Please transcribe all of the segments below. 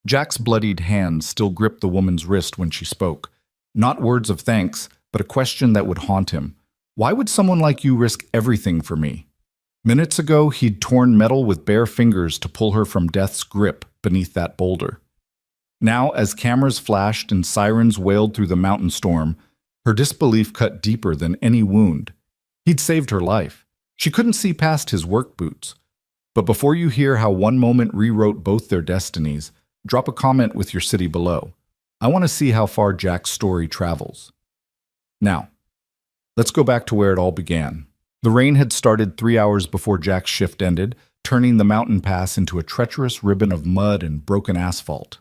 Jack's bloodied hand still gripped the woman's wrist when she spoke. Not words of thanks, but a question that would haunt him. Why would someone like you risk everything for me? Minutes ago, he'd torn metal with bare fingers to pull her from death's grip beneath that boulder. Now, as cameras flashed and sirens wailed through the mountain storm, her disbelief cut deeper than any wound. He'd saved her life. She couldn't see past his work boots. But before you hear how one moment rewrote both their destinies, drop a comment with your city below. I want to see how far Jack's story travels. Now, let's go back to where it all began. The rain had started 3 hours before Jack's shift ended, turning the mountain pass into a treacherous ribbon of mud and broken asphalt.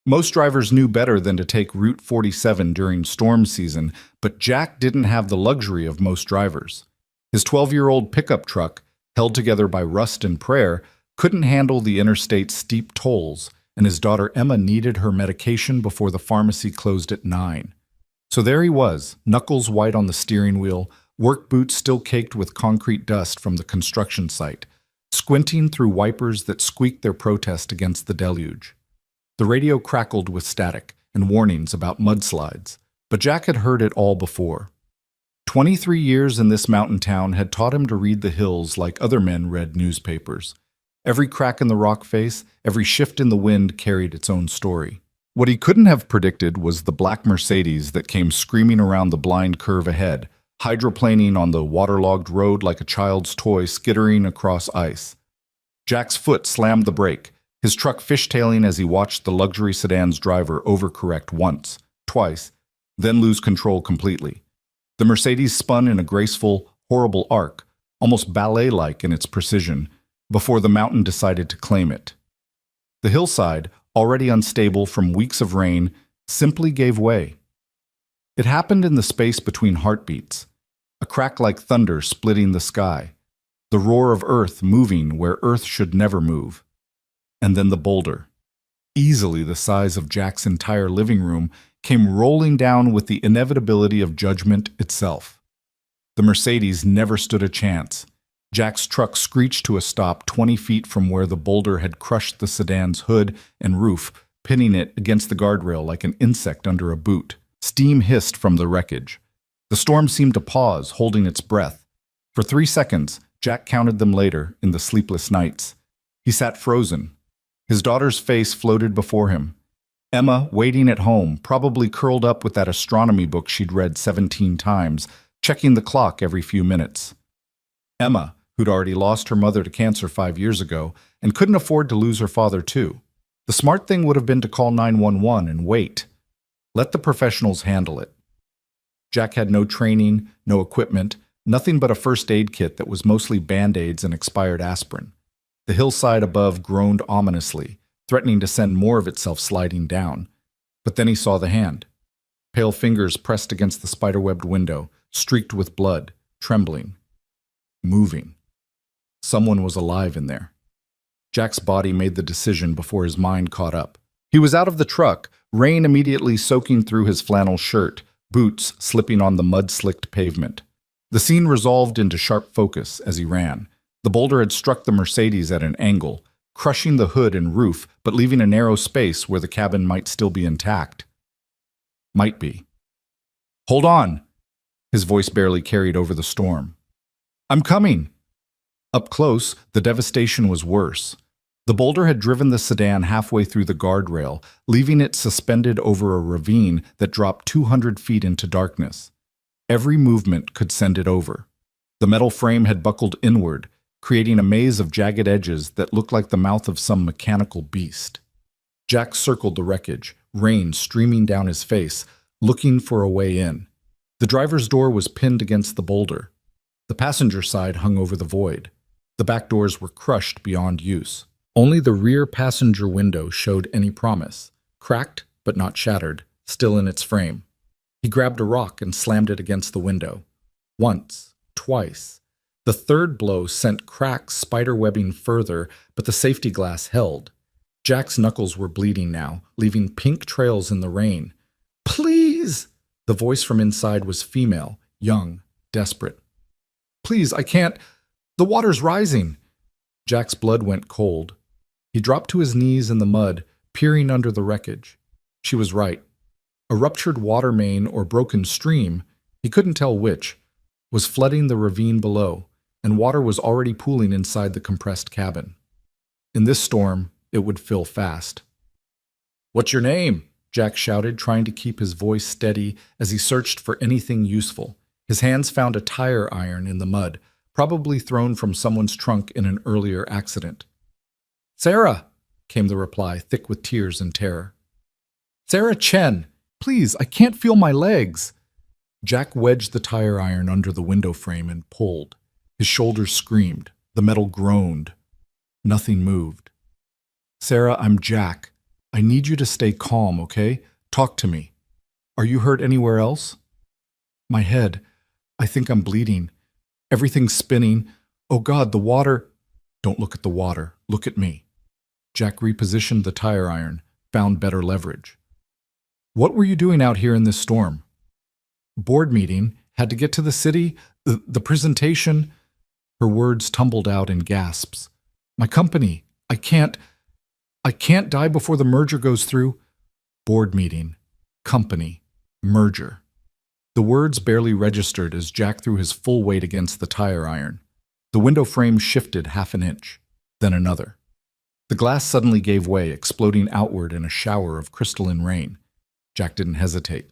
Most drivers knew better than to take Route 47 during storm season, but Jack didn't have the luxury of most drivers. His 12-year-old pickup truck, held together by rust and prayer, couldn't handle the interstate's steep tolls, and his daughter Emma needed her medication before the pharmacy closed at 9. So there he was, knuckles white on the steering wheel, work boots still caked with concrete dust from the construction site, squinting through wipers that squeaked their protest against the deluge. The radio crackled with static and warnings about mudslides, but Jack had heard it all before. 23 years in this mountain town had taught him to read the hills like other men read newspapers. Every crack in the rock face, every shift in the wind carried its own story. What he couldn't have predicted was the black Mercedes that came screaming around the blind curve ahead, hydroplaning on the waterlogged road like a child's toy skittering across ice. Jack's foot slammed the brake, his truck fishtailing as he watched the luxury sedan's driver overcorrect once, twice, then lose control completely. The Mercedes spun in a graceful, horrible arc, almost ballet-like in its precision, before the mountain decided to claim it. The hillside, already unstable from weeks of rain, simply gave way. It happened in the space between heartbeats, a crack like thunder splitting the sky, the roar of earth moving where earth should never move. And then the boulder, easily the size of Jack's entire living room, came rolling down with the inevitability of judgment itself. The Mercedes never stood a chance. Jack's truck screeched to a stop 20 feet from where the boulder had crushed the sedan's hood and roof, pinning it against the guardrail like an insect under a boot. Steam hissed from the wreckage. The storm seemed to pause, holding its breath. For 3 seconds, Jack counted them later in the sleepless nights. He sat frozen. His daughter's face floated before him. Emma, waiting at home, probably curled up with that astronomy book she'd read 17 times, checking the clock every few minutes. Emma, who'd already lost her mother to cancer 5 years ago and couldn't afford to lose her father too. The smart thing would have been to call 911 and wait. Let the professionals handle it. Jack had no training, no equipment, nothing but a first aid kit that was mostly Band-Aids and expired aspirin. The hillside above groaned ominously, threatening to send more of itself sliding down. But then he saw the hand. Pale fingers pressed against the spiderwebbed window, streaked with blood, trembling, moving. Someone was alive in there. Jack's body made the decision before his mind caught up. He was out of the truck, rain immediately soaking through his flannel shirt, boots slipping on the mud-slicked pavement. The scene resolved into sharp focus as he ran. The boulder had struck the Mercedes at an angle, crushing the hood and roof, but leaving a narrow space where the cabin might still be intact. Might be. "Hold on!" His voice barely carried over the storm. "I'm coming!" Up close, the devastation was worse. The boulder had driven the sedan halfway through the guardrail, leaving it suspended over a ravine that dropped 200 feet into darkness. Every movement could send it over. The metal frame had buckled inward, creating a maze of jagged edges that looked like the mouth of some mechanical beast. Jack circled the wreckage, rain streaming down his face, looking for a way in. The driver's door was pinned against the boulder. The passenger side hung over the void. The back doors were crushed beyond use. Only the rear passenger window showed any promise, cracked but not shattered, still in its frame. He grabbed a rock and slammed it against the window. Once, twice. The third blow sent cracks spiderwebbing further, but the safety glass held. Jack's knuckles were bleeding now, leaving pink trails in the rain. "Please!" The voice from inside was female, young, desperate. "Please, I can't. The water's rising." Jack's blood went cold. He dropped to his knees in the mud, peering under the wreckage. She was right. A ruptured water main or broken stream, he couldn't tell which, was flooding the ravine below, and water was already pooling inside the compressed cabin. In this storm, it would fill fast. "What's your name?" Jack shouted, trying to keep his voice steady as he searched for anything useful. His hands found a tire iron in the mud, probably thrown from someone's trunk in an earlier accident. "Sarah," came the reply, thick with tears and terror. "Sarah Chen, please, I can't feel my legs." Jack wedged the tire iron under the window frame and pulled. His shoulders screamed. The metal groaned. Nothing moved. "Sarah, I'm Jack. I need you to stay calm, okay? Talk to me. Are you hurt anywhere else?" "My head. I think I'm bleeding. Everything's spinning. Oh God, the water." "Don't look at the water. Look at me." Jack repositioned the tire iron, found better leverage. "What were you doing out here in this storm?" "Board meeting. Had to get to the city. The presentation." Her words tumbled out in gasps. "My company. I can't die before the merger goes through." Board meeting. Company. Merger. The words barely registered as Jack threw his full weight against the tire iron. The window frame shifted half an inch, then another. The glass suddenly gave way, exploding outward in a shower of crystalline rain. Jack didn't hesitate.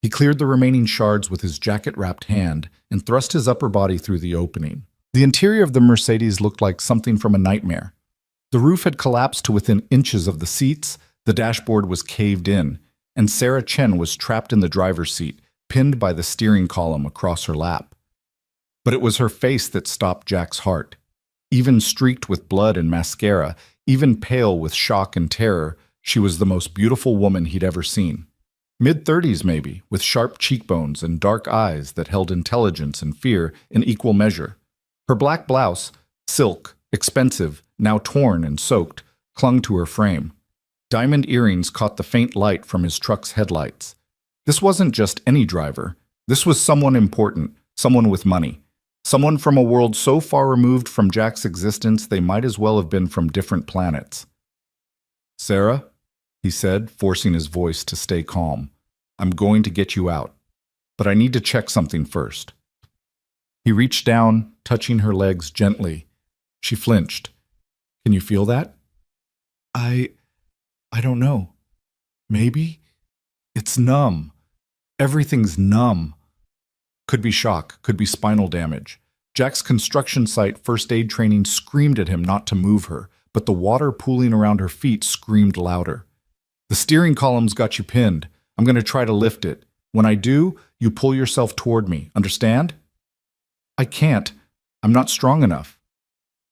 He cleared the remaining shards with his jacket-wrapped hand and thrust his upper body through the opening. The interior of the Mercedes looked like something from a nightmare. The roof had collapsed to within inches of the seats, the dashboard was caved in, and Sarah Chen was trapped in the driver's seat, pinned by the steering column across her lap. But it was her face that stopped Jack's heart. Even streaked with blood and mascara, even pale with shock and terror, she was the most beautiful woman he'd ever seen. Mid-30s maybe, with sharp cheekbones and dark eyes that held intelligence and fear in equal measure. Her black blouse, silk, expensive, now torn and soaked, clung to her frame. Diamond earrings caught the faint light from his truck's headlights. This wasn't just any driver. This was someone important, someone with money. Someone from a world so far removed from Jack's existence they might as well have been from different planets. "Sarah," he said, forcing his voice to stay calm, "I'm going to get you out. But I need to check something first." He reached down, touching her legs gently. She flinched. "Can you feel that?" I don't know. Maybe? It's numb. Everything's numb." Could be shock, could be spinal damage. Jack's construction site first aid training screamed at him not to move her, but the water pooling around her feet screamed louder. "The steering column's got you pinned. I'm going to try to lift it. When I do, you pull yourself toward me. Understand?" "I can't. I'm not strong enough."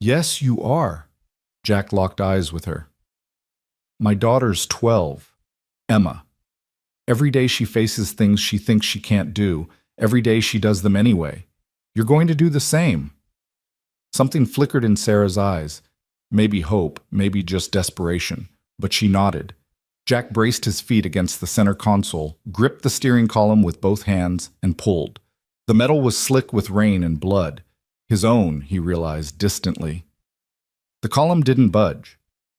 "Yes, you are." Jack locked eyes with her. "My daughter's 12. Emma. Every day she faces things she thinks she can't do. Every day she does them anyway. You're going to do the same." Something flickered in Sarah's eyes. Maybe hope, maybe just desperation. But she nodded. Jack braced his feet against the center console, gripped the steering column with both hands, and pulled. The metal was slick with rain and blood. His own, he realized distantly. The column didn't budge.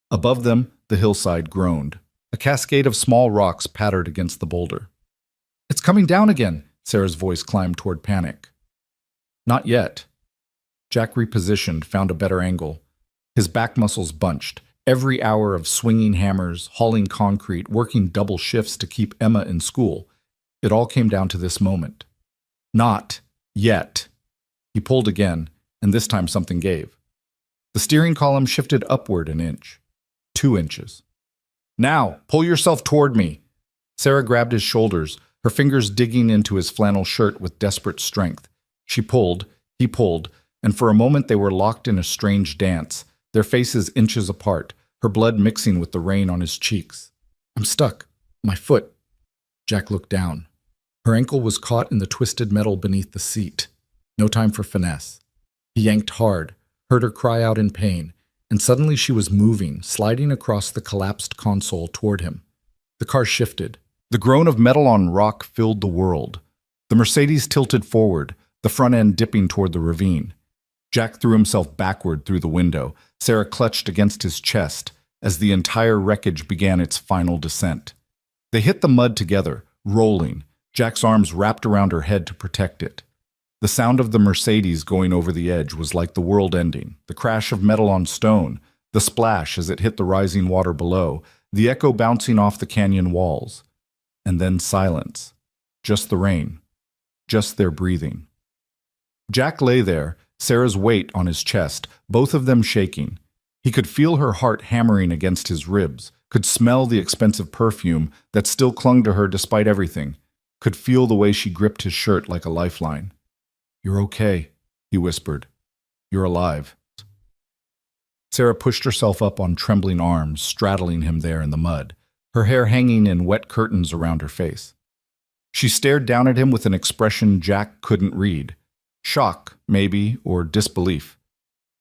Above them, the hillside groaned. A cascade of small rocks pattered against the boulder. "It's coming down again," Sarah's voice climbed toward panic. "Not yet." Jack repositioned, found a better angle. His back muscles bunched. Every hour of swinging hammers, hauling concrete, working double shifts to keep Emma in school. It all came down to this moment. "Not yet." He pulled again, and this time something gave. The steering column shifted upward an inch. 2 inches. "Now, pull yourself toward me." Sarah grabbed his shoulders, her fingers digging into his flannel shirt with desperate strength. She pulled, he pulled, and for a moment they were locked in a strange dance, their faces inches apart, her blood mixing with the rain on his cheeks. "I'm stuck. My foot." Jack looked down. Her ankle was caught in the twisted metal beneath the seat. No time for finesse. He yanked hard, heard her cry out in pain, and suddenly she was moving, sliding across the collapsed console toward him. The car shifted. The groan of metal on rock filled the world. The Mercedes tilted forward, the front end dipping toward the ravine. Jack threw himself backward through the window. Sarah clutched against his chest. as the entire wreckage began its final descent. They hit the mud together, rolling, Jack's arms wrapped around her head to protect it. The sound of the Mercedes going over the edge was like the world ending, the crash of metal on stone, the splash as it hit the rising water below, the echo bouncing off the canyon walls. And then silence. Just the rain. Just their breathing. Jack lay there, Sarah's weight on his chest, both of them shaking. He could feel her heart hammering against his ribs, could smell the expensive perfume that still clung to her despite everything, could feel the way she gripped his shirt like a lifeline. "You're okay," he whispered. "You're alive." Sarah pushed herself up on trembling arms, straddling him there in the mud, her hair hanging in wet curtains around her face. She stared down at him with an expression Jack couldn't read. Shock, maybe, or disbelief.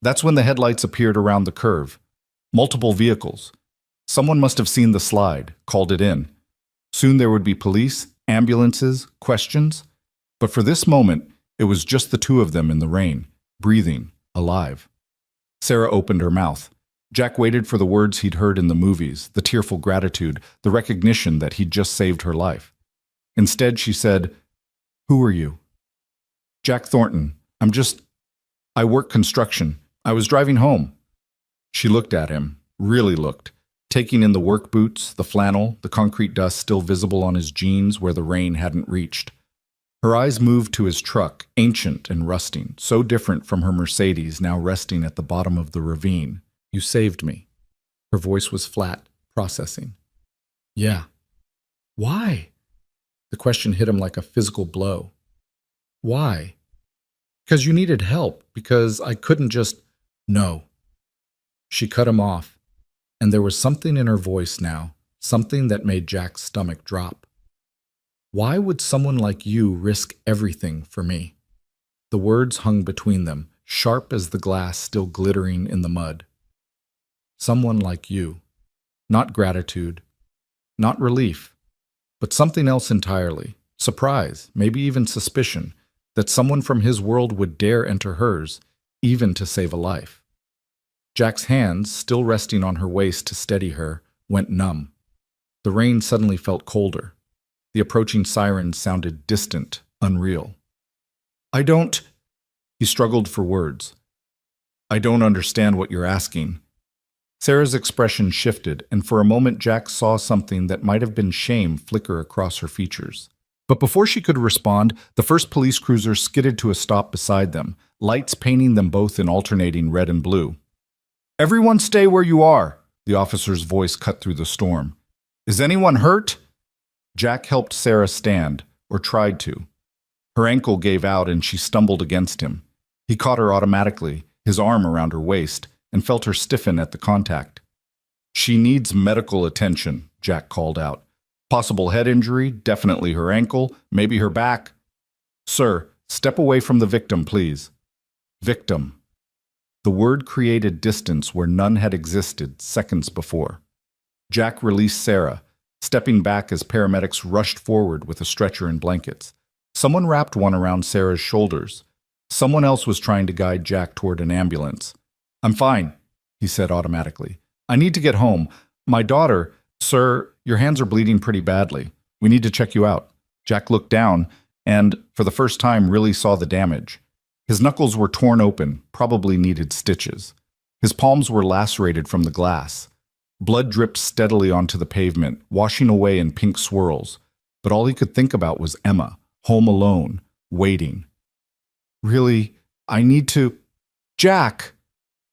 That's when the headlights appeared around the curve. Multiple vehicles. Someone must have seen the slide, called it in. Soon there would be police, ambulances, questions. But for this moment, it was just the two of them in the rain, breathing, alive. Sarah opened her mouth. Jack waited for the words he'd heard in the movies, the tearful gratitude, the recognition that he'd just saved her life. Instead, she said, "Who are you?" "Jack Thornton. I work construction. I was driving home." She looked at him, really looked, taking in the work boots, the flannel, the concrete dust still visible on his jeans where the rain hadn't reached. Her eyes moved to his truck, ancient and rusting, so different from her Mercedes now resting at the bottom of the ravine. "You saved me." Her voice was flat, processing. "Yeah." "Why?" The question hit him like a physical blow. "Why?" "Because you needed help, because I couldn't just—" "No." She cut him off, and there was something in her voice now, something that made Jack's stomach drop. "Why would someone like you risk everything for me?" The words hung between them, sharp as the glass still glittering in the mud. Someone like you. Not gratitude, not relief, but something else entirely. Surprise, maybe even suspicion, that someone from his world would dare enter hers, even to save a life. Jack's hands, still resting on her waist to steady her, went numb. The rain suddenly felt colder. The approaching sirens sounded distant, unreal. "I don't—" He struggled for words. "I don't understand what you're asking." Sarah's expression shifted, and for a moment Jack saw something that might have been shame flicker across her features. But before she could respond, the first police cruiser skidded to a stop beside them, lights painting them both in alternating red and blue. "Everyone stay where you are," the officer's voice cut through the storm. "Is anyone hurt?" Jack helped Sarah stand, or tried to. Her ankle gave out and she stumbled against him. He caught her automatically, his arm around her waist, and felt her stiffen at the contact. "She needs medical attention," Jack called out. "Possible head injury, definitely her ankle, maybe her back." "Sir, step away from the victim, please." Victim. The word created distance where none had existed seconds before. Jack released Sarah, stepping back as paramedics rushed forward with a stretcher and blankets. Someone wrapped one around Sarah's shoulders. Someone else was trying to guide Jack toward an ambulance. "I'm fine," he said automatically. "I need to get home. My daughter—" "Sir, your hands are bleeding pretty badly. We need to check you out." Jack looked down and, for the first time, really saw the damage. His knuckles were torn open, probably needed stitches. His palms were lacerated from the glass. Blood dripped steadily onto the pavement, washing away in pink swirls. But all he could think about was Emma, home alone, waiting. "Really, I need to—" "Jack!"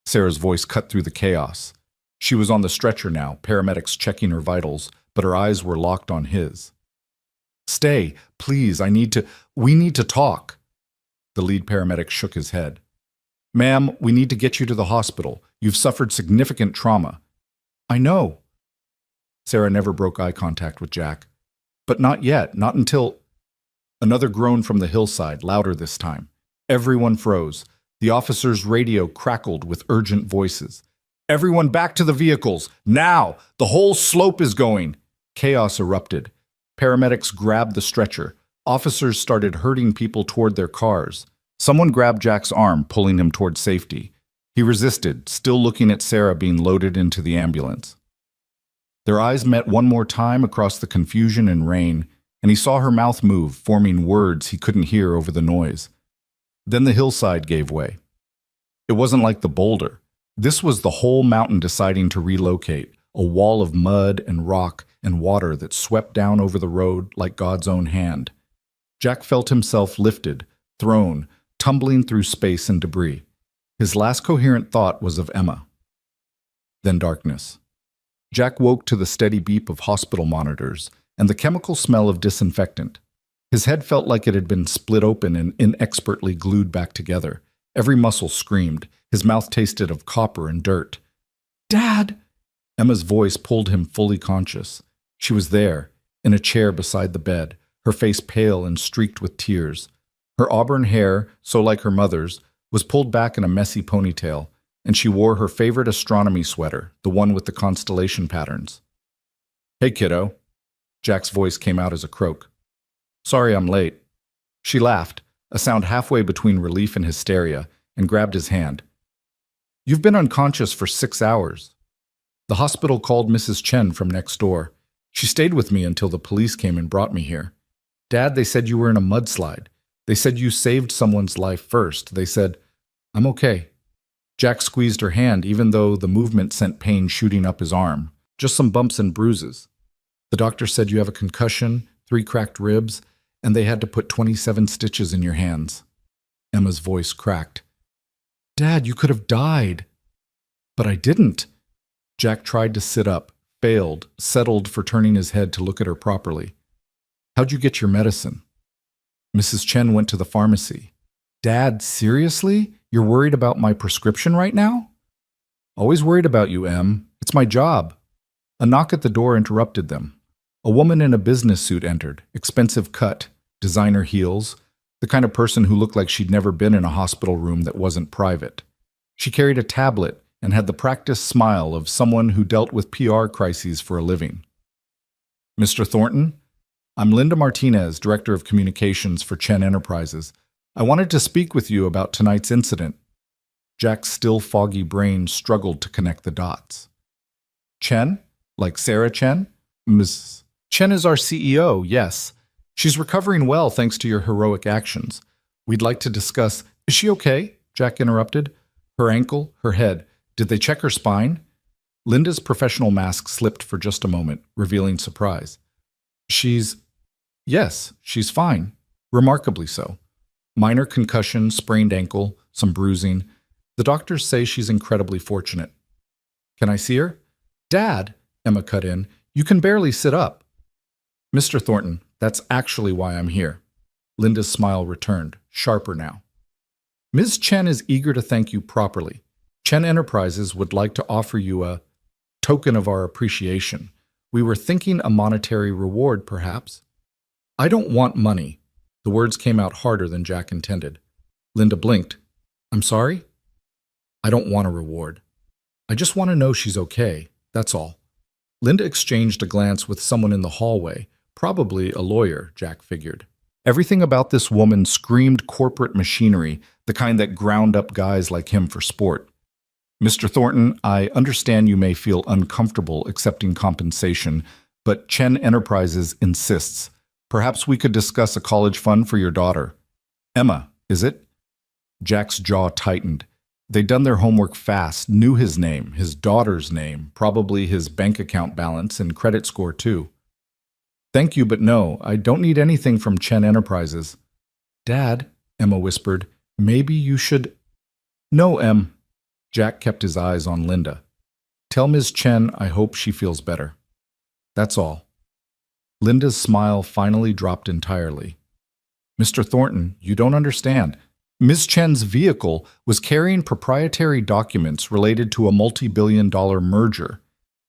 Sarah's voice cut through the chaos. She was on the stretcher now, paramedics checking her vitals, but her eyes were locked on his. "Stay, please, we need to talk." The lead paramedic shook his head. "Ma'am, we need to get you to the hospital. You've suffered significant trauma." "I know." Sarah never broke eye contact with Jack. "But not yet, not until—" Another groan from the hillside, louder this time. Everyone froze. The officer's radio crackled with urgent voices. "Everyone back to the vehicles! Now! The whole slope is going!" Chaos erupted. Paramedics grabbed the stretcher. Officers started herding people toward their cars. Someone grabbed Jack's arm, pulling him toward safety. He resisted, still looking at Sarah being loaded into the ambulance. Their eyes met one more time across the confusion and rain, and he saw her mouth move, forming words he couldn't hear over the noise. Then the hillside gave way. It wasn't like the Boulder. This was the whole mountain deciding to relocate, a wall of mud and rock and water that swept down over the road like God's own hand. Jack felt himself lifted, thrown, tumbling through space and debris. His last coherent thought was of Emma. Then darkness. Jack woke to the steady beep of hospital monitors and the chemical smell of disinfectant. His head felt like it had been split open and inexpertly glued back together. Every muscle screamed. His mouth tasted of copper and dirt. "Dad!" Emma's voice pulled him fully conscious. She was there, in a chair beside the bed, her face pale and streaked with tears. Her auburn hair, so like her mother's, was pulled back in a messy ponytail, and she wore her favorite astronomy sweater, the one with the constellation patterns. "Hey, kiddo." Jack's voice came out as a croak. "Sorry I'm late." She laughed, a sound halfway between relief and hysteria, and grabbed his hand. "You've been unconscious for 6 hours. The hospital called Mrs. Chen from next door. She stayed with me until the police came and brought me here. Dad, they said you were in a mudslide. They said you saved someone's life first. They said, I'm okay." Jack squeezed her hand, even though the movement sent pain shooting up his arm. Just some bumps and bruises. "The doctor said you have a concussion, 3 cracked ribs, and they had to put 27 stitches in your hands." Emma's voice cracked. "Dad, you could have died." "But I didn't." Jack tried to sit up, failed, settled for turning his head to look at her properly. "How'd you get your medicine?" "Mrs. Chen went to the pharmacy." "Dad, seriously? You're worried about my prescription right now?" "Always worried about you, Em. It's my job." A knock at the door interrupted them. A woman in a business suit entered, expensive cut, designer heels, the kind of person who looked like she'd never been in a hospital room that wasn't private. She carried a tablet and had the practiced smile of someone who dealt with PR crises for a living. "Mr. Thornton? I'm Linda Martinez, Director of Communications for Chen Enterprises. I wanted to speak with you about tonight's incident." Jack's still foggy brain struggled to connect the dots. "Chen? Like Sarah Chen? Ms. Chen is our CEO, yes. She's recovering well thanks to your heroic actions. We'd like to discuss—" "Is she okay?" Jack interrupted. "Her ankle, her head. Did they check her spine?" Linda's professional mask slipped for just a moment, revealing surprise. Yes, she's fine. Remarkably so. Minor concussion, sprained ankle, some bruising. The doctors say she's incredibly fortunate." "Can I see her?" "Dad," Emma cut in, "you can barely sit up." "Mr. Thornton, that's actually why I'm here." Linda's smile returned, sharper now. "Ms. Chen is eager to thank you properly. Chen Enterprises would like to offer you a token of our appreciation. We were thinking a monetary reward, perhaps." "I don't want money." The words came out harder than Jack intended. Linda blinked. "I'm sorry?" "I don't want a reward. I just want to know she's okay, that's all." Linda exchanged a glance with someone in the hallway, probably a lawyer, Jack figured. Everything about this woman screamed corporate machinery, the kind that ground up guys like him for sport. "Mr. Thornton, I understand you may feel uncomfortable accepting compensation, but Chen Enterprises insists. Perhaps we could discuss a college fund for your daughter." "Emma, is it?" Jack's jaw tightened. They'd done their homework fast, knew his name, his daughter's name, probably his bank account balance and credit score too. "Thank you, but no, I don't need anything from Chen Enterprises." "Dad," Emma whispered, "maybe you should—" "No, Em." Jack kept his eyes on Linda. "Tell Ms. Chen I hope she feels better. That's all." Linda's smile finally dropped entirely. "Mr. Thornton, you don't understand. Ms. Chen's vehicle was carrying proprietary documents related to a multi-billion-dollar merger.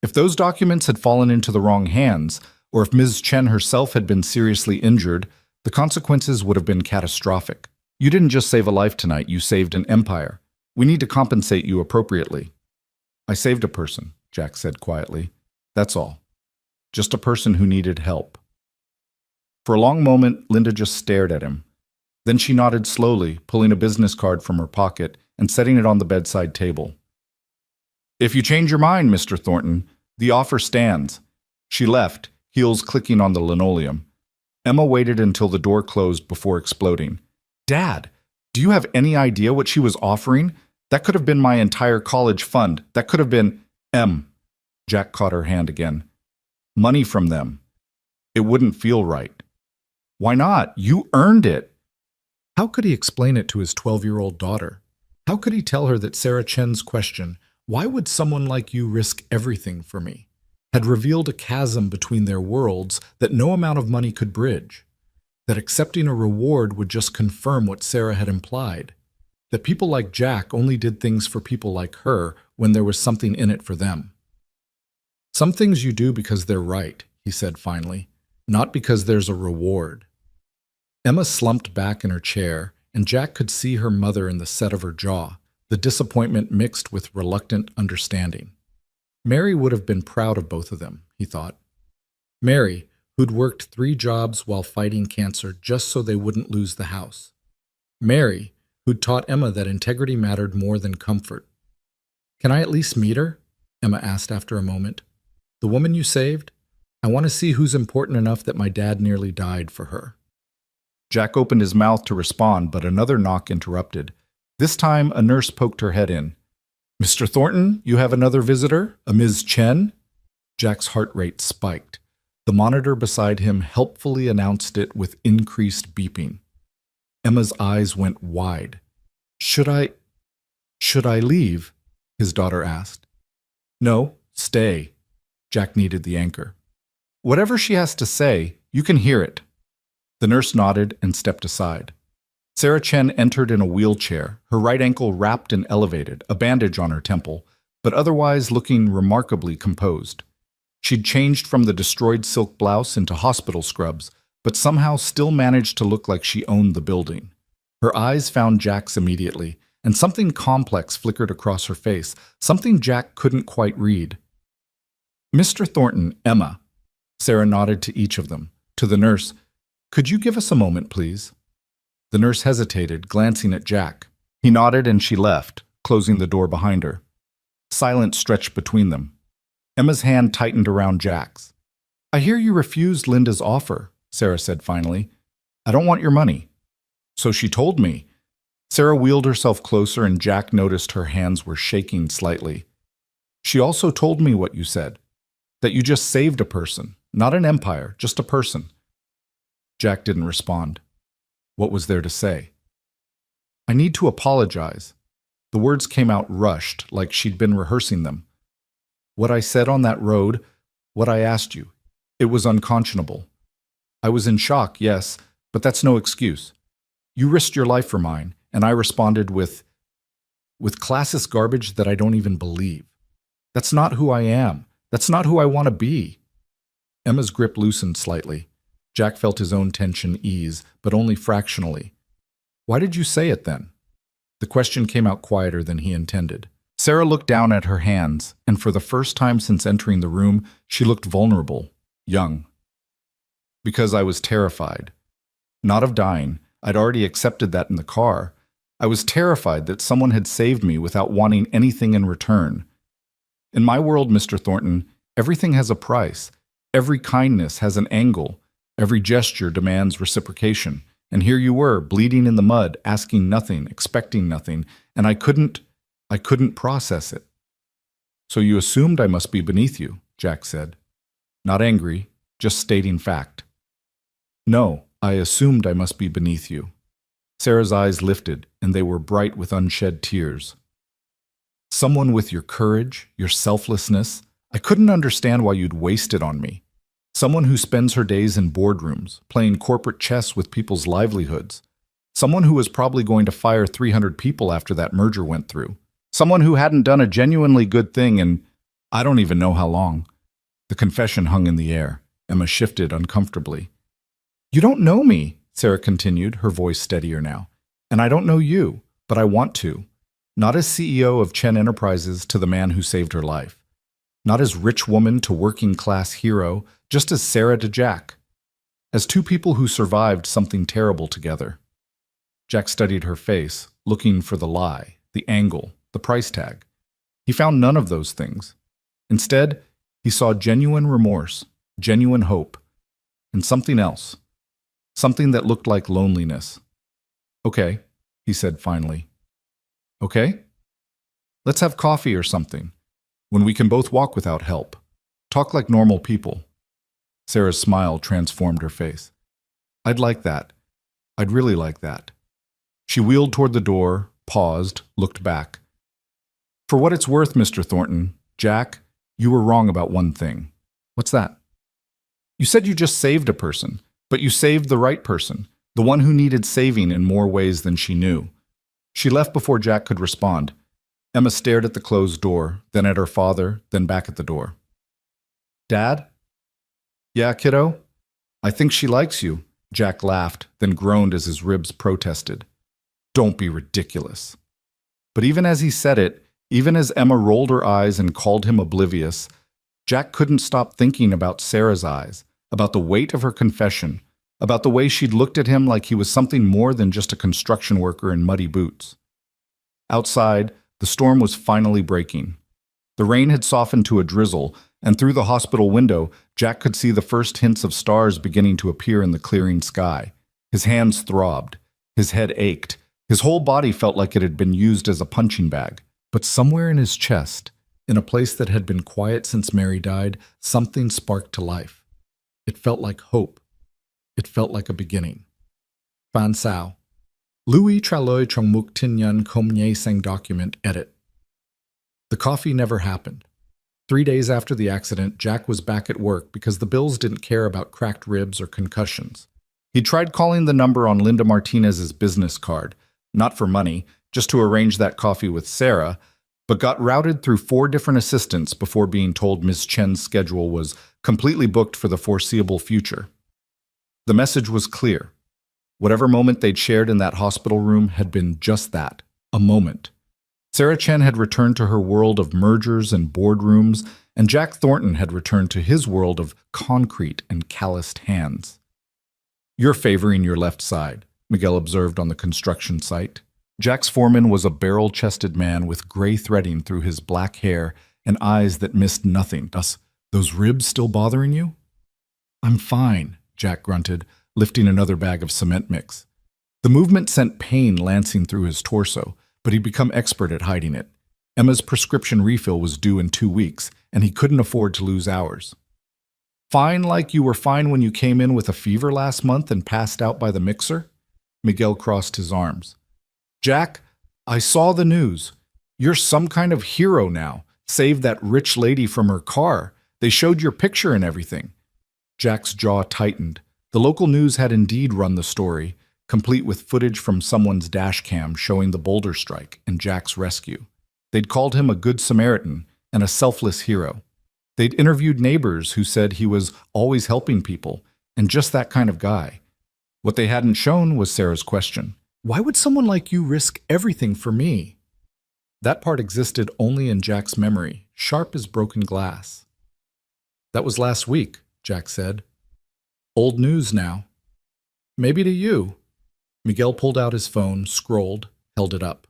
If those documents had fallen into the wrong hands, or if Ms. Chen herself had been seriously injured, the consequences would have been catastrophic. You didn't just save a life tonight, you saved an empire. We need to compensate you appropriately." "I saved a person," Jack said quietly. "That's all. Just a person who needed help." For a long moment, Linda just stared at him. Then she nodded slowly, pulling a business card from her pocket and setting it on the bedside table. "If you change your mind, Mr. Thornton, the offer stands. She left, heels clicking on the linoleum. Emma waited until the door closed before exploding. Dad, do you have any idea what she was offering? That could have been my entire college fund. That could have been… Jack caught her hand again. Money from them. It wouldn't feel right. Why not? You earned it. How could he explain it to his 12-year-old daughter? How could he tell her that Sarah Chen's question, "Why would someone like you risk everything for me?" had revealed a chasm between their worlds that no amount of money could bridge? That accepting a reward would just confirm what Sarah had implied. That people like Jack only did things for people like her when there was something in it for them. Some things you do because they're right, he said finally, not because there's a reward. Emma slumped back in her chair, and Jack could see her mother in the set of her jaw, the disappointment mixed with reluctant understanding. Mary would have been proud of both of them, he thought. Mary, who'd worked 3 jobs while fighting cancer just so they wouldn't lose the house. Mary, who'd taught Emma that integrity mattered more than comfort. Can I at least meet her? Emma asked after a moment. The woman you saved? I want to see who's important enough that my dad nearly died for her. Jack opened his mouth to respond, but another knock interrupted. This time, a nurse poked her head in. Mr. Thornton, you have another visitor? A Ms. Chen? Jack's heart rate spiked. The monitor beside him helpfully announced it with increased beeping. Emma's eyes went wide. Should I leave? His daughter asked. No, stay. Jack needed the anchor. Whatever she has to say, you can hear it. The nurse nodded and stepped aside. Sarah Chen entered in a wheelchair, her right ankle wrapped and elevated, a bandage on her temple, but otherwise looking remarkably composed. She'd changed from the destroyed silk blouse into hospital scrubs, but somehow still managed to look like she owned the building. Her eyes found Jack's immediately, and something complex flickered across her face, something Jack couldn't quite read. Mr. Thornton, Emma. Sarah nodded to each of them. To the nurse, could you give us a moment, please? The nurse hesitated, glancing at Jack. He nodded and she left, closing the door behind her. Silence stretched between them. Emma's hand tightened around Jack's. I hear you refused Linda's offer, Sarah said finally. I don't want your money. So she told me. Sarah wheeled herself closer and Jack noticed her hands were shaking slightly. She also told me what you said. That you just saved a person, not an empire, just a person. Jack didn't respond. What was there to say? I need to apologize. The words came out rushed, like she'd been rehearsing them. What I said on that road, what I asked you, it was unconscionable. I was in shock, yes, but that's no excuse. You risked your life for mine, and I responded with classist garbage that I don't even believe. That's not who I am. That's not who I want to be. Emma's grip loosened slightly. Jack felt his own tension ease, but only fractionally. Why did you say it then? The question came out quieter than he intended. Sarah looked down at her hands, and for the first time since entering the room, she looked vulnerable, young. Because I was terrified. Not of dying. I'd already accepted that in the car. I was terrified that someone had saved me without wanting anything in return. In my world, Mr. Thornton, everything has a price. Every kindness has an angle. Every gesture demands reciprocation. And here you were, bleeding in the mud, asking nothing, expecting nothing, and I couldn't process it. So you assumed I must be beneath you, Jack said. Not angry, just stating fact. No, I assumed I must be beneath you. Sarah's eyes lifted, and they were bright with unshed tears. Someone with your courage, your selflessness, I couldn't understand why you'd waste it on me. Someone who spends her days in boardrooms, playing corporate chess with people's livelihoods. Someone who was probably going to fire 300 people after that merger went through. Someone who hadn't done a genuinely good thing in I don't even know how long. The confession hung in the air. Emma shifted uncomfortably. You don't know me, Sarah continued, her voice steadier now. And I don't know you, but I want to. Not as CEO of Chen Enterprises to the man who saved her life. Not as rich woman to working class hero, just as Sarah to Jack. As two people who survived something terrible together. Jack studied her face, looking for the lie, the angle, the price tag. He found none of those things. Instead, he saw genuine remorse, genuine hope, and something else, something that looked like loneliness. Okay, he said finally. Okay? Let's have coffee or something, when we can both walk without help. Talk like normal people. Sarah's smile transformed her face. I'd like that. I'd really like that. She wheeled toward the door, paused, looked back. For what it's worth, Mr. Thornton, Jack, you were wrong about one thing. What's that? You said you just saved a person, but you saved the right person, the one who needed saving in more ways than she knew. She left before Jack could respond. Emma stared at the closed door, then at her father, then back at the door. Dad? Yeah, kiddo? I think she likes you. Jack laughed, then groaned as his ribs protested. Don't be ridiculous. But even as he said it, even as Emma rolled her eyes and called him oblivious, Jack couldn't stop thinking about Sarah's eyes, about the weight of her confession, about the way she'd looked at him like he was something more than just a construction worker in muddy boots. Outside, the storm was finally breaking. The rain had softened to a drizzle, and through the hospital window, Jack could see the first hints of stars beginning to appear in the clearing sky. His hands throbbed. His head ached. His whole body felt like it had been used as a punching bag. But somewhere in his chest, in a place that had been quiet since Mary died, something sparked to life. It felt like hope. It felt like a beginning. Fan Sao. Louis Traloy Trong Muk Tin Yan Kom Nye Sang document edit. The coffee never happened. 3 days after the accident, Jack was back at work because the Bills didn't care about cracked ribs or concussions. He tried calling the number on Linda Martinez's business card, not for money, just to arrange that coffee with Sarah, but got routed through 4 different assistants before being told Ms. Chen's schedule was completely booked for the foreseeable future. The message was clear. Whatever moment they'd shared in that hospital room had been just that, a moment. Sarah Chen had returned to her world of mergers and boardrooms, and Jack Thornton had returned to his world of concrete and calloused hands. You're favoring your left side, Miguel observed on the construction site. Jack's foreman was a barrel-chested man with gray threading through his black hair and eyes that missed nothing. Those ribs still bothering you? I'm fine, Jack grunted, lifting another bag of cement mix. The movement sent pain lancing through his torso, but he'd become expert at hiding it. Emma's prescription refill was due in 2 weeks, and he couldn't afford to lose hours. Fine like you were fine when you came in with a fever last month and passed out by the mixer? Miguel crossed his arms. Jack, I saw the news. You're some kind of hero now. Saved that rich lady from her car. They showed your picture and everything. Jack's jaw tightened. The local news had indeed run the story, complete with footage from someone's dash cam showing the Boulder strike and Jack's rescue. They'd called him a good Samaritan and a selfless hero. They'd interviewed neighbors who said he was always helping people and just that kind of guy. What they hadn't shown was Sarah's question. Why would someone like you risk everything for me? That part existed only in Jack's memory, sharp as broken glass. That was last week, Jack said. Old news now. Maybe to you. Miguel pulled out his phone, scrolled, held it up.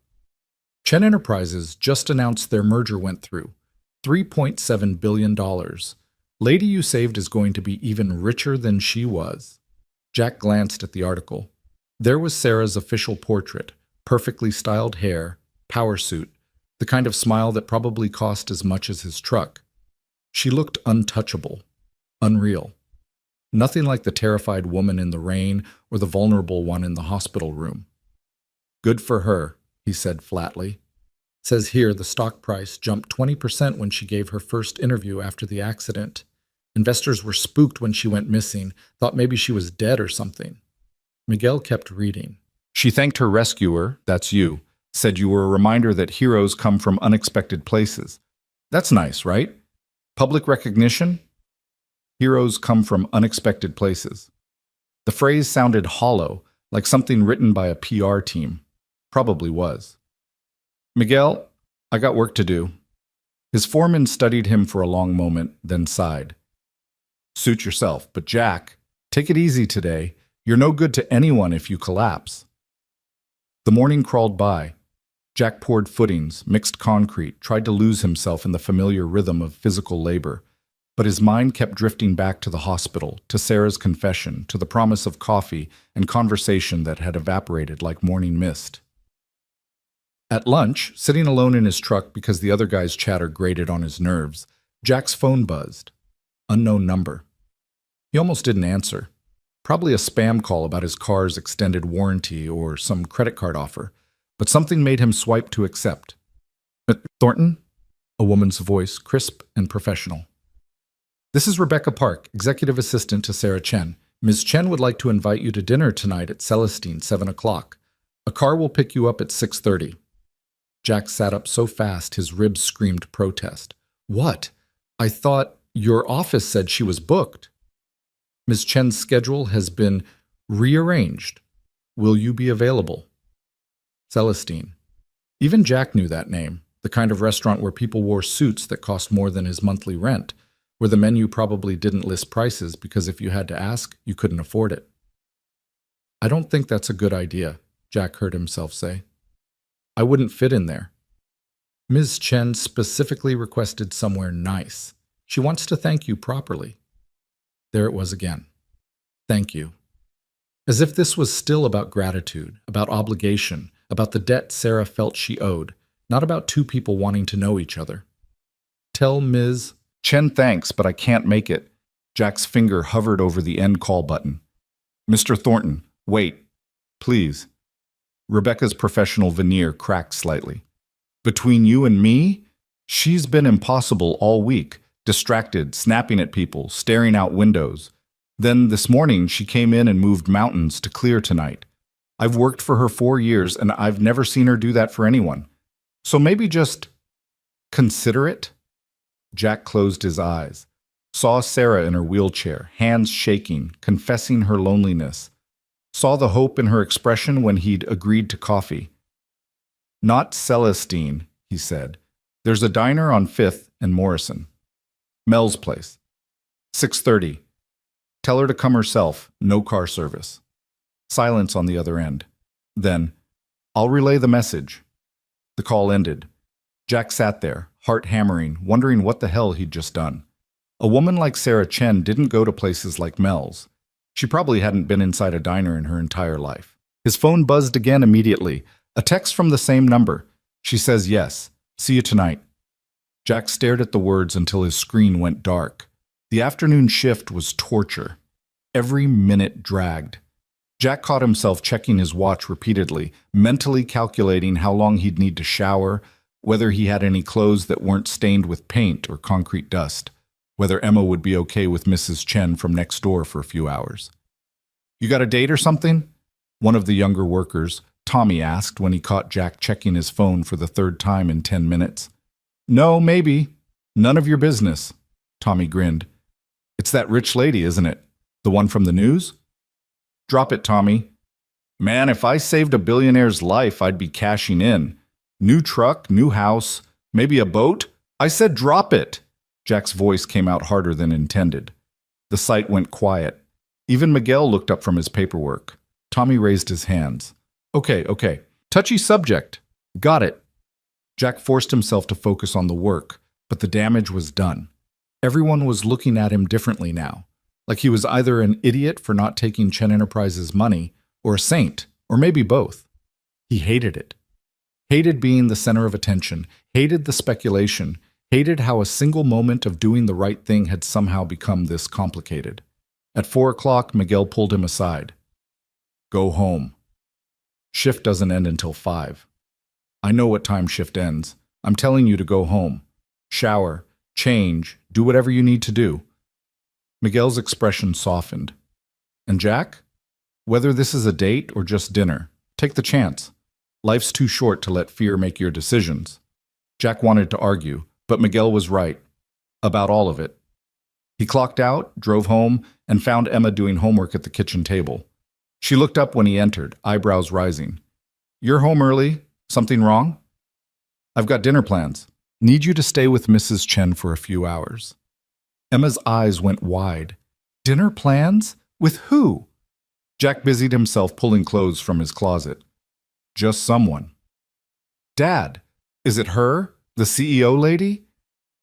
Chen Enterprises just announced their merger went through. $3.7 billion. Lady you saved is going to be even richer than she was. Jack glanced at the article. There was Sarah's official portrait, perfectly styled hair, power suit, the kind of smile that probably cost as much as his truck. She looked untouchable, unreal. Nothing like the terrified woman in the rain or the vulnerable one in the hospital room. Good for her, he said flatly. Says here the stock price jumped 20% when she gave her first interview after the accident. Investors were spooked when she went missing, thought maybe she was dead or something. Miguel kept reading. She thanked her rescuer, that's you, said you were a reminder that heroes come from unexpected places. That's nice, right? Public recognition? Heroes come from unexpected places. The phrase sounded hollow, like something written by a PR team. Probably was. Miguel, I got work to do. His foreman studied him for a long moment, then sighed. Suit yourself, but Jack, take it easy today. You're no good to anyone if you collapse. The morning crawled by. Jack poured footings, mixed concrete, tried to lose himself in the familiar rhythm of physical labor. But his mind kept drifting back to the hospital, to Sarah's confession, to the promise of coffee and conversation that had evaporated like morning mist. At lunch, sitting alone in his truck because the other guy's chatter grated on his nerves, Jack's phone buzzed. Unknown number. He almost didn't answer. Probably a spam call about his car's extended warranty or some credit card offer, but something made him swipe to accept. Thornton? A woman's voice, crisp and professional. This is Rebecca Park, executive assistant to Sarah Chen. Ms. Chen would like to invite you to dinner tonight at Celestine, 7 o'clock. A car will pick you up at 6:30. Jack sat up so fast his ribs screamed protest. What? I thought your office said she was booked. Ms. Chen's schedule has been rearranged. Will you be available? Celestine. Even Jack knew that name, the kind of restaurant where people wore suits that cost more than his monthly rent, where the menu probably didn't list prices because if you had to ask, you couldn't afford it. I don't think that's a good idea, Jack heard himself say. I wouldn't fit in there. Ms. Chen specifically requested somewhere nice. She wants to thank you properly. There it was again. Thank you. As if this was still about gratitude, about obligation, about the debt Sarah felt she owed, not about two people wanting to know each other. Tell Ms. Chen thanks, but I can't make it. Jack's finger hovered over the end call button. Mr. Thornton, wait, please. Rebecca's professional veneer cracked slightly. Between you and me, she's been impossible all week, distracted, snapping at people, staring out windows. Then this morning she came in and moved mountains to clear tonight. I've worked for her 4 years and I've never seen her do that for anyone. So maybe just consider it? Jack closed his eyes, saw Sarah in her wheelchair, hands shaking, confessing her loneliness. Saw the hope in her expression when he'd agreed to coffee. Not Celestine, he said. There's a diner on 5th and Morrison. Mel's place. 6:30. Tell her to come herself, no car service. Silence on the other end. Then, I'll relay the message. The call ended. Jack sat there, heart hammering, wondering what the hell he'd just done. A woman like Sarah Chen didn't go to places like Mel's. She probably hadn't been inside a diner in her entire life. His phone buzzed again immediately. A text from the same number. She says yes. See you tonight. Jack stared at the words until his screen went dark. The afternoon shift was torture. Every minute dragged. Jack caught himself checking his watch repeatedly, mentally calculating how long he'd need to shower, whether he had any clothes that weren't stained with paint or concrete dust, whether Emma would be okay with Mrs. Chen from next door for a few hours. You got a date or something? One of the younger workers, Tommy, asked when he caught Jack checking his phone for the 3rd time in 10 minutes. No, maybe. None of your business. Tommy grinned. It's that rich lady, isn't it? The one from the news? Drop it, Tommy. Man, if I saved a billionaire's life, I'd be cashing in. New truck, new house, maybe a boat? I said drop it. Jack's voice came out harder than intended. The site went quiet. Even Miguel looked up from his paperwork. Tommy raised his hands. Okay. Touchy subject. Got it. Jack forced himself to focus on the work, but the damage was done. Everyone was looking at him differently now, like he was either an idiot for not taking Chen Enterprises' money, or a saint, or maybe both. He hated it. Hated being the center of attention, hated the speculation, hated how a single moment of doing the right thing had somehow become this complicated. At 4 o'clock, Miguel pulled him aside. Go home. Shift doesn't end until 5. I know what time shift ends. I'm telling you to go home. Shower, change, do whatever you need to do. Miguel's expression softened. And Jack? Whether this is a date or just dinner, take the chance. Life's too short to let fear make your decisions. Jack wanted to argue, but Miguel was right. About all of it. He clocked out, drove home, and found Emma doing homework at the kitchen table. She looked up when he entered, eyebrows rising. You're home early. Something wrong? I've got dinner plans. Need you to stay with Mrs. Chen for a few hours. Emma's eyes went wide. Dinner plans? With who? Jack busied himself pulling clothes from his closet. Just someone. Dad, is it her, the CEO lady?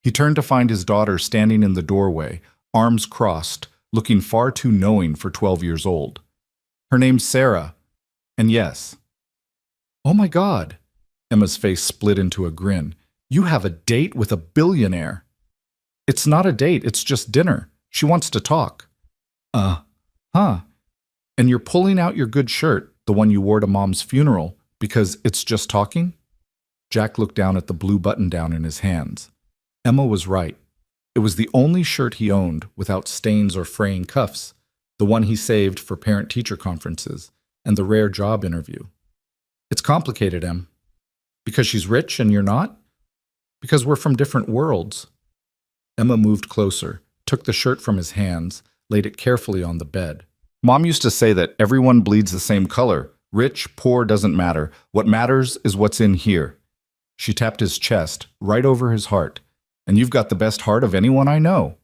He turned to find his daughter standing in the doorway, arms crossed, looking far too knowing for 12 years old. Her name's Sarah. And yes. Oh my God. Emma's face split into a grin. You have a date with a billionaire. It's not a date, it's just dinner. She wants to talk. Huh. And you're pulling out your good shirt, the one you wore to Mom's funeral, because it's just talking? Jack looked down at the blue button-down in his hands. Emma was right. It was the only shirt he owned without stains or fraying cuffs, the one he saved for parent-teacher conferences and the rare job interview. It's complicated, Em. Because she's rich and you're not? Because we're from different worlds. Emma moved closer, took the shirt from his hands, laid it carefully on the bed. Mom used to say that everyone bleeds the same color. Rich, poor, doesn't matter. What matters is what's in here. She tapped his chest, right over his heart. And you've got the best heart of anyone I know.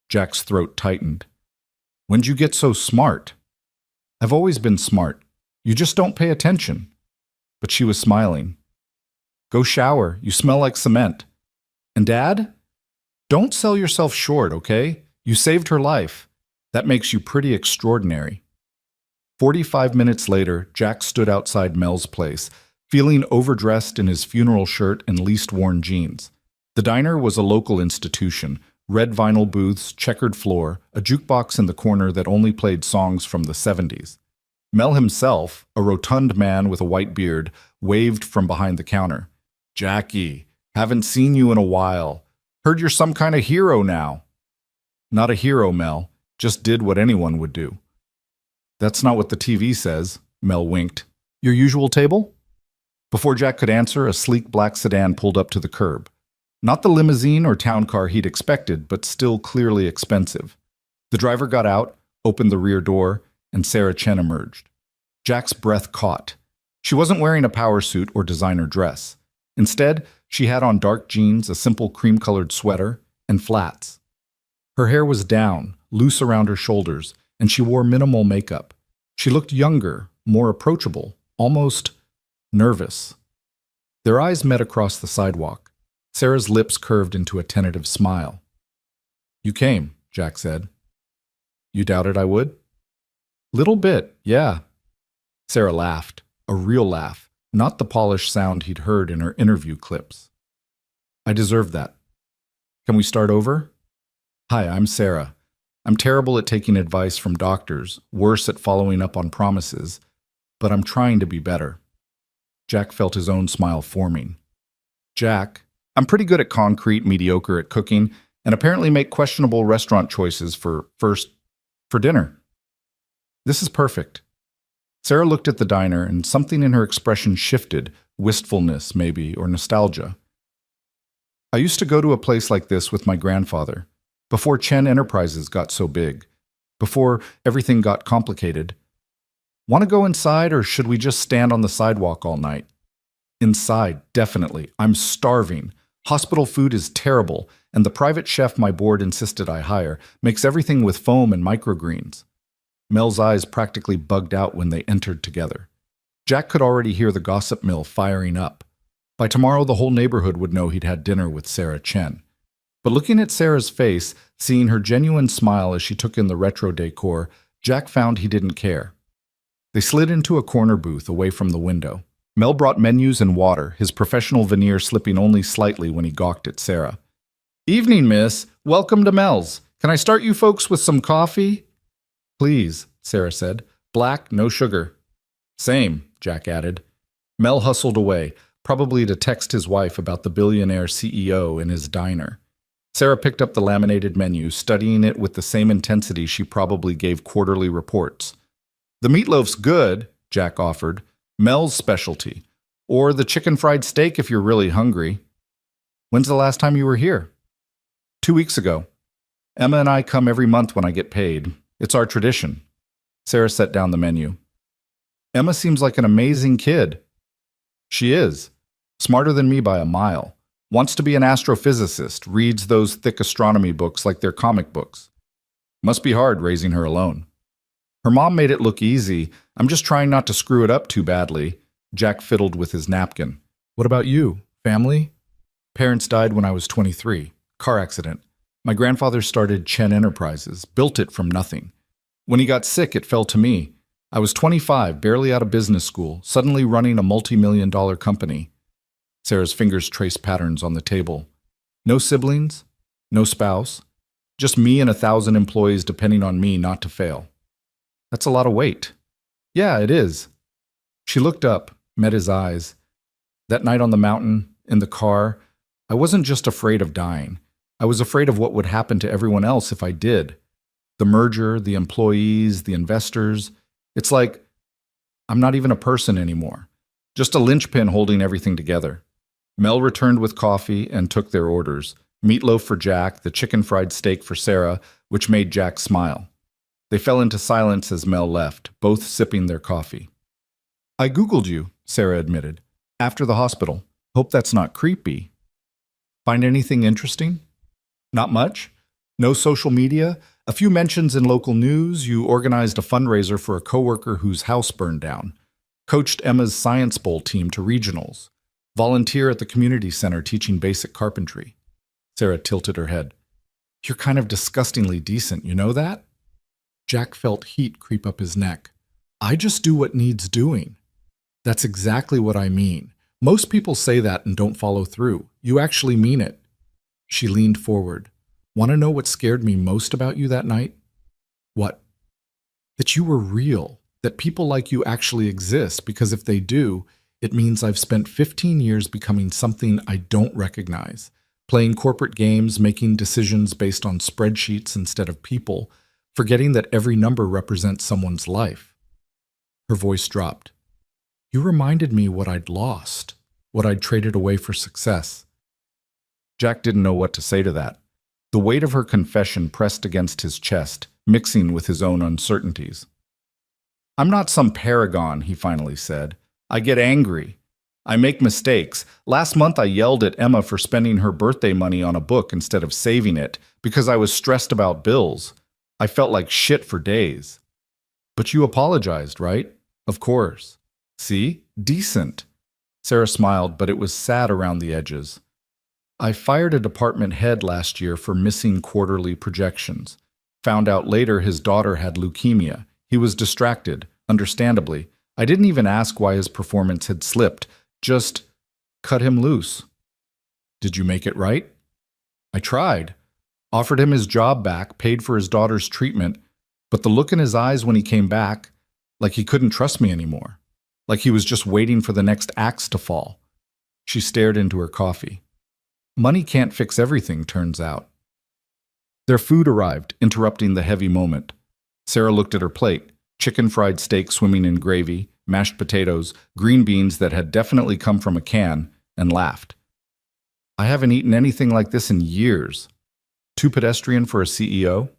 Jack's throat tightened. When'd you get so smart? I've always been smart. You just don't pay attention. But she was smiling. Go shower. You smell like cement. And Dad? Don't sell yourself short, okay? You saved her life. That makes you pretty extraordinary. 45 minutes later, Jack stood outside Mel's place, feeling overdressed in his funeral shirt and least-worn jeans. The diner was a local institution, red vinyl booths, checkered floor, a jukebox in the corner that only played songs from the 70s. Mel himself, a rotund man with a white beard, waved from behind the counter. Jackie, haven't seen you in a while. Heard you're some kind of hero now. Not a hero, Mel. Just did what anyone would do. That's not what the TV says, Mel winked. Your usual table? Before Jack could answer, a sleek black sedan pulled up to the curb. Not the limousine or town car he'd expected, but still clearly expensive. The driver got out, opened the rear door, and Sarah Chen emerged. Jack's breath caught. She wasn't wearing a power suit or designer dress. Instead, she had on dark jeans, a simple cream-colored sweater, and flats. Her hair was down, loose around her shoulders, and she wore minimal makeup. She looked younger, more approachable, almost nervous. Their eyes met across the sidewalk. Sarah's lips curved into a tentative smile. You came, Jack said. You doubted I would? Little bit, yeah. Sarah laughed, a real laugh, not the polished sound he'd heard in her interview clips. I deserve that. Can we start over? Hi, I'm Sarah. I'm terrible at taking advice from doctors, worse at following up on promises, but I'm trying to be better. Jack felt his own smile forming. Jack, I'm pretty good at concrete, mediocre at cooking, and apparently make questionable restaurant choices for dinner. This is perfect. Sarah looked at the diner, and something in her expression shifted, wistfulness maybe, or nostalgia. I used to go to a place like this with my grandfather, before Chen Enterprises got so big, before everything got complicated. Want to go inside, or should we just stand on the sidewalk all night? Inside, definitely. I'm starving. Hospital food is terrible, and the private chef my board insisted I hire makes everything with foam and microgreens. Mel's eyes practically bugged out when they entered together. Jack could already hear the gossip mill firing up. By tomorrow, the whole neighborhood would know he'd had dinner with Sarah Chen. But looking at Sarah's face, seeing her genuine smile as she took in the retro decor, Jack found he didn't care. They slid into a corner booth away from the window. Mel brought menus and water, his professional veneer slipping only slightly when he gawked at Sarah. Evening, miss. Welcome to Mel's. Can I start you folks with some coffee? Please, Sarah said. Black, no sugar. Same, Jack added. Mel hustled away, probably to text his wife about the billionaire CEO in his diner. Sarah picked up the laminated menu, studying it with the same intensity she probably gave quarterly reports. The meatloaf's good, Jack offered. Mel's specialty. Or the chicken fried steak if you're really hungry. When's the last time you were here? 2 weeks ago. Emma and I come every month when I get paid. It's our tradition. Sarah set down the menu. Emma seems like an amazing kid. She is. Smarter than me by a mile. Wants to be an astrophysicist, reads those thick astronomy books like they're comic books. Must be hard raising her alone. Her mom made it look easy. I'm just trying not to screw it up too badly. Jack fiddled with his napkin. What about you? Family? Parents died when I was 23. Car accident. My grandfather started Chen Enterprises, built it from nothing. When he got sick, it fell to me. I was 25, barely out of business school, suddenly running a multi-million-dollar company. Sarah's fingers traced patterns on the table. No siblings, no spouse, just me and 1,000 employees depending on me not to fail. That's a lot of weight. Yeah, it is. She looked up, met his eyes. That night on the mountain, in the car, I wasn't just afraid of dying. I was afraid of what would happen to everyone else if I did. The merger, the employees, the investors. It's like I'm not even a person anymore. Just a linchpin holding everything together. Mel returned with coffee and took their orders. Meatloaf for Jack, the chicken fried steak for Sarah, which made Jack smile. They fell into silence as Mel left, both sipping their coffee. I Googled you, Sarah admitted. After the hospital. Hope that's not creepy. Find anything interesting? Not much. No social media. A few mentions in local news. You organized a fundraiser for a coworker whose house burned down. Coached Emma's Science Bowl team to regionals. Volunteer at the community center teaching basic carpentry. Sarah tilted her head. You're kind of disgustingly decent, you know that? Jack felt heat creep up his neck. I just do what needs doing. That's exactly what I mean. Most people say that and don't follow through. You actually mean it. She leaned forward. Want to know what scared me most about you that night? What? That you were real. That people like you actually exist, because if they do, it means I've spent 15 years becoming something I don't recognize. Playing corporate games, making decisions based on spreadsheets instead of people, forgetting that every number represents someone's life. Her voice dropped. You reminded me what I'd lost, what I'd traded away for success. Jack didn't know what to say to that. The weight of her confession pressed against his chest, mixing with his own uncertainties. I'm not some paragon, he finally said. I get angry. I make mistakes. Last month I yelled at Emma for spending her birthday money on a book instead of saving it because I was stressed about bills. I felt like shit for days. But you apologized, right? Of course. See? Decent. Sarah smiled, but it was sad around the edges. I fired a department head last year for missing quarterly projections. Found out later his daughter had leukemia. He was distracted, understandably. I didn't even ask why his performance had slipped, just cut him loose. Did you make it right? I tried. Offered him his job back, paid for his daughter's treatment, but the look in his eyes when he came back, like he couldn't trust me anymore. Like he was just waiting for the next axe to fall. She stared into her coffee. Money can't fix everything, turns out. Their food arrived, interrupting the heavy moment. Sarah looked at her plate. Chicken fried steak swimming in gravy, mashed potatoes, green beans that had definitely come from a can, and laughed. I haven't eaten anything like this in years. Too pedestrian for a CEO?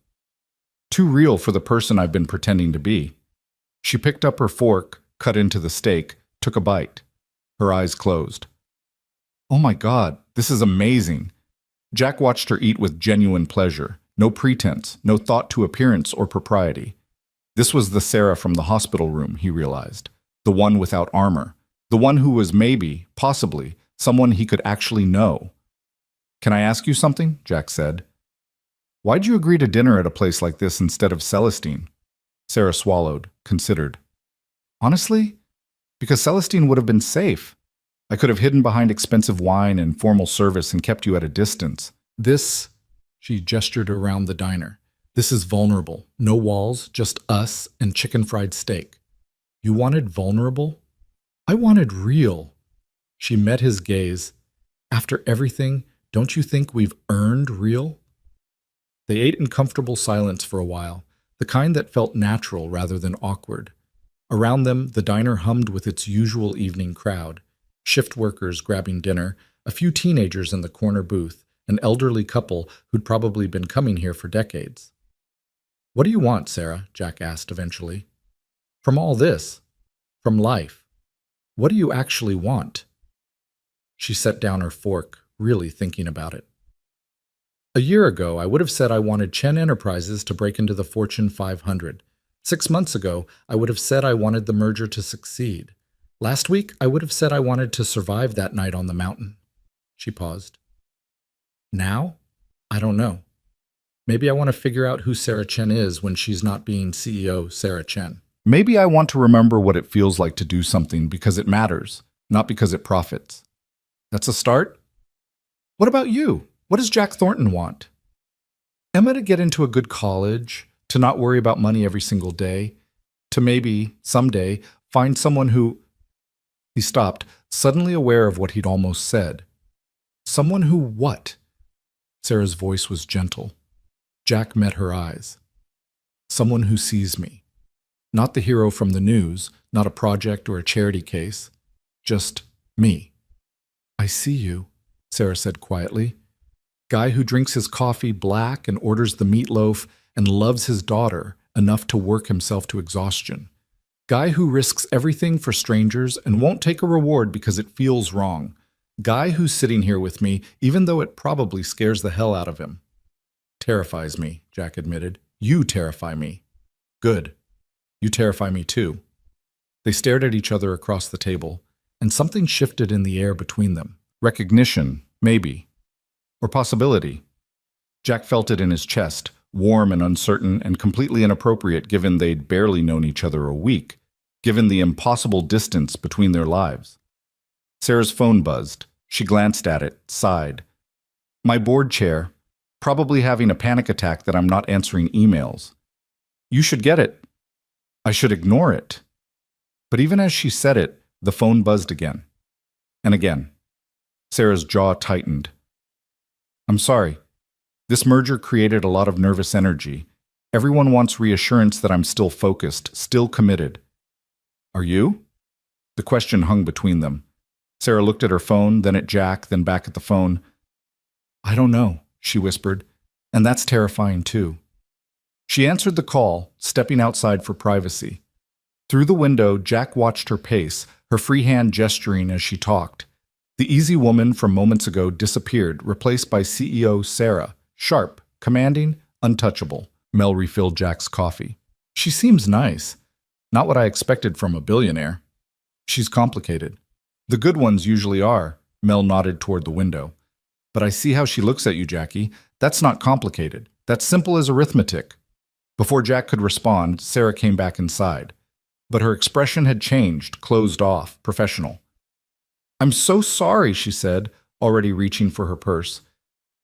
Too real for the person I've been pretending to be. She picked up her fork, cut into the steak, took a bite. Her eyes closed. Oh my God, this is amazing. Jack watched her eat with genuine pleasure. No pretense, no thought to appearance or propriety. This was the Sarah from the hospital room, he realized. The one without armor. The one who was maybe, possibly, someone he could actually know. Can I ask you something? Jack said. Why'd you agree to dinner at a place like this instead of Celestine? Sarah swallowed, considered. Honestly, because Celestine would have been safe. I could have hidden behind expensive wine and formal service and kept you at a distance. This, she gestured around the diner. This is vulnerable. No walls, just us and chicken fried steak. You wanted vulnerable? I wanted real. She met his gaze. After everything, don't you think we've earned real? They ate in comfortable silence for a while, the kind that felt natural rather than awkward. Around them, the diner hummed with its usual evening crowd. Shift workers grabbing dinner, a few teenagers in the corner booth, an elderly couple who'd probably been coming here for decades. What do you want, Sarah? Jack asked eventually. From all this, from life, what do you actually want? She set down her fork, really thinking about it. A year ago, I would have said I wanted Chen Enterprises to break into the Fortune 500. 6 months ago, I would have said I wanted the merger to succeed. Last week, I would have said I wanted to survive that night on the mountain. She paused. Now, I don't know. Maybe I want to figure out who Sarah Chen is when she's not being CEO Sarah Chen. Maybe I want to remember what it feels like to do something because it matters, not because it profits. That's a start? What about you? What does Jack Thornton want? Emma to get into a good college, to not worry about money every single day, to maybe, someday, find someone who... He stopped, suddenly aware of what he'd almost said. Someone who what? Sarah's voice was gentle. Jack met her eyes. Someone who sees me. Not the hero from the news, not a project or a charity case. Just me. I see you, Sarah said quietly. Guy who drinks his coffee black and orders the meatloaf and loves his daughter enough to work himself to exhaustion. Guy who risks everything for strangers and won't take a reward because it feels wrong. Guy who's sitting here with me even though it probably scares the hell out of him. Terrifies me, Jack admitted. You terrify me. Good. You terrify me too. They stared at each other across the table, and something shifted in the air between them. Recognition, maybe. Or possibility. Jack felt it in his chest, warm and uncertain and completely inappropriate given they'd barely known each other a week, given the impossible distance between their lives. Sarah's phone buzzed. She glanced at it, sighed. My board chair, probably having a panic attack that I'm not answering emails. You should get it. I should ignore it. But even as she said it, the phone buzzed again. And again. Sarah's jaw tightened. I'm sorry. This merger created a lot of nervous energy. Everyone wants reassurance that I'm still focused, still committed. Are you? The question hung between them. Sarah looked at her phone, then at Jack, then back at the phone. I don't know, she whispered, and that's terrifying too. She answered the call, stepping outside for privacy. Through the window, Jack watched her pace, her free hand gesturing as she talked. The easy woman from moments ago disappeared, replaced by CEO Sarah, sharp, commanding, untouchable. Mel refilled Jack's coffee. She seems nice. Not what I expected from a billionaire. She's complicated. The good ones usually are, Mel nodded toward the window. But I see how she looks at you, Jackie. That's not complicated. That's simple as arithmetic. Before Jack could respond, Sarah came back inside. But her expression had changed, closed off, professional. I'm so sorry, she said, already reaching for her purse.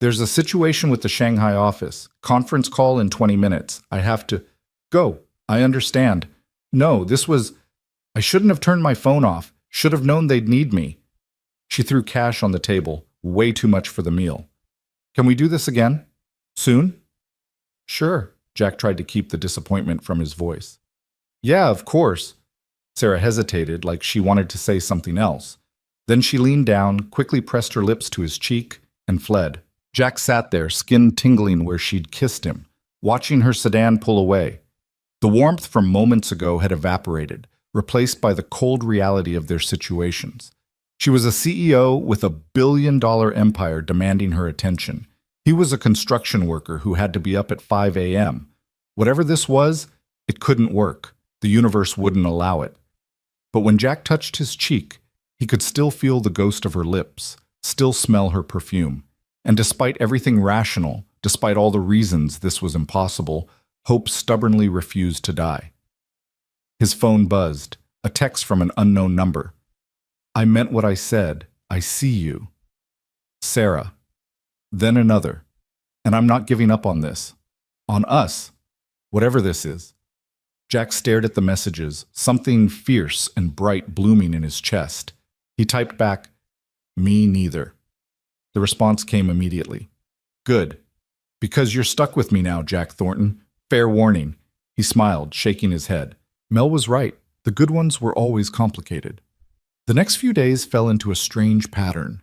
There's a situation with the Shanghai office. Conference call in 20 minutes. I have to... Go. I understand. No, this was... I shouldn't have turned my phone off. Should have known they'd need me. She threw cash on the table, way too much for the meal. Can we do this again? Soon? Sure, Jack tried to keep the disappointment from his voice. Yeah, of course. Sarah hesitated, like she wanted to say something else. Then she leaned down, quickly pressed her lips to his cheek, and fled. Jack sat there, skin tingling where she'd kissed him, watching her sedan pull away. The warmth from moments ago had evaporated, replaced by the cold reality of their situations. She was a CEO with a billion-dollar empire demanding her attention. He was a construction worker who had to be up at 5 a.m. Whatever this was, it couldn't work. The universe wouldn't allow it. But when Jack touched his cheek, he could still feel the ghost of her lips, still smell her perfume. And despite everything rational, despite all the reasons this was impossible, hope stubbornly refused to die. His phone buzzed, a text from an unknown number. I meant what I said. I see you. Sarah. Then another. And I'm not giving up on this. On us. Whatever this is. Jack stared at the messages, something fierce and bright blooming in his chest. He typed back, Me neither. The response came immediately. Good. Because you're stuck with me now, Jack Thornton. Fair warning. He smiled, shaking his head. Mel was right. The good ones were always complicated. The next few days fell into a strange pattern.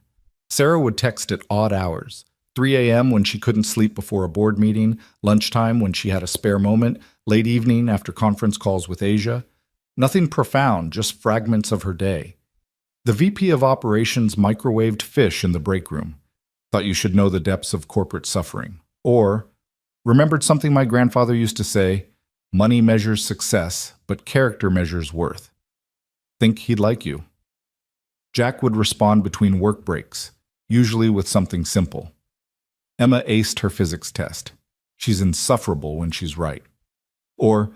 Sarah would text at odd hours. 3 a.m. when she couldn't sleep before a board meeting, lunchtime when she had a spare moment, late evening after conference calls with Asia. Nothing profound, just fragments of her day. The VP of Operations microwaved fish in the break room. Thought you should know the depths of corporate suffering. Or, remembered something my grandfather used to say, money measures success, but character measures worth. Think he'd like you. Jack would respond between work breaks, usually with something simple. Emma aced her physics test. She's insufferable when she's right. Or,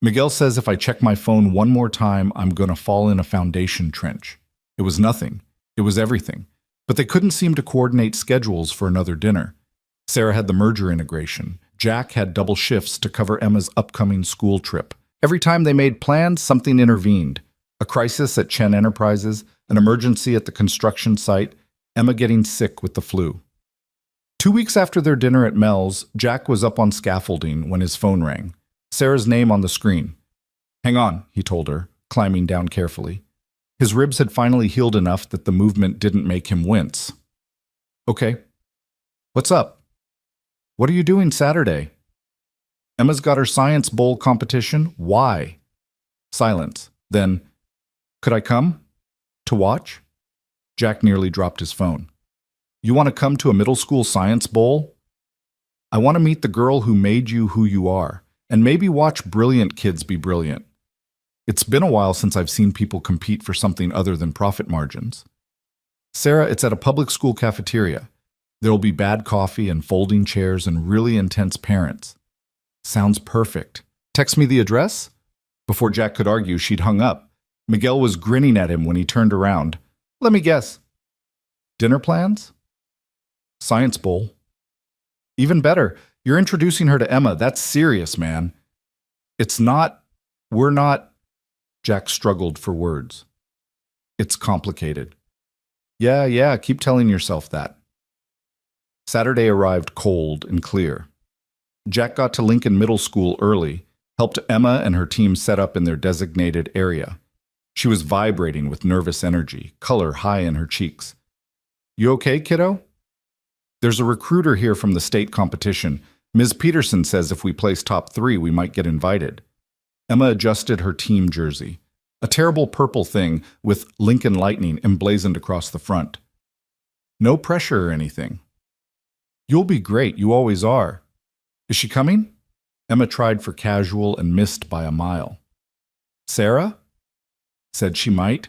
Miguel says if I check my phone one more time, I'm going to fall in a foundation trench. It was nothing. It was everything. But they couldn't seem to coordinate schedules for another dinner. Sarah had the merger integration. Jack had double shifts to cover Emma's upcoming school trip. Every time they made plans, something intervened. A crisis at Chen Enterprises, an emergency at the construction site, Emma getting sick with the flu. 2 weeks after their dinner at Mel's, Jack was up on scaffolding when his phone rang. Sarah's name on the screen. "Hang on," he told her, climbing down carefully. His ribs had finally healed enough that the movement didn't make him wince. "Okay. What's up? What are you doing Saturday?" "Emma's got her science bowl competition. Why?" Silence. Then, "Could I come? To watch?" Jack nearly dropped his phone. "You want to come to a middle school science bowl?" "I want to meet the girl who made you who you are, and maybe watch brilliant kids be brilliant. It's been a while since I've seen people compete for something other than profit margins." "Sarah, it's at a public school cafeteria. There'll be bad coffee and folding chairs and really intense parents." "Sounds perfect. Text me the address?" Before Jack could argue, she'd hung up. Miguel was grinning at him when he turned around. "Let me guess. Dinner plans?" "Science bowl." "Even better. You're introducing her to Emma. That's serious, man." "It's not. We're not." Jack struggled for words. "It's complicated." Yeah, keep telling yourself that." Saturday arrived cold and clear. Jack got to Lincoln Middle School early, helped Emma and her team set up in their designated area. She was vibrating with nervous energy, color high in her cheeks. "You okay, kiddo?" "There's a recruiter here from the state competition. Ms. Peterson says if we place top 3, we might get invited." Emma adjusted her team jersey, a terrible purple thing with Lincoln Lightning emblazoned across the front. "No pressure or anything." "You'll be great, you always are." "Is she coming?" Emma tried for casual and missed by a mile. "Sarah?" "Said she might."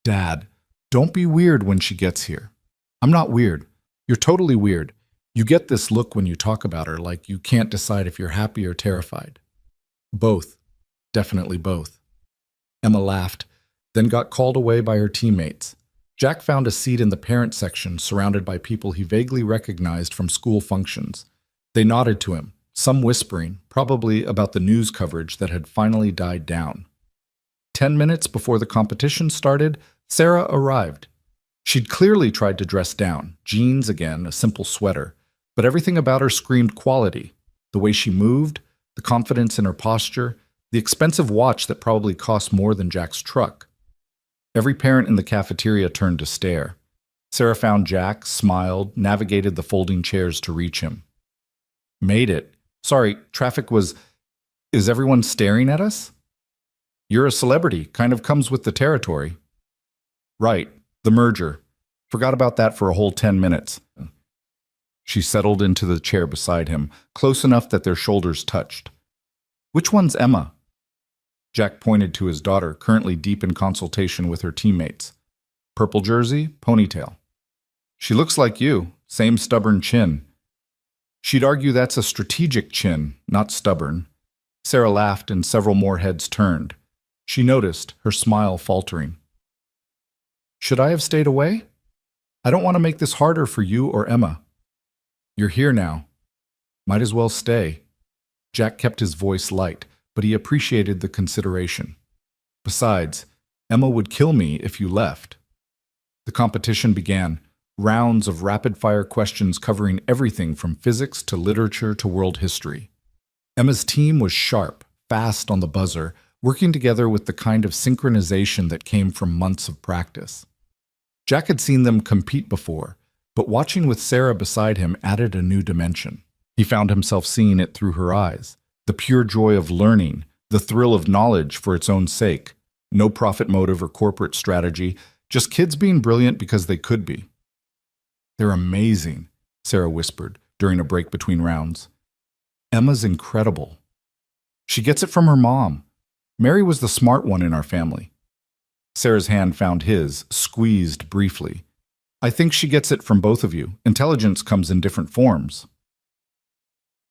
"Dad, don't be weird when she gets here." "I'm not weird. You're totally weird. You get this look when you talk about her, like you can't decide if you're happy or terrified." "Both. Definitely both." Emma laughed, then got called away by her teammates. Jack found a seat in the parent section surrounded by people he vaguely recognized from school functions. They nodded to him, some whispering, probably about the news coverage that had finally died down. 10 minutes before the competition started, Sarah arrived. She'd clearly tried to dress down, jeans again, a simple sweater, but everything about her screamed quality. The way she moved, the confidence in her posture, the expensive watch that probably cost more than Jack's truck. Every parent in the cafeteria turned to stare. Sarah found Jack, smiled, navigated the folding chairs to reach him. "Made it. Sorry, traffic was... Is everyone staring at us?" "You're a celebrity. Kind of comes with the territory." "Right. The merger. Forgot about that for a whole 10 minutes. She settled into the chair beside him, close enough that their shoulders touched. "Which one's Emma?" Jack pointed to his daughter, currently deep in consultation with her teammates. "Purple jersey, ponytail." "She looks like you. Same stubborn chin." She'd argue that's a strategic chin, not stubborn. Sarah laughed and several more heads turned. She noticed, her smile faltering. "Should I have stayed away? I don't want to make this harder for you or Emma." "You're here now. Might as well stay." Jack kept his voice light, but he appreciated the consideration. "Besides, Emma would kill me if you left." The competition began, rounds of rapid-fire questions covering everything from physics to literature to world history. Emma's team was sharp, fast on the buzzer, working together with the kind of synchronization that came from months of practice. Jack had seen them compete before, but watching with Sarah beside him added a new dimension. He found himself seeing it through her eyes, the pure joy of learning, the thrill of knowledge for its own sake. No profit motive or corporate strategy, just kids being brilliant because they could be. "They're amazing," Sarah whispered during a break between rounds. "Emma's incredible. She gets it from her mom. Mary was the smart one in our family." Sarah's hand found his, squeezed briefly. I think she gets it from both of you. Intelligence comes in different forms.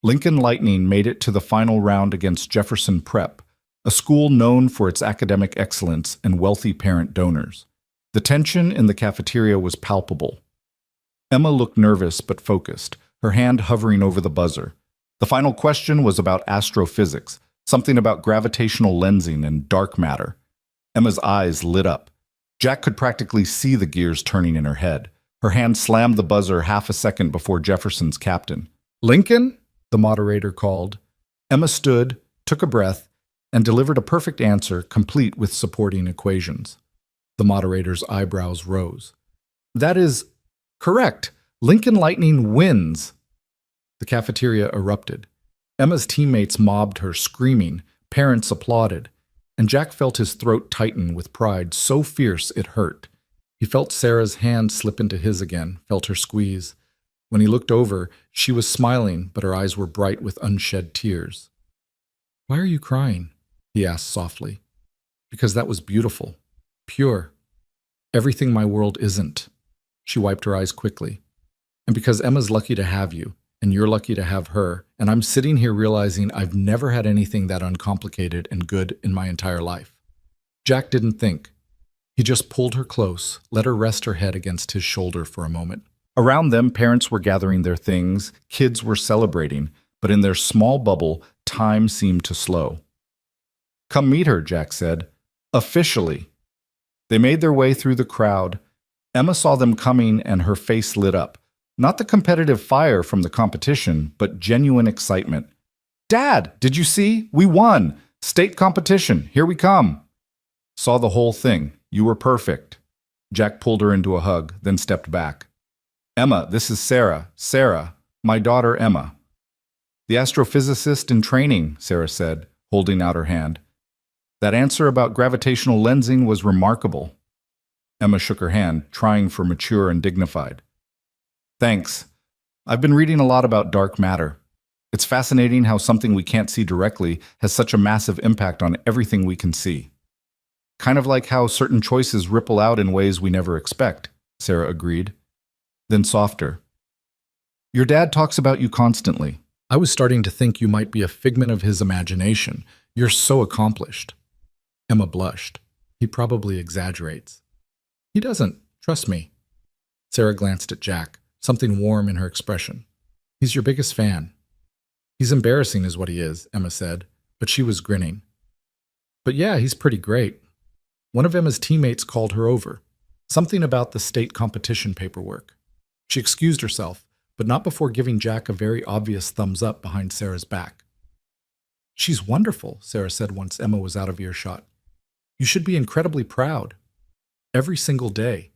Lincoln Lightning made it to the final round against Jefferson Prep, a school known for its academic excellence and wealthy parent donors. The tension in the cafeteria was palpable. Emma looked nervous but focused, her hand hovering over the buzzer. The final question was about astrophysics, something about gravitational lensing and dark matter. Emma's eyes lit up. Jack could practically see the gears turning in her head. Her hand slammed the buzzer half a second before Jefferson's captain. "Lincoln?" the moderator called. Emma stood, took a breath, and delivered a perfect answer, complete with supporting equations. The moderator's eyebrows rose. "That is correct. Lincoln Lightning wins." The cafeteria erupted. Emma's teammates mobbed her, screaming. Parents applauded. And Jack felt his throat tighten with pride so fierce it hurt. He felt Sarah's hand slip into his again, felt her squeeze. When he looked over, she was smiling, but her eyes were bright with unshed tears. "Why are you crying?" he asked softly. "Because that was beautiful. Pure. Everything my world isn't." She wiped her eyes quickly. "And because Emma's lucky to have you, and you're lucky to have her, and I'm sitting here realizing I've never had anything that uncomplicated and good in my entire life." Jack didn't think. He just pulled her close, let her rest her head against his shoulder for a moment. Around them, parents were gathering their things, kids were celebrating, but in their small bubble, time seemed to slow. "Come meet her," Jack said. "Officially." They made their way through the crowd. Emma saw them coming and her face lit up. Not the competitive fire from the competition, but genuine excitement. "Dad, did you see? We won! State competition, here we come!" "Saw the whole thing. You were perfect." Jack pulled her into a hug, then stepped back. "Emma, this is Sarah. Sarah, my daughter Emma." "The astrophysicist in training," Sarah said, holding out her hand. "That answer about gravitational lensing was remarkable." Emma shook her hand, trying for mature and dignified. "Thanks. I've been reading a lot about dark matter. It's fascinating how something we can't see directly has such a massive impact on everything we can see. Kind of like how certain choices ripple out in ways we never expect," Sarah agreed. Then softer. "Your dad talks about you constantly. I was starting to think you might be a figment of his imagination. You're so accomplished." Emma blushed. "He probably exaggerates." "He doesn't. Trust me." Sarah glanced at Jack, something warm in her expression. "He's your biggest fan." "He's embarrassing is what he is," Emma said, but she was grinning. "But yeah, he's pretty great." One of Emma's teammates called her over. Something about the state competition paperwork. She excused herself, but not before giving Jack a very obvious thumbs up behind Sarah's back. "She's wonderful," Sarah said once Emma was out of earshot. "You should be incredibly proud." Every single day.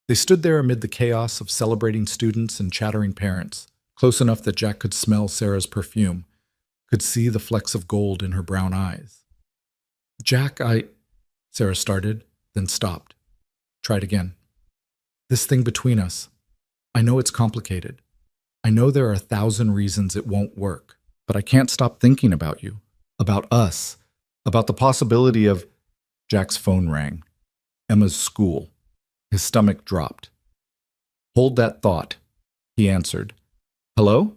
They stood there amid the chaos of celebrating students and chattering parents, close enough that Jack could smell Sarah's perfume, could see the flecks of gold in her brown eyes. "Jack, Sarah started, then stopped. Tried again. "This thing between us. I know it's complicated. I know there are 1,000 reasons it won't work, but I can't stop thinking about you, about us, about the possibility of—" Jack's phone rang. Emma's school. His stomach dropped. "Hold that thought," he answered. "Hello?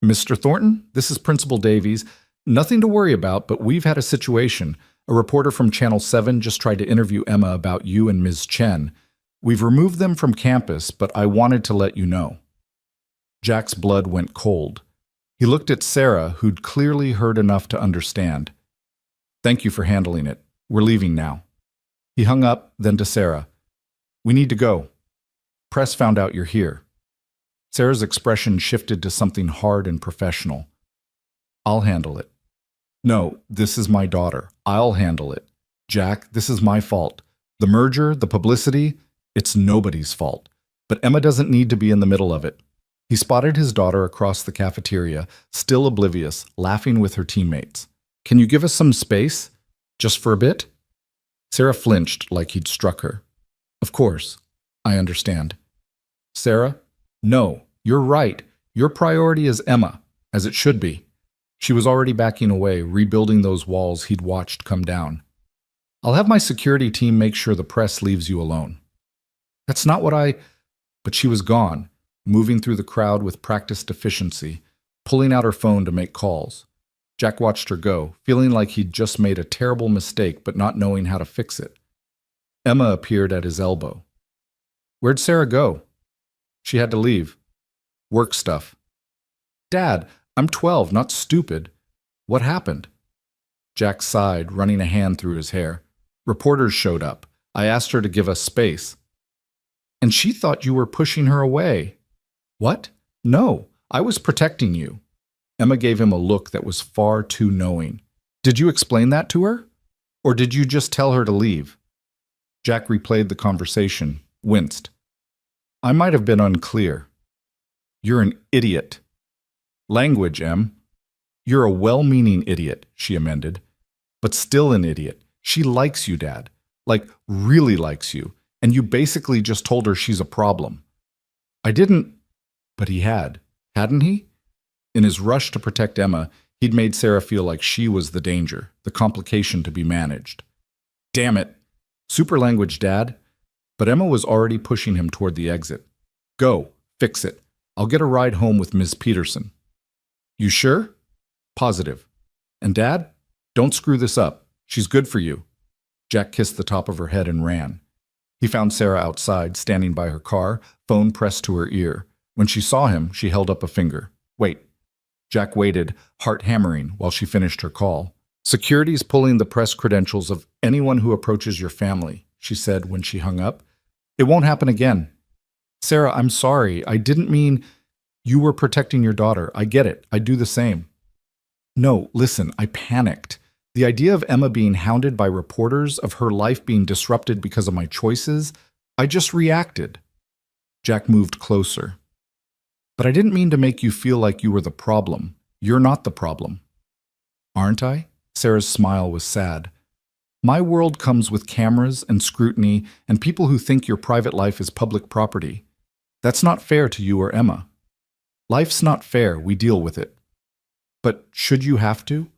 Mr. Thornton, this is Principal Davies. Nothing to worry about, but we've had a situation. A reporter from Channel 7 just tried to interview Emma about you and Ms. Chen. We've removed them from campus, but I wanted to let you know." Jack's blood went cold. He looked at Sarah, who'd clearly heard enough to understand. "Thank you for handling it. We're leaving now." He hung up, then to Sarah. "We need to go. Press found out you're here." Sarah's expression shifted to something hard and professional. "I'll handle it." "No, this is my daughter. I'll handle it. Jack, this is my fault. The merger, the publicity, it's nobody's fault. But Emma doesn't need to be in the middle of it." He spotted his daughter across the cafeteria, still oblivious, laughing with her teammates. "Can you give us some space? Just for a bit?" Sarah flinched like he'd struck her. "Of course. I understand." "Sarah? No, you're right. Your priority is Emma, as it should be." She was already backing away, rebuilding those walls he'd watched come down. "I'll have my security team make sure the press leaves you alone." "That's not what I—" But she was gone, moving through the crowd with practiced efficiency, pulling out her phone to make calls. Jack watched her go, feeling like he'd just made a terrible mistake but not knowing how to fix it. Emma appeared at his elbow. "Where'd Sarah go?" "She had to leave. Work stuff." "Dad, I'm 12, not stupid. What happened?" Jack sighed, running a hand through his hair. "Reporters showed up. I asked her to give us space." "And she thought you were pushing her away." "What? No, I was protecting you." Emma gave him a look that was far too knowing. "Did you explain that to her? Or did you just tell her to leave?" Jack replayed the conversation, winced. "I might have been unclear." "You're an idiot." "Language, Em." "You're a well-meaning idiot," she amended. "But still an idiot. She likes you, Dad. Like, really likes you. And you basically just told her she's a problem." "I didn't." But he had. Hadn't he? In his rush to protect Emma, he'd made Sarah feel like she was the danger, the complication to be managed. Damn it. Super language, Dad. But Emma was already pushing him toward the exit. "Go. Fix it. I'll get a ride home with Ms. Peterson." "You sure?" "Positive." "And Dad? Don't screw this up. She's good for you." Jack kissed the top of her head and ran. He found Sarah outside, standing by her car, phone pressed to her ear. When she saw him, she held up a finger. "Wait." Jack waited, heart hammering, while she finished her call. "Security's pulling the press credentials of anyone who approaches your family," she said when she hung up. "It won't happen again." "Sarah, I'm sorry. I didn't mean—" "You were protecting your daughter. I get it. I'd do the same." "No, listen, I panicked. The idea of Emma being hounded by reporters, of her life being disrupted because of my choices, I just reacted." Jack moved closer. "But I didn't mean to make you feel like you were the problem. You're not the problem." "Aren't I?" Sarah's smile was sad. "My world comes with cameras and scrutiny and people who think your private life is public property. That's not fair to you or Emma. Life's not fair, we deal with it." "But should you have to?"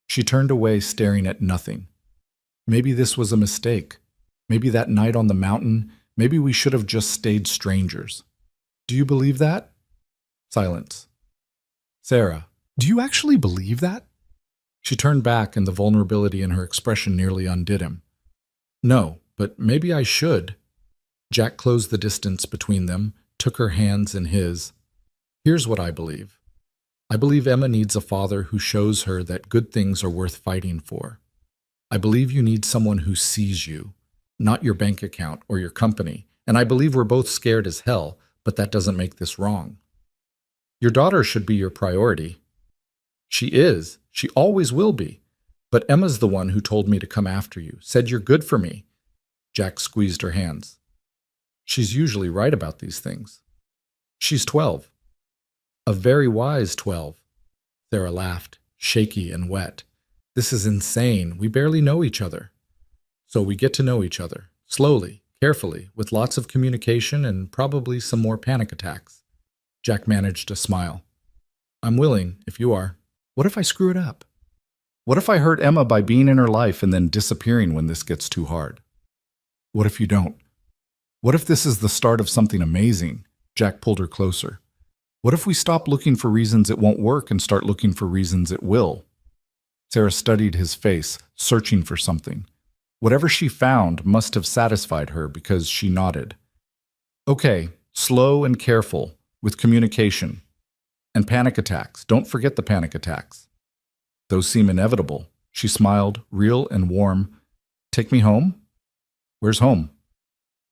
She turned away, staring at nothing. "Maybe this was a mistake. Maybe that night on the mountain, maybe we should have just stayed strangers." "Do you believe that?" Silence. "Sarah, do you actually believe that?" She turned back, and the vulnerability in her expression nearly undid him. "No, but maybe I should." Jack closed the distance between them, took her hands in his. "Here's what I believe. I believe Emma needs a father who shows her that good things are worth fighting for. I believe you need someone who sees you, not your bank account or your company, and I believe we're both scared as hell, but that doesn't make this wrong. Your daughter should be your priority." "She is. She always will be. But Emma's the one who told me to come after you, said you're good for me." Jack squeezed her hands. "She's usually right about these things." "She's 12. A very wise 12. Sarah laughed, shaky and wet. "This is insane. We barely know each other." "So we get to know each other, slowly, carefully, with lots of communication and probably some more panic attacks." Jack managed a smile. "I'm willing, if you are. What if I screw it up? What if I hurt Emma by being in her life and then disappearing when this gets too hard? What if you don't? What if this is the start of something amazing?" Jack pulled her closer. "What if we stop looking for reasons it won't work and start looking for reasons it will?" Sarah studied his face, searching for something. Whatever she found must have satisfied her because she nodded. "Okay, slow and careful, with communication. And panic attacks. Don't forget the panic attacks." "Those seem inevitable." She smiled, real and warm. "Take me home?" "Where's home?"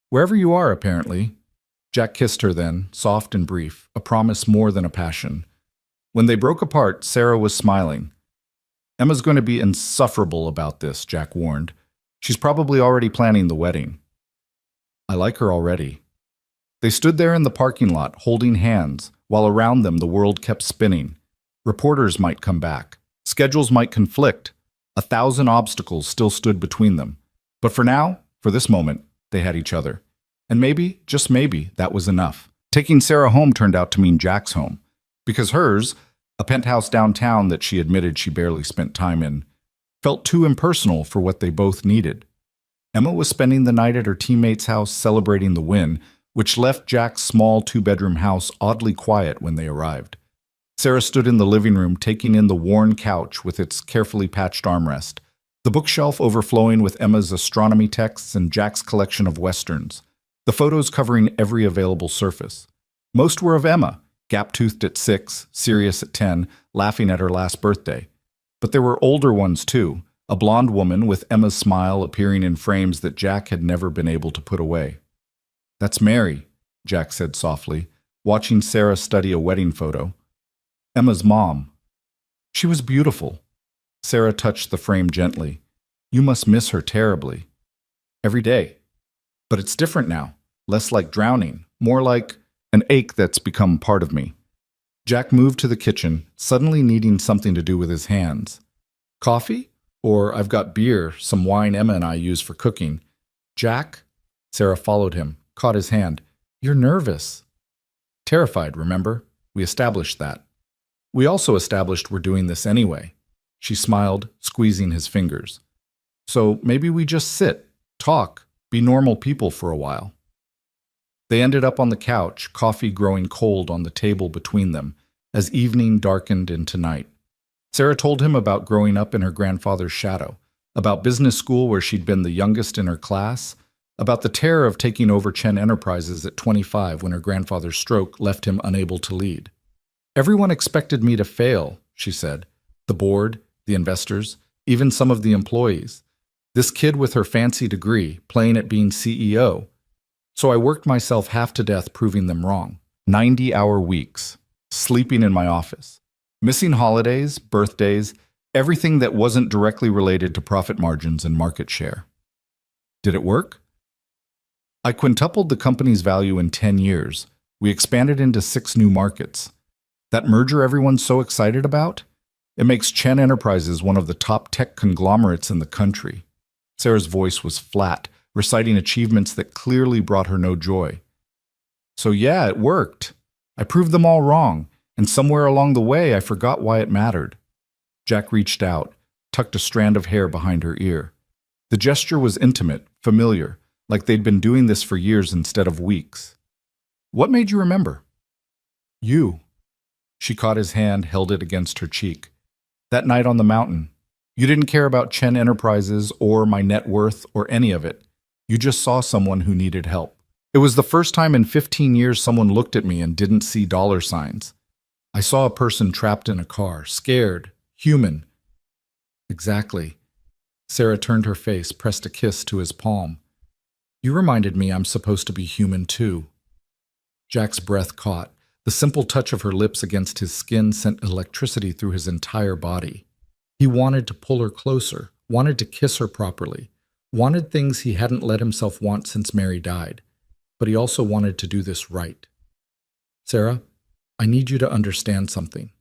"Wherever you are, apparently." Jack kissed her then, soft and brief, a promise more than a passion. When they broke apart, Sarah was smiling. "Emma's going to be insufferable about this," Jack warned. "She's probably already planning the wedding." "I like her already." They stood there in the parking lot, holding hands, while around them the world kept spinning. Reporters might come back. Schedules might conflict. 1,000 obstacles still stood between them. But for now, for this moment, they had each other. And maybe, just maybe, that was enough. Taking Sarah home turned out to mean Jack's home. Because hers, a penthouse downtown that she admitted she barely spent time in, felt too impersonal for what they both needed. Emma was spending the night at her teammate's house celebrating the win, which left Jack's small two-bedroom house oddly quiet when they arrived. Sarah stood in the living room, taking in the worn couch with its carefully patched armrest, the bookshelf overflowing with Emma's astronomy texts and Jack's collection of westerns, the photos covering every available surface. Most were of Emma, gap-toothed at 6, serious at 10, laughing at her last birthday. But there were older ones too, a blonde woman with Emma's smile appearing in frames that Jack had never been able to put away. "That's Mary," Jack said softly, watching Sarah study a wedding photo. "Emma's mom. She was beautiful." Sarah touched the frame gently. "You must miss her terribly." "Every day. But it's different now, less like drowning, more like an ache that's become part of me." Jack moved to the kitchen, suddenly needing something to do with his hands. "Coffee? Or I've got beer, some wine Emma and I use for cooking." "Jack?" Sarah followed him, caught his hand. "You're nervous." "Terrified, remember? We established that." "We also established we're doing this anyway." She smiled, squeezing his fingers. "So maybe we just sit, talk, be normal people for a while." They ended up on the couch, coffee growing cold on the table between them, as evening darkened into night. Sarah told him about growing up in her grandfather's shadow, about business school where she'd been the youngest in her class, about the terror of taking over Chen Enterprises at 25 when her grandfather's stroke left him unable to lead. "Everyone expected me to fail," she said. "The board, the investors, even some of the employees. This kid with her fancy degree, playing at being CEO. So I worked myself half to death proving them wrong. 90-hour weeks, sleeping in my office, missing holidays, birthdays, everything that wasn't directly related to profit margins and market share." "Did it work?" "I quintupled the company's value in 10 years. We expanded into 6 new markets. That merger everyone's so excited about? It makes Chen Enterprises one of the top tech conglomerates in the country." Sarah's voice was flat, reciting achievements that clearly brought her no joy. "So yeah, it worked. I proved them all wrong, and somewhere along the way I forgot why it mattered." Jack reached out, tucked a strand of hair behind her ear. The gesture was intimate, familiar, like they'd been doing this for years instead of weeks. "What made you remember?" "You." She caught his hand, held it against her cheek. "That night on the mountain. You didn't care about Chen Enterprises or my net worth or any of it. You just saw someone who needed help. It was the first time in 15 years someone looked at me and didn't see dollar signs. I saw a person trapped in a car, scared, human." "Exactly." Sarah turned her face, pressed a kiss to his palm. "You reminded me I'm supposed to be human too." Jack's breath caught. The simple touch of her lips against his skin sent electricity through his entire body. He wanted to pull her closer, wanted to kiss her properly, wanted things he hadn't let himself want since Mary died. But he also wanted to do this right. "Sarah, I need you to understand something."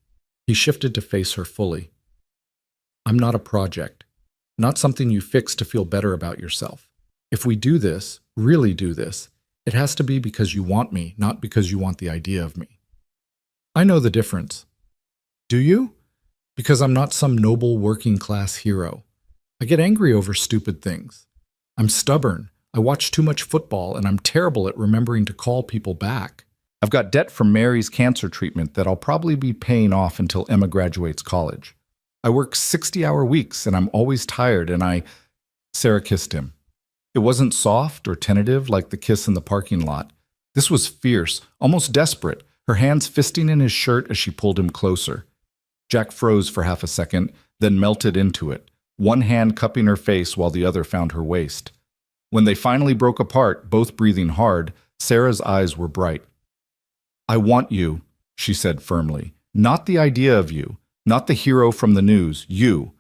He shifted to face her fully. "I'm not a project, not something you fix to feel better about yourself. If we do this, really do this, it has to be because you want me, not because you want the idea of me." "I know the difference." "Do you?" "Because I'm not some noble working-class hero. I get angry over stupid things. I'm stubborn. I watch too much football, and I'm terrible at remembering to call people back. I've got debt from Mary's cancer treatment that I'll probably be paying off until Emma graduates college. I work 60-hour weeks, and I'm always tired, and Sarah kissed him. It wasn't soft or tentative like the kiss in the parking lot. This was fierce, almost desperate, her hands fisting in his shirt as she pulled him closer. Jack froze for half a second, then melted into it, one hand cupping her face while the other found her waist. When they finally broke apart, both breathing hard, Sarah's eyes were bright. "I want you," she said firmly. "Not the idea of you, not the hero from the news, you.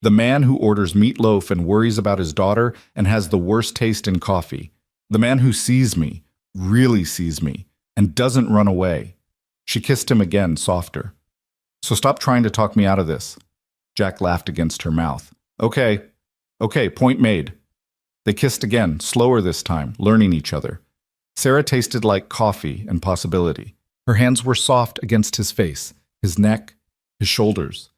The man who orders meatloaf and worries about his daughter and has the worst taste in coffee. The man who sees me, really sees me, and doesn't run away." She kissed him again, softer. "So stop trying to talk me out of this." Jack laughed against her mouth. Okay, point made." They kissed again, slower this time, learning each other. Sarah tasted like coffee and possibility. Her hands were soft against his face, his neck, his shoulders.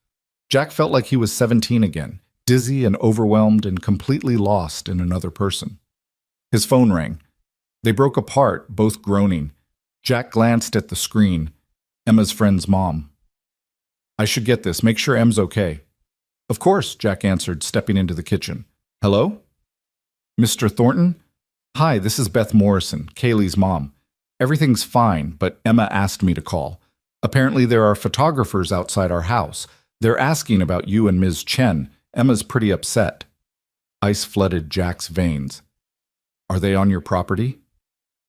Jack felt like he was 17 again, dizzy and overwhelmed and completely lost in another person. His phone rang. They broke apart, both groaning. Jack glanced at the screen. Emma's friend's mom. I should get this. Make sure Em's okay. Of course, Jack answered, stepping into the kitchen. Hello? Mr. Thornton? Hi, this is Beth Morrison, Kaylee's mom. Everything's fine, but Emma asked me to call. Apparently there are photographers outside our house. They're asking about you and Ms. Chen. Emma's pretty upset. Ice flooded Jack's veins. Are they on your property?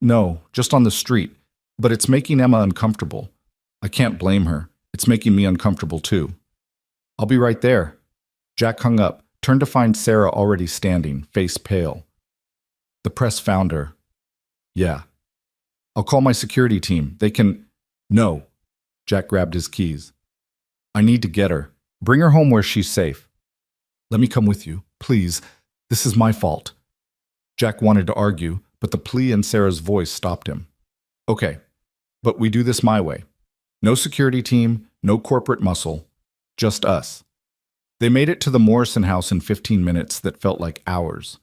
No, just on the street. But it's making Emma uncomfortable. I can't blame her. It's making me uncomfortable too. I'll be right there. Jack hung up, turned to find Sarah already standing, face pale. The press found her. Yeah. I'll call my security team. They can… No. Jack grabbed his keys. I need to get her. Bring her home where she's safe. Let me come with you, please. This is my fault. Jack wanted to argue, but the plea in Sarah's voice stopped him. Okay, but we do this my way. No security team, no corporate muscle, just us. They made it to the Morrison house in 15 minutes that felt like hours.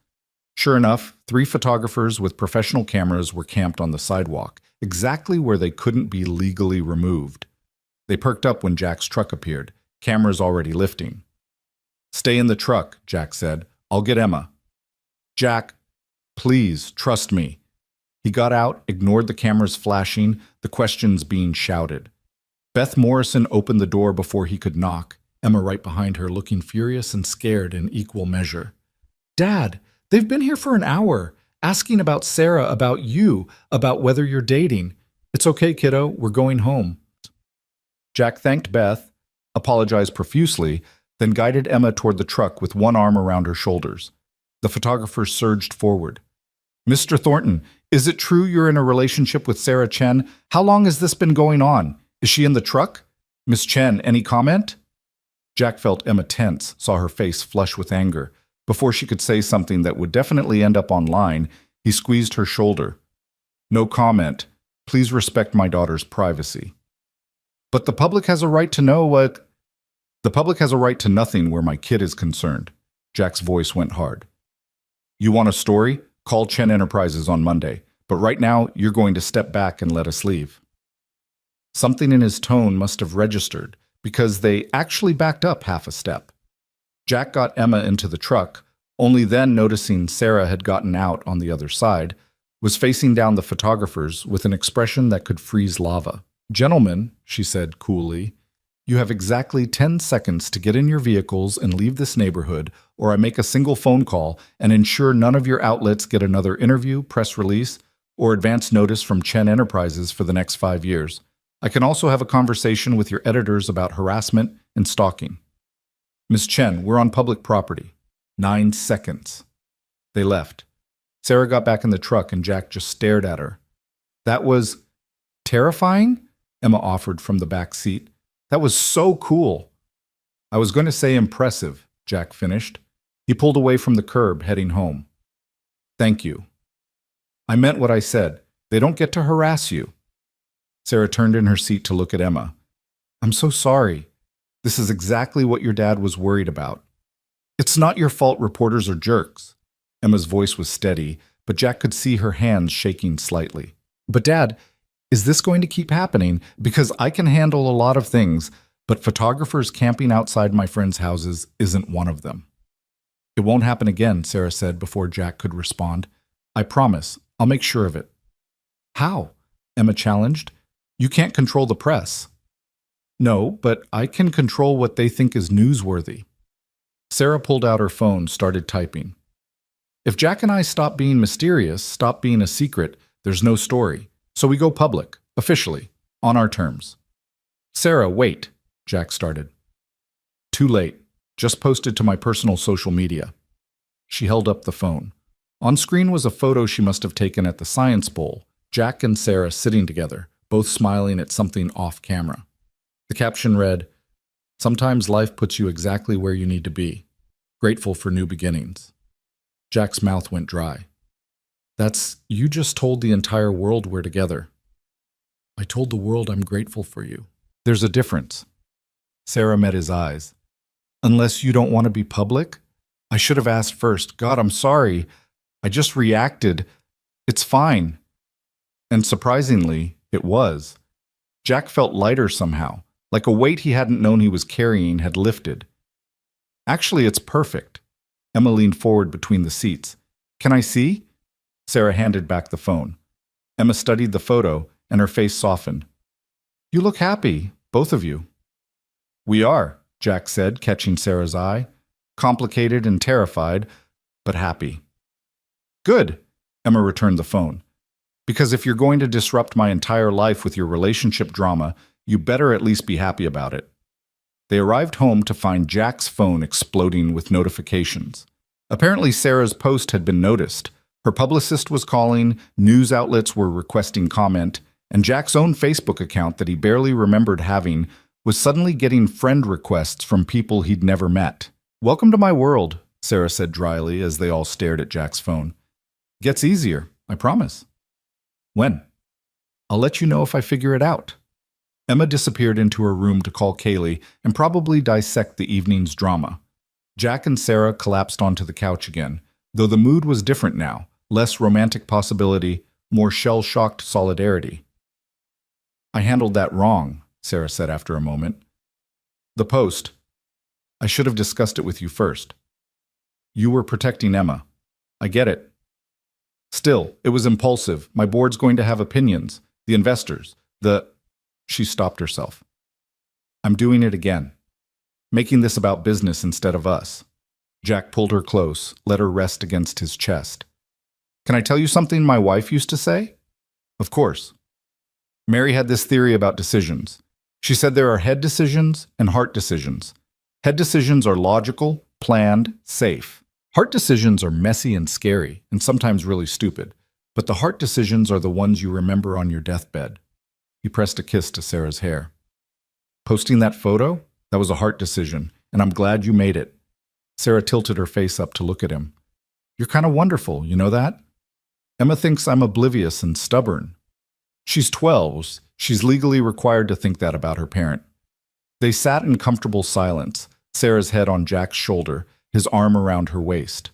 Sure enough, 3 photographers with professional cameras were camped on the sidewalk, exactly where they couldn't be legally removed. They perked up when Jack's truck appeared, cameras already lifting. Stay in the truck, Jack said. I'll get Emma. Jack, please, trust me. He got out, ignored the cameras flashing, the questions being shouted. Beth Morrison opened the door before he could knock, Emma right behind her, looking furious and scared in equal measure. Dad, they've been here for an hour, asking about Sarah, about you, about whether you're dating. It's okay, kiddo, we're going home. Jack thanked Beth, apologized profusely, then guided Emma toward the truck with one arm around her shoulders. The photographers surged forward. Mr. Thornton, is it true you're in a relationship with Sarah Chen? How long has this been going on? Is she in the truck? Miss Chen, any comment? Jack felt Emma tense, saw her face flush with anger. Before she could say something that would definitely end up online, he squeezed her shoulder. No comment. Please respect my daughter's privacy. But the public has a right to know what… The public has a right to nothing where my kid is concerned. Jack's voice went hard. You want a story? Call Chen Enterprises on Monday. But right now, you're going to step back and let us leave. Something in his tone must have registered, because they actually backed up half a step. Jack got Emma into the truck, only then noticing Sarah had gotten out on the other side, was facing down the photographers with an expression that could freeze lava. Gentlemen, she said coolly, you have exactly 10 seconds to get in your vehicles and leave this neighborhood, or I make a single phone call and ensure none of your outlets get another interview, press release, or advance notice from Chen Enterprises for the next 5 years. I can also have a conversation with your editors about harassment and stalking. Miss Chen, we're on public property. 9 seconds. They left. Sarah got back in the truck and Jack just stared at her. That was terrifying, Emma offered from the back seat. That was so cool. I was going to say impressive, Jack finished. He pulled away from the curb, heading home. Thank you. I meant what I said. They don't get to harass you. Sarah turned in her seat to look at Emma. I'm so sorry. This is exactly what your dad was worried about. It's not your fault reporters are jerks. Emma's voice was steady, but Jack could see her hands shaking slightly. But Dad, is this going to keep happening? Because I can handle a lot of things, but photographers camping outside my friends' houses isn't one of them. It won't happen again, Sarah said before Jack could respond. I promise. I'll make sure of it. How? Emma challenged. You can't control the press. No, but I can control what they think is newsworthy. Sarah pulled out her phone, started typing. If Jack and I stop being mysterious, stop being a secret, there's no story. So we go public, officially, on our terms. Sarah, wait, Jack started. Too late. Just posted to my personal social media. She held up the phone. On screen was a photo she must have taken at the Science Bowl, Jack and Sarah sitting together, both smiling at something off camera. The caption read, Sometimes life puts you exactly where you need to be. Grateful for new beginnings. Jack's mouth went dry. You just told the entire world we're together. I told the world I'm grateful for you. There's a difference. Sarah met his eyes. Unless you don't want to be public? I should have asked first. God, I'm sorry. I just reacted. It's fine. And surprisingly, it was. Jack felt lighter somehow, like a weight he hadn't known he was carrying had lifted. Actually, it's perfect. Emma leaned forward between the seats. Can I see? Sarah handed back the phone. Emma studied the photo, and her face softened. You look happy, both of you. We are, Jack said, catching Sarah's eye. Complicated and terrified, but happy. Good, Emma returned the phone. Because if you're going to disrupt my entire life with your relationship drama, you better at least be happy about it. They arrived home to find Jack's phone exploding with notifications. Apparently Sarah's post had been noticed. Her publicist was calling, news outlets were requesting comment, and Jack's own Facebook account that he barely remembered having was suddenly getting friend requests from people he'd never met. Welcome to my world, Sarah said dryly as they all stared at Jack's phone. Gets easier, I promise. When? I'll let you know if I figure it out. Emma disappeared into her room to call Kaylee and probably dissect the evening's drama. Jack and Sarah collapsed onto the couch again, though the mood was different now, less romantic possibility, more shell-shocked solidarity. I handled that wrong, Sarah said after a moment. The post. I should have discussed it with you first. You were protecting Emma. I get it. Still, it was impulsive. My board's going to have opinions. The investors. She stopped herself. I'm doing it again. Making this about business instead of us. Jack pulled her close, let her rest against his chest. Can I tell you something my wife used to say? Of course. Mary had this theory about decisions. She said there are head decisions and heart decisions. Head decisions are logical, planned, safe. Heart decisions are messy and scary, and sometimes really stupid. But the heart decisions are the ones you remember on your deathbed. He pressed a kiss to Sarah's hair. Posting that photo? That was a heart decision, and I'm glad you made it. Sarah tilted her face up to look at him. You're kind of wonderful, you know that? Emma thinks I'm oblivious and stubborn. She's 12. She's legally required to think that about her parent. They sat in comfortable silence, Sarah's head on Jack's shoulder, his arm around her waist.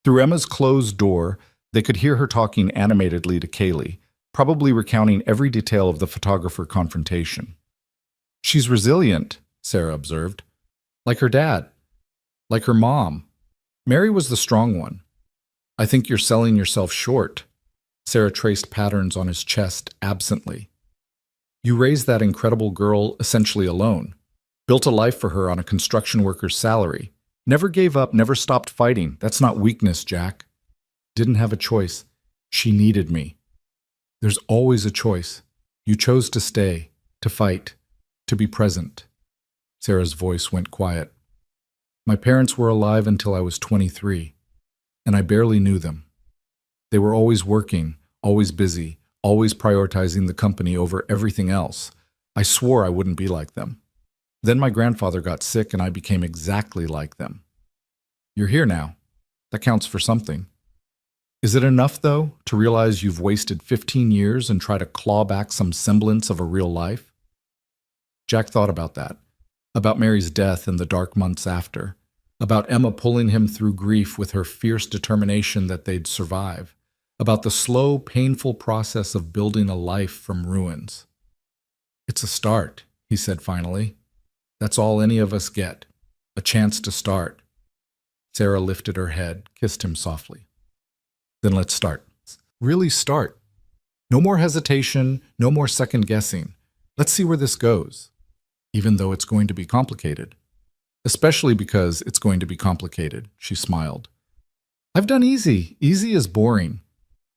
Through Emma's closed door, they could hear her talking animatedly to Kaylee, probably recounting every detail of the photographer confrontation. She's resilient, Sarah observed. Like her dad. Like her mom. Mary was the strong one. I think you're selling yourself short. Sarah traced patterns on his chest absently. You raised that incredible girl essentially alone. Built a life for her on a construction worker's salary. Never gave up, never stopped fighting. That's not weakness, Jack. Didn't have a choice. She needed me. There's always a choice. You chose to stay, to fight, to be present. Sarah's voice went quiet. My parents were alive until I was 23, and I barely knew them. They were always working, always busy, always prioritizing the company over everything else. I swore I wouldn't be like them. Then my grandfather got sick and I became exactly like them. You're here now. That counts for something. Is it enough, though, to realize you've wasted 15 years and try to claw back some semblance of a real life? Jack thought about that, about Mary's death and the dark months after, about Emma pulling him through grief with her fierce determination that they'd survive, about the slow, painful process of building a life from ruins. It's a start, he said finally. That's all any of us get, a chance to start. Sarah lifted her head, kissed him softly. Then let's start. Really start. No more hesitation, no more second guessing. Let's see where this goes, even though it's going to be complicated. Especially because it's going to be complicated, she smiled. I've done easy. Easy is boring.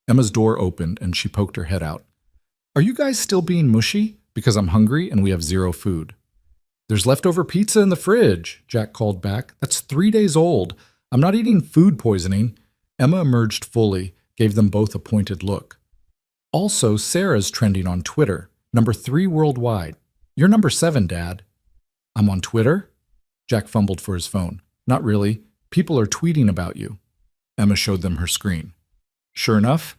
Emma's door opened and she poked her head out. Are you guys still being mushy? Because I'm hungry and we have zero food. There's leftover pizza in the fridge, Jack called back. That's 3 days old. I'm not eating food poisoning. Emma emerged fully, gave them both a pointed look. Also, Sarah's trending on Twitter, number 3 worldwide. You're number 7, Dad. I'm on Twitter? Jack fumbled for his phone. Not really. People are tweeting about you. Emma showed them her screen. Sure enough,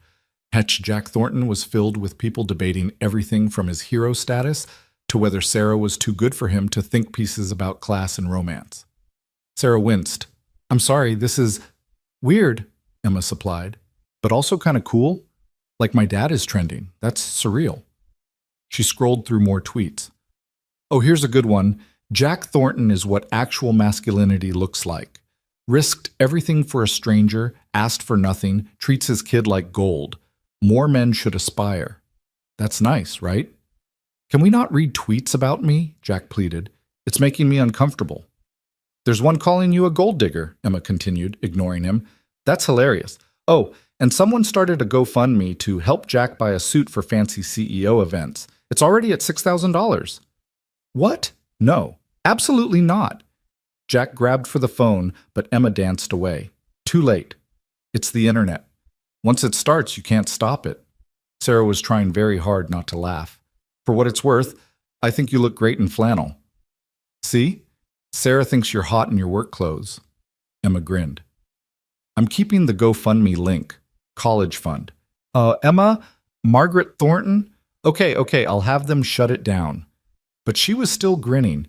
Hetch Jack Thornton was filled with people debating everything from his hero status to whether Sarah was too good for him to think pieces about class and romance. Sarah winced. I'm sorry, this is weird, Emma supplied, but also kind of cool. Like my dad is trending. That's surreal. She scrolled through more tweets. Oh, here's a good one. Jack Thornton is what actual masculinity looks like. Risked everything for a stranger, asked for nothing, treats his kid like gold. More men should aspire. That's nice, right? Can we not read tweets about me? Jack pleaded. It's making me uncomfortable. There's one calling you a gold digger, Emma continued, ignoring him. That's hilarious. Oh, and someone started a GoFundMe to help Jack buy a suit for fancy CEO events. It's already at $6,000. What? No, absolutely not. Jack grabbed for the phone, but Emma danced away. Too late. It's the internet. Once it starts, you can't stop it. Sarah was trying very hard not to laugh. For what it's worth, I think you look great in flannel. See? Sarah thinks you're hot in your work clothes. Emma grinned. I'm keeping the GoFundMe link. College fund. Emma? Margaret Thornton? Okay, I'll have them shut it down. But she was still grinning.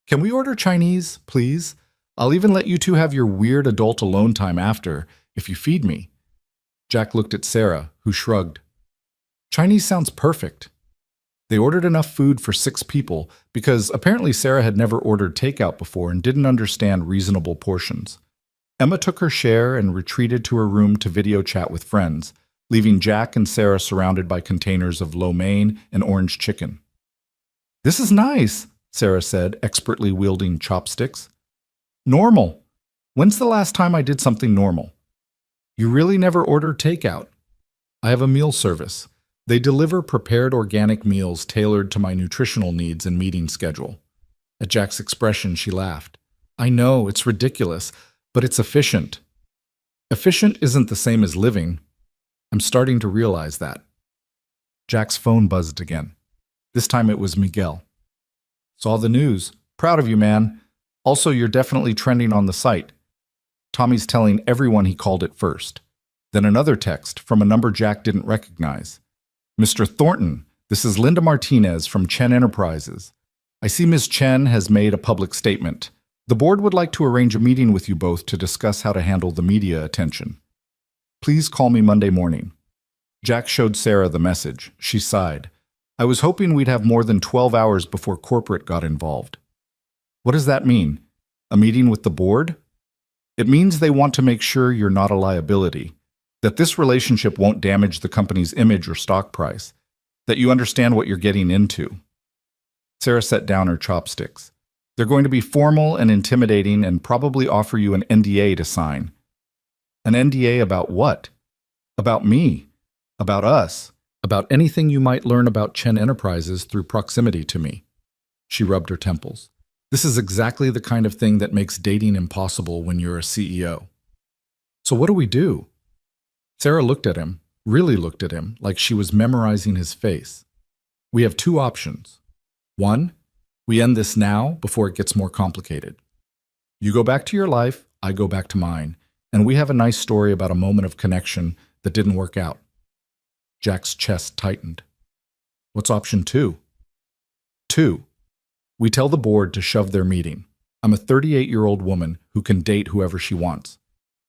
Can we order Chinese, please? I'll even let you two have your weird adult alone time after, if you feed me. Jack looked at Sarah, who shrugged. Chinese sounds perfect. They ordered enough food for 6 people because apparently Sarah had never ordered takeout before and didn't understand reasonable portions. Emma took her share and retreated to her room to video chat with friends, leaving Jack and Sarah surrounded by containers of lo mein and orange chicken. This is nice, Sarah said, expertly wielding chopsticks. Normal. When's the last time I did something normal? You really never ordered takeout. I have a meal service. They deliver prepared organic meals tailored to my nutritional needs and meeting schedule. At Jack's expression, she laughed. I know, it's ridiculous, but it's efficient. Efficient isn't the same as living. I'm starting to realize that. Jack's phone buzzed again. This time it was Miguel. Saw the news. Proud of you, man. Also, you're definitely trending on the site. Tommy's telling everyone he called it first. Then another text from a number Jack didn't recognize. Mr. Thornton, this is Linda Martinez from Chen Enterprises. I see Ms. Chen has made a public statement. The board would like to arrange a meeting with you both to discuss how to handle the media attention. Please call me Monday morning. Jack showed Sarah the message. She sighed. I was hoping we'd have more than 12 hours before corporate got involved. What does that mean? A meeting with the board? It means they want to make sure you're not a liability, that this relationship won't damage the company's image or stock price, that you understand what you're getting into. Sarah set down her chopsticks. They're going to be formal and intimidating and probably offer you an NDA to sign. An NDA about what? About me. About us. About anything you might learn about Chen Enterprises through proximity to me. She rubbed her temples. This is exactly the kind of thing that makes dating impossible when you're a CEO. So what do we do? Sarah looked at him, really looked at him, like she was memorizing his face. We have 2 options. 1, we end this now before it gets more complicated. You go back to your life, I go back to mine, and we have a nice story about a moment of connection that didn't work out. Jack's chest tightened. What's option 2? 2, we tell the board to shove their meeting. I'm a 38-year-old woman who can date whoever she wants.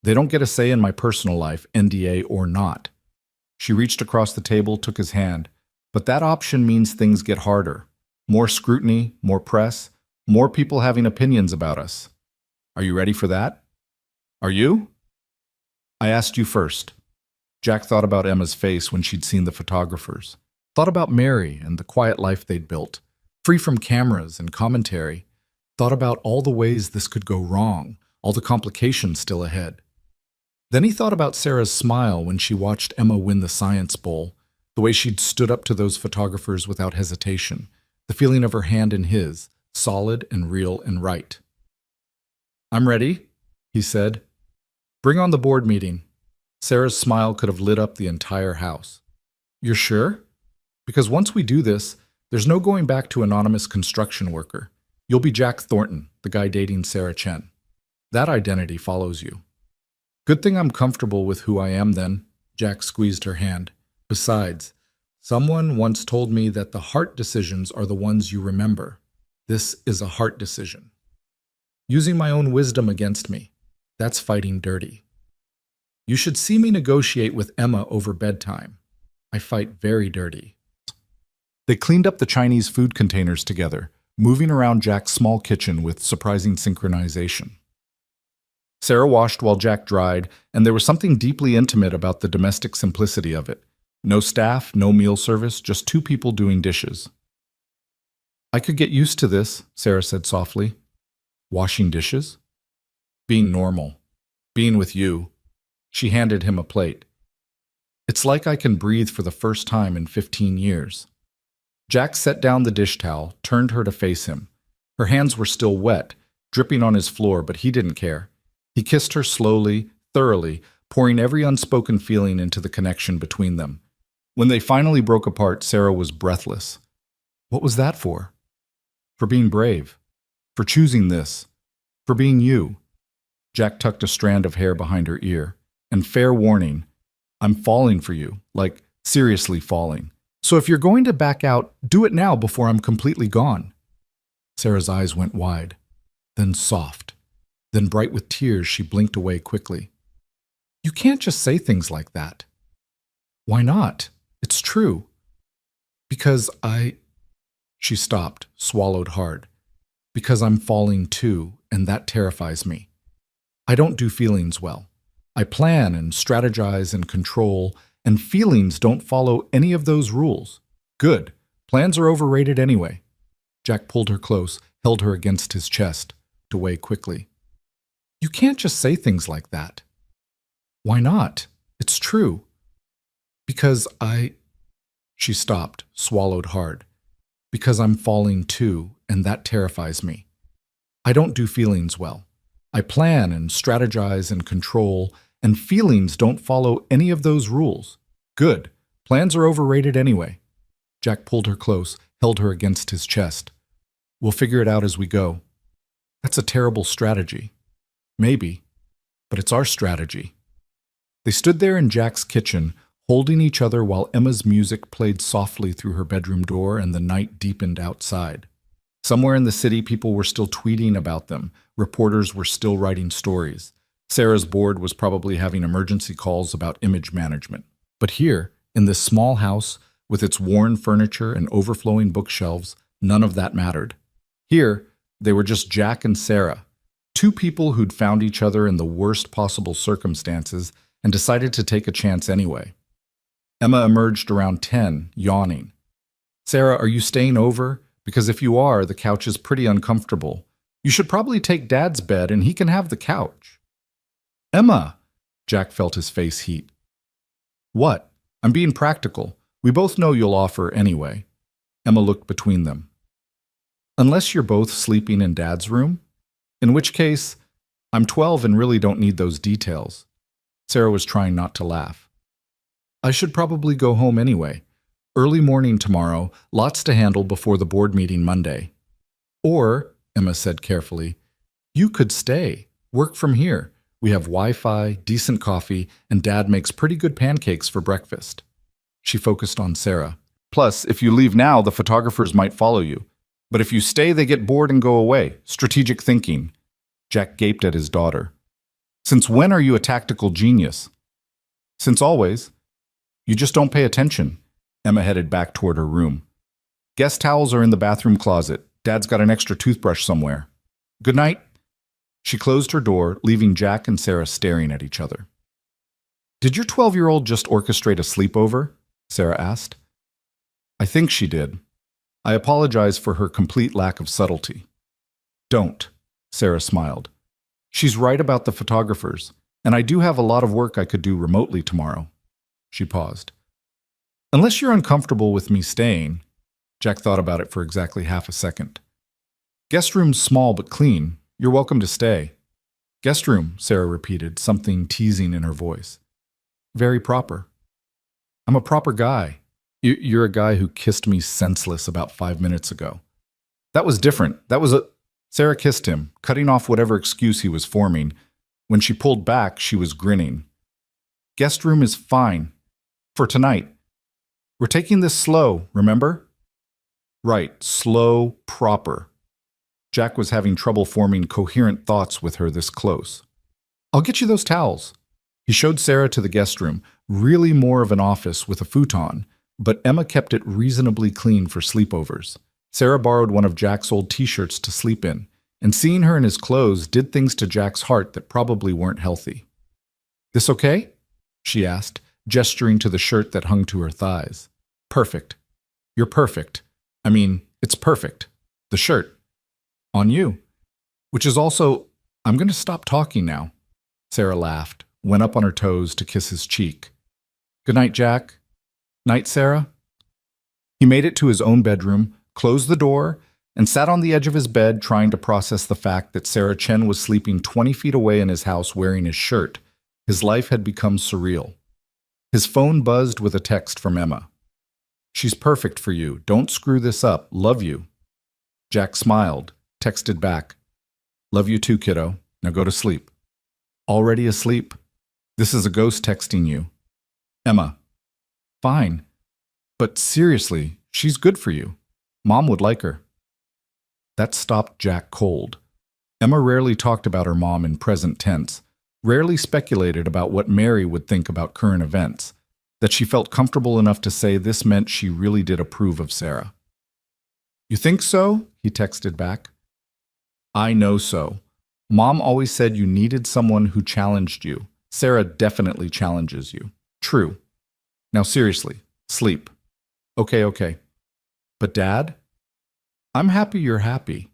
They don't get a say in my personal life, NDA or not. She reached across the table, took his hand. But that option means things get harder. More scrutiny, more press, more people having opinions about us. Are you ready for that? Are you? I asked you first. Jack thought about Emma's face when she'd seen the photographers. Thought about Mary and the quiet life they'd built, free from cameras and commentary. Thought about all the ways this could go wrong, all the complications still ahead. Then he thought about Sarah's smile when she watched Emma win the Science Bowl, the way she'd stood up to those photographers without hesitation, the feeling of her hand in his, solid and real and right. I'm ready, he said. Bring on the board meeting. Sarah's smile could have lit up the entire house. You're sure? Because once we do this, there's no going back to anonymous construction worker. You'll be Jack Thornton, the guy dating Sarah Chen. That identity follows you. Good thing I'm comfortable with who I am then. Jack squeezed her hand. Besides, someone once told me that the heart decisions are the ones you remember. This is a heart decision. Using my own wisdom against me. That's fighting dirty. You should see me negotiate with Emma over bedtime. I fight very dirty. They cleaned up the Chinese food containers together, moving around Jack's small kitchen with surprising synchronization. Sarah washed while Jack dried, and there was something deeply intimate about the domestic simplicity of it. No staff, no meal service, just two people doing dishes. I could get used to this, Sarah said softly. Washing dishes? Being normal. Being with you. She handed him a plate. It's like I can breathe for the first time in 15 years. Jack set down the dish towel, turned her to face him. Her hands were still wet, dripping on his floor, but he didn't care. He kissed her slowly, thoroughly, pouring every unspoken feeling into the connection between them. When they finally broke apart, Sarah was breathless. What was that for? For being brave. For choosing this. For being you. Jack tucked a strand of hair behind her ear. And fair warning, I'm falling for you, like seriously falling. So if you're going to back out, do it now before I'm completely gone. Sarah's eyes went wide, then soft, then bright with tears. She blinked away quickly. You can't just say things like that. Why not? It's true. Because She stopped, swallowed hard. Because I'm falling too, and that terrifies me. I don't do feelings well. I plan and strategize and control, and feelings don't follow any of those rules. Good. Plans are overrated anyway. Jack pulled her close, held her against his chest, to weigh quickly. You can't just say things like that. Why not? It's true. Because She stopped, swallowed hard. Because I'm falling too, and that terrifies me. I don't do feelings well. I plan and strategize and control, and feelings don't follow any of those rules. Good. Plans are overrated anyway. Jack pulled her close, held her against his chest. We'll figure it out as we go. That's a terrible strategy. Maybe, but it's our strategy. They stood there in Jack's kitchen, holding each other while Emma's music played softly through her bedroom door and the night deepened outside. Somewhere in the city, people were still tweeting about them. Reporters were still writing stories. Sarah's board was probably having emergency calls about image management. But here, in this small house, with its worn furniture and overflowing bookshelves, none of that mattered. Here, they were just Jack and Sarah, two people who'd found each other in the worst possible circumstances and decided to take a chance anyway. Emma emerged around 10, yawning. Sarah, are you staying over? Because if you are, the couch is pretty uncomfortable. You should probably take Dad's bed and he can have the couch. Emma! Jack felt his face heat. What? I'm being practical. We both know you'll offer anyway. Emma looked between them. Unless you're both sleeping in Dad's room? In which case, I'm 12 and really don't need those details. Sarah was trying not to laugh. I should probably go home anyway. Early morning tomorrow, lots to handle before the board meeting Monday. Or, Emma said carefully, you could stay. Work from here. We have Wi-Fi, decent coffee, and Dad makes pretty good pancakes for breakfast. She focused on Sarah. Plus, if you leave now, the photographers might follow you. But if you stay, they get bored and go away. Strategic thinking. Jack gaped at his daughter. Since when are you a tactical genius? Since always. You just don't pay attention. Emma headed back toward her room. Guest towels are in the bathroom closet. Dad's got an extra toothbrush somewhere. Good night. She closed her door, leaving Jack and Sarah staring at each other. Did your 12-year-old just orchestrate a sleepover? Sarah asked. I think she did. I apologize for her complete lack of subtlety. Don't, Sarah smiled. She's right about the photographers, and I do have a lot of work I could do remotely tomorrow. She paused. Unless you're uncomfortable with me staying, Jack thought about it for exactly half a second. Guest room's small but clean. You're welcome to stay. Guest room, Sarah repeated, something teasing in her voice. Very proper. I'm a proper guy. You're a guy who kissed me senseless about 5 minutes ago. That was different. Sarah kissed him, cutting off whatever excuse he was forming. When she pulled back, she was grinning. Guest room is fine. For tonight. We're taking this slow, remember? Right, slow, proper. Jack was having trouble forming coherent thoughts with her this close. I'll get you those towels. He showed Sarah to the guest room, really more of an office with a futon, but Emma kept it reasonably clean for sleepovers. Sarah borrowed one of Jack's old t-shirts to sleep in, and seeing her in his clothes did things to Jack's heart that probably weren't healthy. "This okay?" she asked, gesturing to the shirt that hung to her thighs. "Perfect. You're perfect. I mean, it's perfect. The shirt. On you. Which is also, I'm going to stop talking now." Sarah laughed, went up on her toes to kiss his cheek. "Good night, Jack." "Night, Sarah." He made it to his own bedroom, closed the door, and sat on the edge of his bed trying to process the fact that Sarah Chen was sleeping 20 feet away in his house wearing his shirt. His life had become surreal. His phone buzzed with a text from Emma. "She's perfect for you. Don't screw this up. Love you." Jack smiled, texted back. "Love you too, kiddo. Now go to sleep." "Already asleep? This is a ghost texting you." Emma. "Fine. But seriously, she's good for you. Mom would like her." That stopped Jack cold. Emma rarely talked about her mom in present tense, rarely speculated about what Mary would think about current events, that she felt comfortable enough to say this meant she really did approve of Sarah. "You think so?" he texted back. "I know so. Mom always said you needed someone who challenged you. Sarah definitely challenges you. True. Now seriously, sleep." Okay. "But Dad?" "I'm happy you're happy."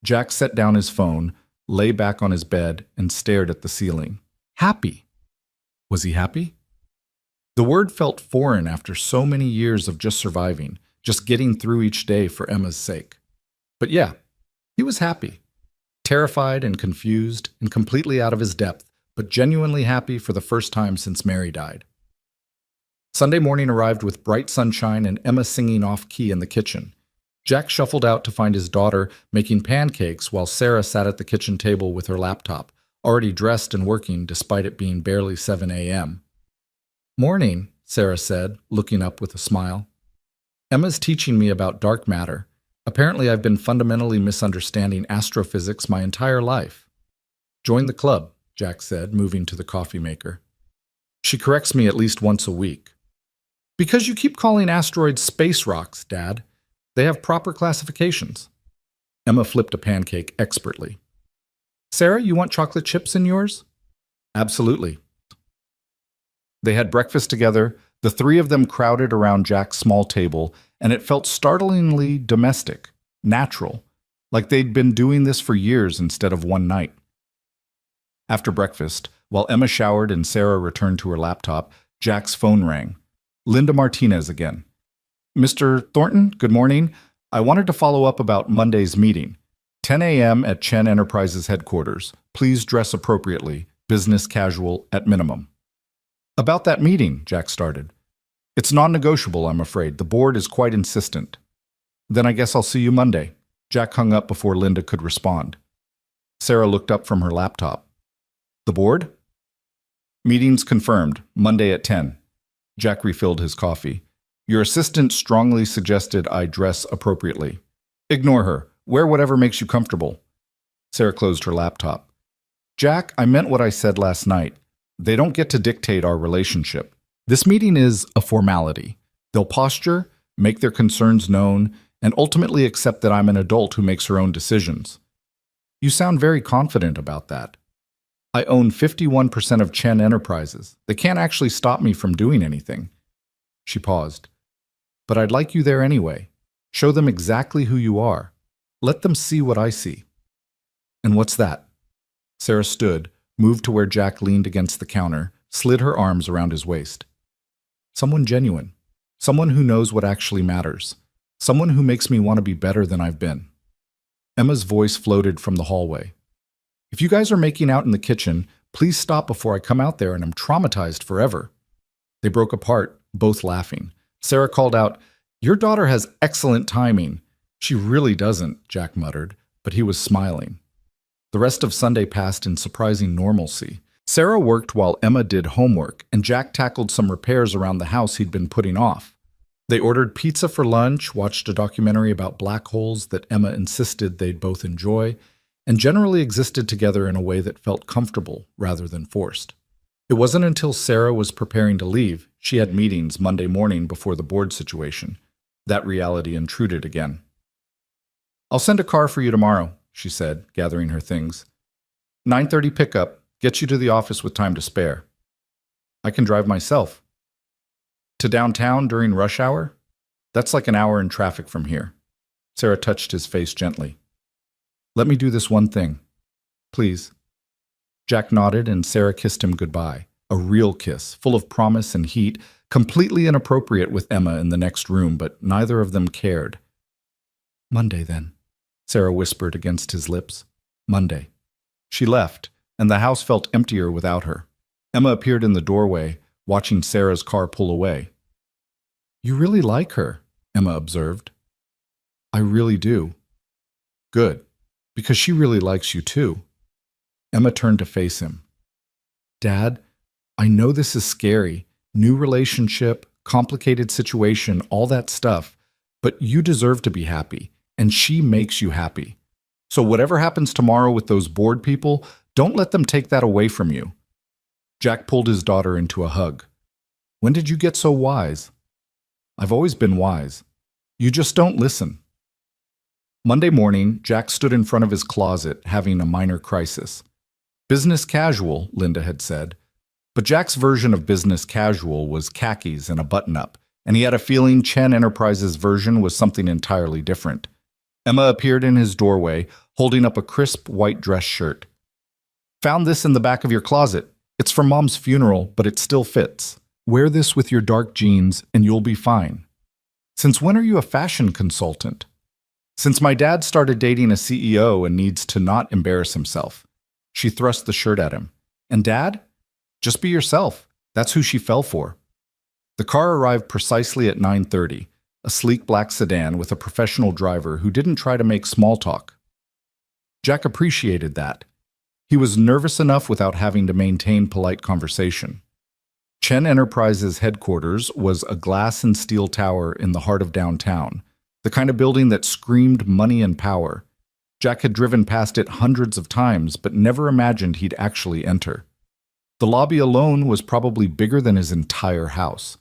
Jack set down his phone, lay back on his bed, and stared at the ceiling. Happy? Was he happy? The word felt foreign after so many years of just surviving, just getting through each day for Emma's sake. But yeah, he was happy. Terrified and confused and completely out of his depth, but genuinely happy for the first time since Mary died. Sunday morning arrived with bright sunshine and Emma singing off-key in the kitchen. Jack shuffled out to find his daughter making pancakes while Sarah sat at the kitchen table with her laptop, already dressed and working despite it being barely 7 a.m. "Morning," Sarah said, looking up with a smile. "Emma's teaching me about dark matter. Apparently I've been fundamentally misunderstanding astrophysics my entire life." "Join the club," Jack said, moving to the coffee maker. "She corrects me at least once a week." "Because you keep calling asteroids space rocks, Dad. They have proper classifications." Emma flipped a pancake expertly. "Sarah, you want chocolate chips in yours?" "Absolutely." They had breakfast together, the three of them crowded around Jack's small table, and it felt startlingly domestic, natural, like they'd been doing this for years instead of one night. After breakfast, while Emma showered and Sarah returned to her laptop, Jack's phone rang. Linda Martinez again. "Mr. Thornton, good morning. I wanted to follow up about Monday's meeting. 10 a.m. at Chen Enterprises headquarters. Please dress appropriately, business casual at minimum." "About that meeting," Jack started. "It's non-negotiable, I'm afraid. The board is quite insistent." "Then I guess I'll see you Monday." Jack hung up before Linda could respond. Sarah looked up from her laptop. "The board?" "Meeting's confirmed, Monday at 10. Jack refilled his coffee. "Your assistant strongly suggested I dress appropriately." "Ignore her. Wear whatever makes you comfortable." Sarah closed her laptop. "Jack, I meant what I said last night. They don't get to dictate our relationship. This meeting is a formality. They'll posture, make their concerns known, and ultimately accept that I'm an adult who makes her own decisions." "You sound very confident about that." "I own 51% of Chen Enterprises. They can't actually stop me from doing anything." She paused. "But I'd like you there anyway. Show them exactly who you are. Let them see what I see." "And what's that?" Sarah stood, moved to where Jack leaned against the counter, slid her arms around his waist. "Someone genuine. Someone who knows what actually matters. Someone who makes me want to be better than I've been." Emma's voice floated from the hallway. "If you guys are making out in the kitchen, please stop before I come out there and I'm traumatized forever." They broke apart, both laughing. Sarah called out, "Your daughter has excellent timing." "She really doesn't," Jack muttered, but he was smiling. The rest of Sunday passed in surprising normalcy. Sarah worked while Emma did homework, and Jack tackled some repairs around the house he'd been putting off. They ordered pizza for lunch, watched a documentary about black holes that Emma insisted they'd both enjoy, and generally existed together in a way that felt comfortable rather than forced. It wasn't until Sarah was preparing to leave, she had meetings Monday morning before the board situation, that reality intruded again. "I'll send a car for you tomorrow," she said, gathering her things. 9:30 pickup, gets you to the office with time to spare. "I can drive myself." "To downtown during rush hour? That's like an hour in traffic from here." Sarah touched his face gently. "Let me do this one thing. Please." Jack nodded and Sarah kissed him goodbye. A real kiss, full of promise and heat, completely inappropriate with Emma in the next room, but neither of them cared. "Monday, then," Sarah whispered against his lips. "Monday." She left, and the house felt emptier without her. Emma appeared in the doorway, watching Sarah's car pull away. "You really like her," Emma observed. "I really do." "Good, because she really likes you too." Emma turned to face him. "Dad, I know this is scary. New relationship, complicated situation, all that stuff. But you deserve to be happy, and she makes you happy. So whatever happens tomorrow with those board people, don't let them take that away from you." Jack pulled his daughter into a hug. "When did you get so wise?" "I've always been wise. You just don't listen." Monday morning, Jack stood in front of his closet, having a minor crisis. Business casual, Linda had said. But Jack's version of business casual was khakis and a button-up, and he had a feeling Chen Enterprises' version was something entirely different. Emma appeared in his doorway, holding up a crisp white dress shirt. "Found this in the back of your closet. It's for Mom's funeral, but it still fits. Wear this with your dark jeans, and you'll be fine." "Since when are you a fashion consultant?" "Since my dad started dating a CEO and needs to not embarrass himself." She thrust the shirt at him. "And Dad? Just be yourself." That's who she fell for. The car arrived precisely at 9:30, a sleek black sedan with a professional driver who didn't try to make small talk. Jack appreciated that. He was nervous enough without having to maintain polite conversation. Chen Enterprises' headquarters was a glass and steel tower in the heart of downtown, the kind of building that screamed money and power. Jack had driven past it hundreds of times, but never imagined he'd actually enter. The lobby alone was probably bigger than his entire house.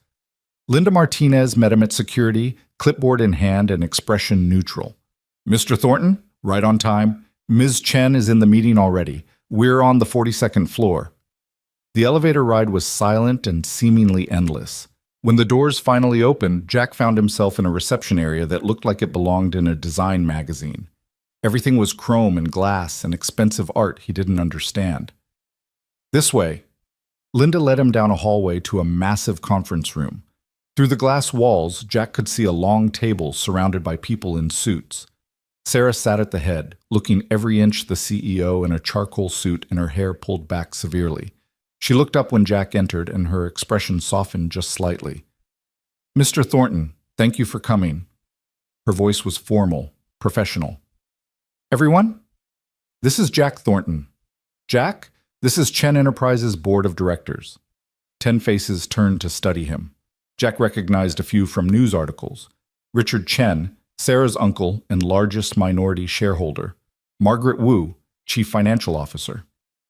Linda Martinez met him at security, clipboard in hand and expression neutral. "Mr. Thornton, right on time. Ms. Chen is in the meeting already. We're on the 42nd floor." The elevator ride was silent and seemingly endless. When the doors finally opened, Jack found himself in a reception area that looked like it belonged in a design magazine. Everything was chrome and glass and expensive art he didn't understand. "This way." Linda led him down a hallway to a massive conference room. Through the glass walls, Jack could see a long table surrounded by people in suits. Sarah sat at the head, looking every inch the CEO in a charcoal suit and her hair pulled back severely. She looked up when Jack entered, and her expression softened just slightly. "Mr. Thornton, thank you for coming." Her voice was formal, professional. "Everyone, this is Jack Thornton. Jack, this is Chen Enterprises' board of directors." 10 faces turned to study him. Jack recognized a few from news articles. Richard Chen, Sarah's uncle and largest minority shareholder. Margaret Wu, chief financial officer.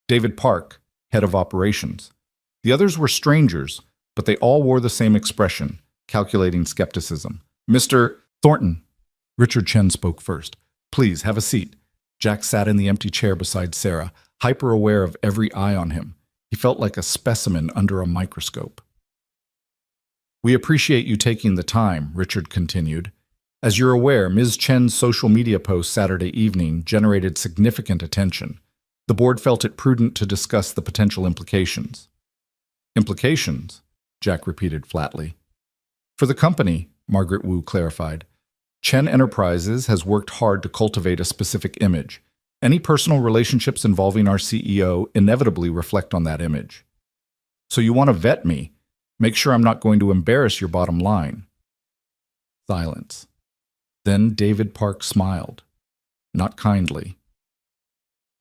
David Park, head of operations. The others were strangers, but they all wore the same expression, calculating skepticism. "Mr. Thornton." Richard Chen spoke first. "Please, have a seat." Jack sat in the empty chair beside Sarah, hyper-aware of every eye on him. He felt like a specimen under a microscope. "We appreciate you taking the time," Richard continued. "As you're aware, Ms. Chen's social media post Saturday evening generated significant attention. The board felt it prudent to discuss the potential implications." "Implications?" Jack repeated flatly. "For the company," Margaret Wu clarified. "Chen Enterprises has worked hard to cultivate a specific image. Any personal relationships involving our CEO inevitably reflect on that image. So you want to vet me, make sure I'm not going to embarrass your bottom line." Silence. Then David Park smiled, not kindly.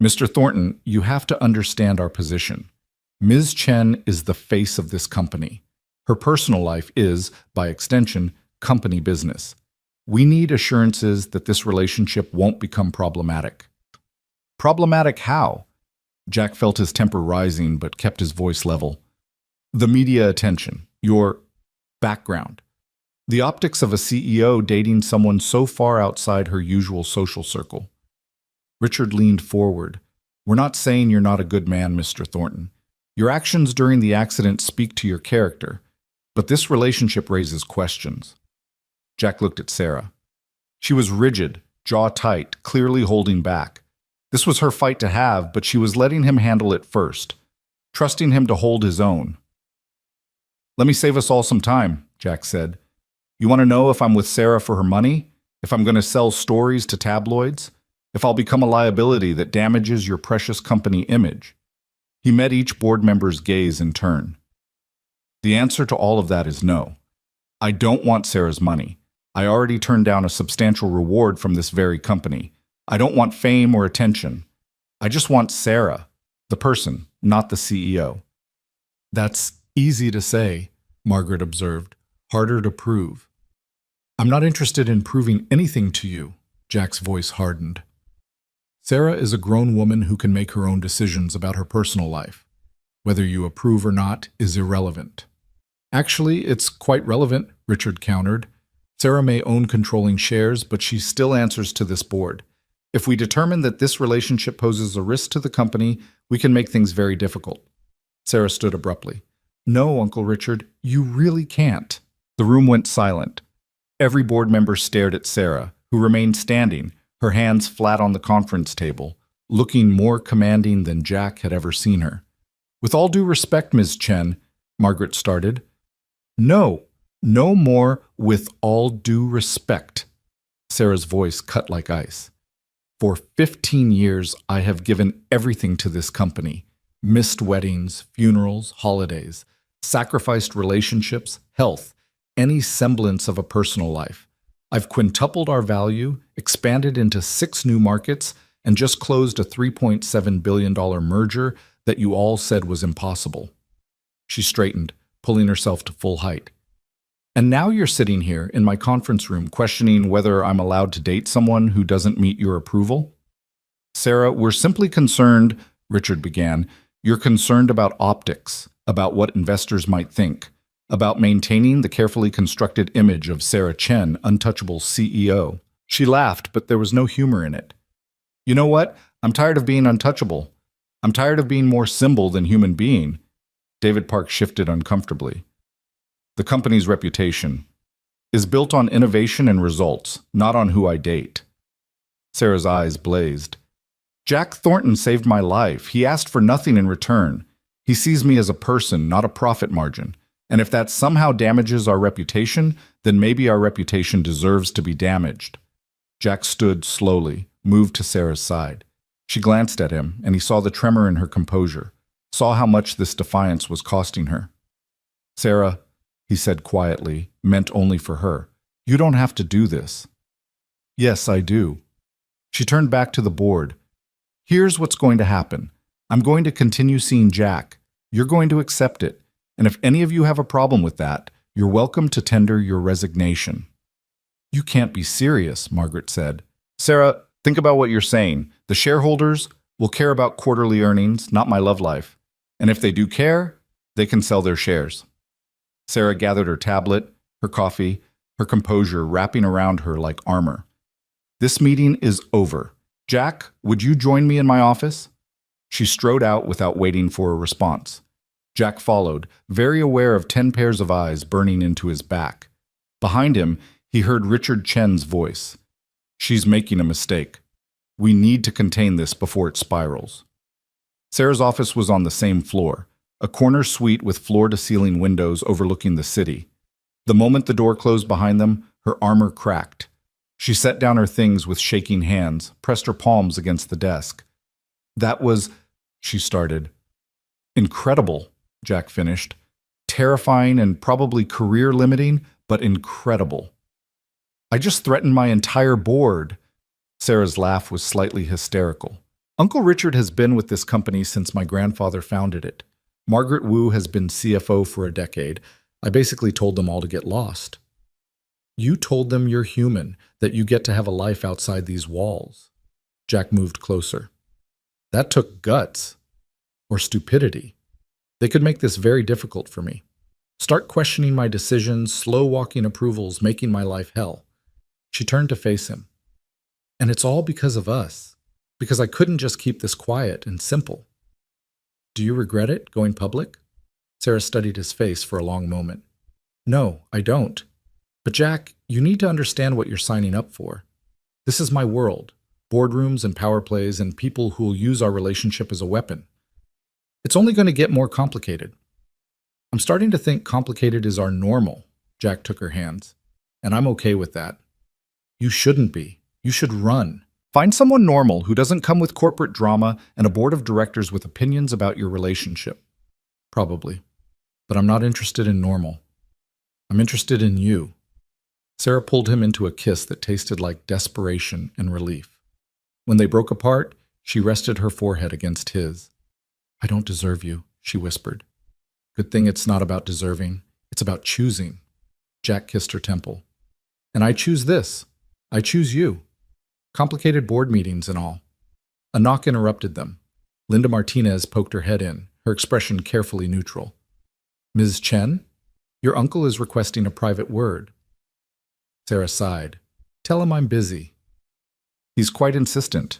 "Mr. Thornton, you have to understand our position. Ms. Chen is the face of this company. Her personal life is, by extension, company business. We need assurances that this relationship won't become problematic." "Problematic how?" Jack felt his temper rising but kept his voice level. The media attention, your background, the optics of a CEO dating someone so far outside her usual social circle. Richard leaned forward. We're not saying you're not a good man, Mr. Thornton. Your actions during the accident speak to your character, but this relationship raises questions. Jack looked at Sarah. She was rigid, jaw tight, clearly holding back. This was her fight to have, but she was letting him handle it first, trusting him to hold his own. Let me save us all some time, Jack said. You want to know if I'm with Sarah for her money? If I'm going to sell stories to tabloids? If I'll become a liability that damages your precious company image? He met each board member's gaze in turn. The answer to all of that is no. I don't want Sarah's money. I already turned down a substantial reward from this very company. I don't want fame or attention. I just want Sarah, the person, not the CEO. That's easy to say, Margaret observed. Harder to prove. I'm not interested in proving anything to you, Jack's voice hardened. Sarah is a grown woman who can make her own decisions about her personal life. Whether you approve or not is irrelevant. Actually, it's quite relevant, Richard countered. Sarah may own controlling shares, but she still answers to this board. If we determine that this relationship poses a risk to the company, we can make things very difficult. Sarah stood abruptly. No, Uncle Richard, you really can't. The room went silent. Every board member stared at Sarah, who remained standing, her hands flat on the conference table, looking more commanding than Jack had ever seen her. With all due respect, Ms. Chen, Margaret started. No more with all due respect. Sarah's voice cut like ice. For 15 years, I have given everything to this company. Missed weddings, funerals, holidays, sacrificed relationships, health, any semblance of a personal life. I've quintupled our value, expanded into 6 new markets, and just closed a $3.7 billion merger that you all said was impossible. She straightened, pulling herself to full height. And now you're sitting here in my conference room questioning whether I'm allowed to date someone who doesn't meet your approval? Sarah, we're simply concerned, Richard began. You're concerned about optics, about what investors might think, about maintaining the carefully constructed image of Sarah Chen, untouchable CEO. She laughed, but there was no humor in it. You know what? I'm tired of being untouchable. I'm tired of being more symbol than human being. David Park shifted uncomfortably. The company's reputation is built on innovation and results, not on who I date. Sarah's eyes blazed. Jack Thornton saved my life. He asked for nothing in return. He sees me as a person, not a profit margin. And if that somehow damages our reputation, then maybe our reputation deserves to be damaged. Jack stood slowly, moved to Sarah's side. She glanced at him, and he saw the tremor in her composure, saw how much this defiance was costing her. Sarah, he said quietly, meant only for her. You don't have to do this. Yes, I do. She turned back to the board. Here's what's going to happen. I'm going to continue seeing Jack. You're going to accept it. And if any of you have a problem with that, you're welcome to tender your resignation. You can't be serious, Margaret said. Sarah, think about what you're saying. The shareholders will care about quarterly earnings, not my love life. And if they do care, they can sell their shares. Sarah gathered her tablet, her coffee, her composure wrapping around her like armor. This meeting is over. Jack, would you join me in my office? She strode out without waiting for a response. Jack followed, very aware of 10 pairs of eyes burning into his back. Behind him, he heard Richard Chen's voice. She's making a mistake. We need to contain this before it spirals. Sarah's office was on the same floor, a corner suite with floor-to-ceiling windows overlooking the city. The moment the door closed behind them, her armor cracked. She set down her things with shaking hands, pressed her palms against the desk. That was, she started. Incredible, Jack finished. Terrifying and probably career-limiting, but incredible. I just threatened my entire board. Sarah's laugh was slightly hysterical. Uncle Richard has been with this company since my grandfather founded it. Margaret Wu has been CFO for a decade. I basically told them all to get lost. You told them you're human, that you get to have a life outside these walls. Jack moved closer. That took guts. or stupidity. They could make this very difficult for me. Start questioning my decisions, slow-walking approvals, making my life hell. She turned to face him. And it's all because of us. Because I couldn't just keep this quiet and simple. Do you regret it, going public? Sarah studied his face for a long moment. No, I don't. But Jack, you need to understand what you're signing up for. This is my world. Boardrooms and power plays and people who will use our relationship as a weapon. It's only going to get more complicated. I'm starting to think complicated is our normal. Jack took her hands. And I'm okay with that. You shouldn't be. You should run. Find someone normal who doesn't come with corporate drama and a board of directors with opinions about your relationship. Probably. But I'm not interested in normal. I'm interested in you. Sarah pulled him into a kiss that tasted like desperation and relief. When they broke apart, she rested her forehead against his. I don't deserve you, she whispered. Good thing it's not about deserving. It's about choosing. Jack kissed her temple. And I choose this. I choose you. Complicated board meetings and all. A knock interrupted them. Linda Martinez poked her head in, her expression carefully neutral. Ms. Chen, your uncle is requesting a private word. Sarah sighed. Tell him I'm busy. He's quite insistent.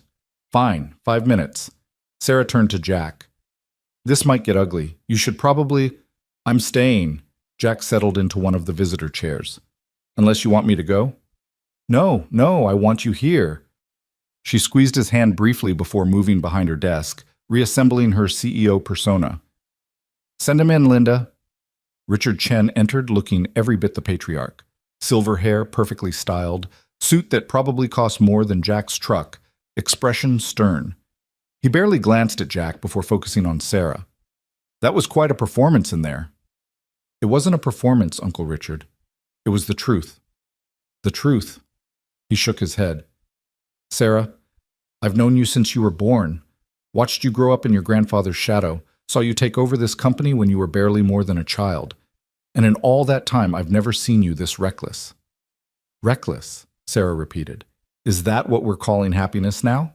Fine, 5 minutes. Sarah turned to Jack. This might get ugly. You should probably... I'm staying. Jack settled into one of the visitor chairs. Unless you want me to go? No, I want you here. She squeezed his hand briefly before moving behind her desk, reassembling her CEO persona. Send him in, Linda. Richard Chen entered looking every bit the patriarch. Silver hair, perfectly styled, suit that probably cost more than Jack's truck, expression stern. He barely glanced at Jack before focusing on Sarah. That was quite a performance in there. It wasn't a performance, Uncle Richard. It was the truth. The truth. He shook his head. Sarah, I've known you since you were born, watched you grow up in your grandfather's shadow, saw you take over this company when you were barely more than a child. And in all that time, I've never seen you this reckless. Reckless, Sarah repeated. Is that what we're calling happiness now?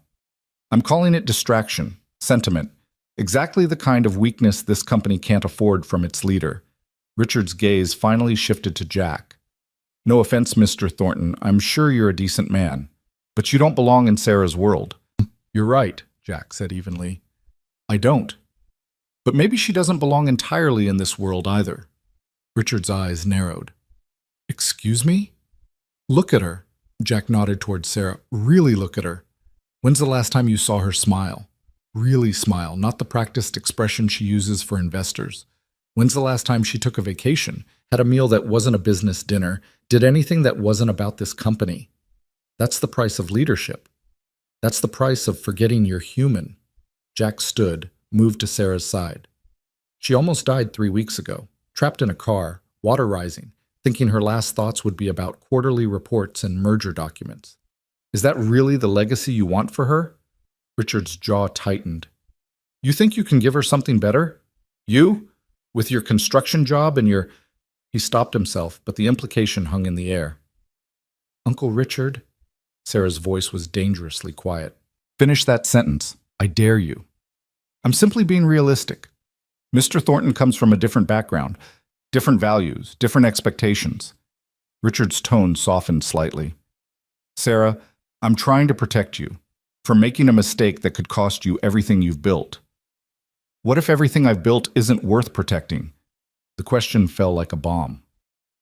I'm calling it distraction, sentiment, exactly the kind of weakness this company can't afford from its leader. Richard's gaze finally shifted to Jack. No offense, Mr. Thornton, I'm sure you're a decent man, but you don't belong in Sarah's world. You're right, Jack said evenly. I don't. But maybe she doesn't belong entirely in this world either. Richard's eyes narrowed. Excuse me? Look at her. Jack nodded towards Sarah. Really look at her. When's the last time you saw her smile? Really smile, not the practiced expression she uses for investors. When's the last time she took a vacation, had a meal that wasn't a business dinner, did anything that wasn't about this company? That's the price of leadership. That's the price of forgetting you're human. Jack stood, moved to Sarah's side. She almost died 3 weeks ago, trapped in a car, water rising, thinking her last thoughts would be about quarterly reports and merger documents. Is that really the legacy you want for her? Richard's jaw tightened. You think you can give her something better? You? With your construction job and your... He stopped himself, but the implication hung in the air. Uncle Richard? Sarah's voice was dangerously quiet. Finish that sentence. I dare you. I'm simply being realistic. Mr. Thornton comes from a different background, different values, different expectations. Richard's tone softened slightly. Sarah, I'm trying to protect you from making a mistake that could cost you everything you've built. What if everything I've built isn't worth protecting? The question fell like a bomb.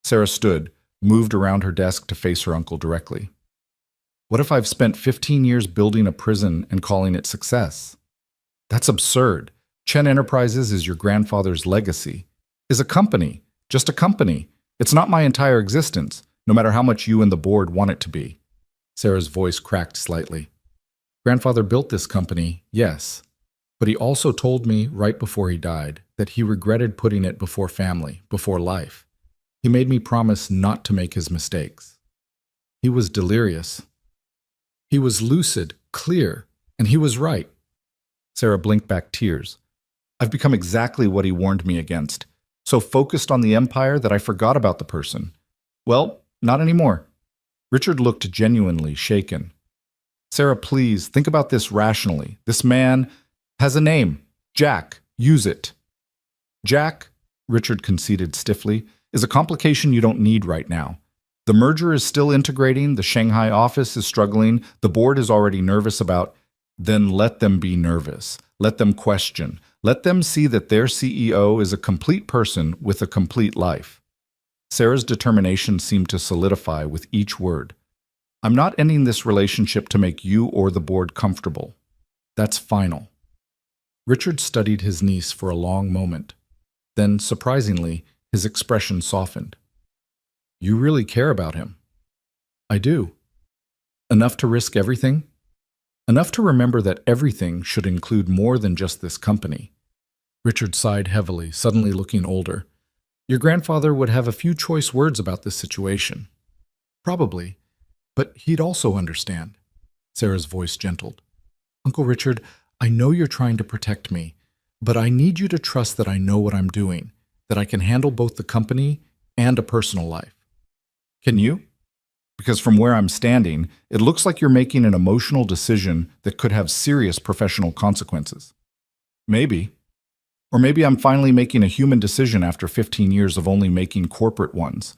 Sarah stood, moved around her desk to face her uncle directly. What if I've spent 15 years building a prison and calling it success? That's absurd. Chen Enterprises is your grandfather's legacy. Is a company, just a company. It's not my entire existence, no matter how much you and the board want it to be. Sarah's voice cracked slightly. Grandfather built this company, yes. But he also told me right before he died that he regretted putting it before family, before life. He made me promise not to make his mistakes. He was delirious. He was lucid, clear, and he was right. Sarah blinked back tears. I've become exactly what he warned me against, so focused on the empire that I forgot about the person. Well, not anymore. Richard looked genuinely shaken. Sarah, please, think about this rationally. This man has a name, Jack. Use it. Jack, Richard conceded stiffly, is a complication you don't need right now. The merger is still integrating, the Shanghai office is struggling, the board is already nervous about. Then let them be nervous. Let them question. Let them see that their CEO is a complete person with a complete life. Sarah's determination seemed to solidify with each word. I'm not ending this relationship to make you or the board comfortable. That's final. Richard studied his niece for a long moment. Then, surprisingly, his expression softened. You really care about him. I do. Enough to risk everything? Enough to remember that everything should include more than just this company. Richard sighed heavily, suddenly looking older. Your grandfather would have a few choice words about this situation. Probably, but he'd also understand. Sarah's voice gentled. Uncle Richard, I know you're trying to protect me, but I need you to trust that I know what I'm doing, that I can handle both the company and a personal life. Can you? Because from where I'm standing, it looks like you're making an emotional decision that could have serious professional consequences. Maybe. Or maybe I'm finally making a human decision after 15 years of only making corporate ones.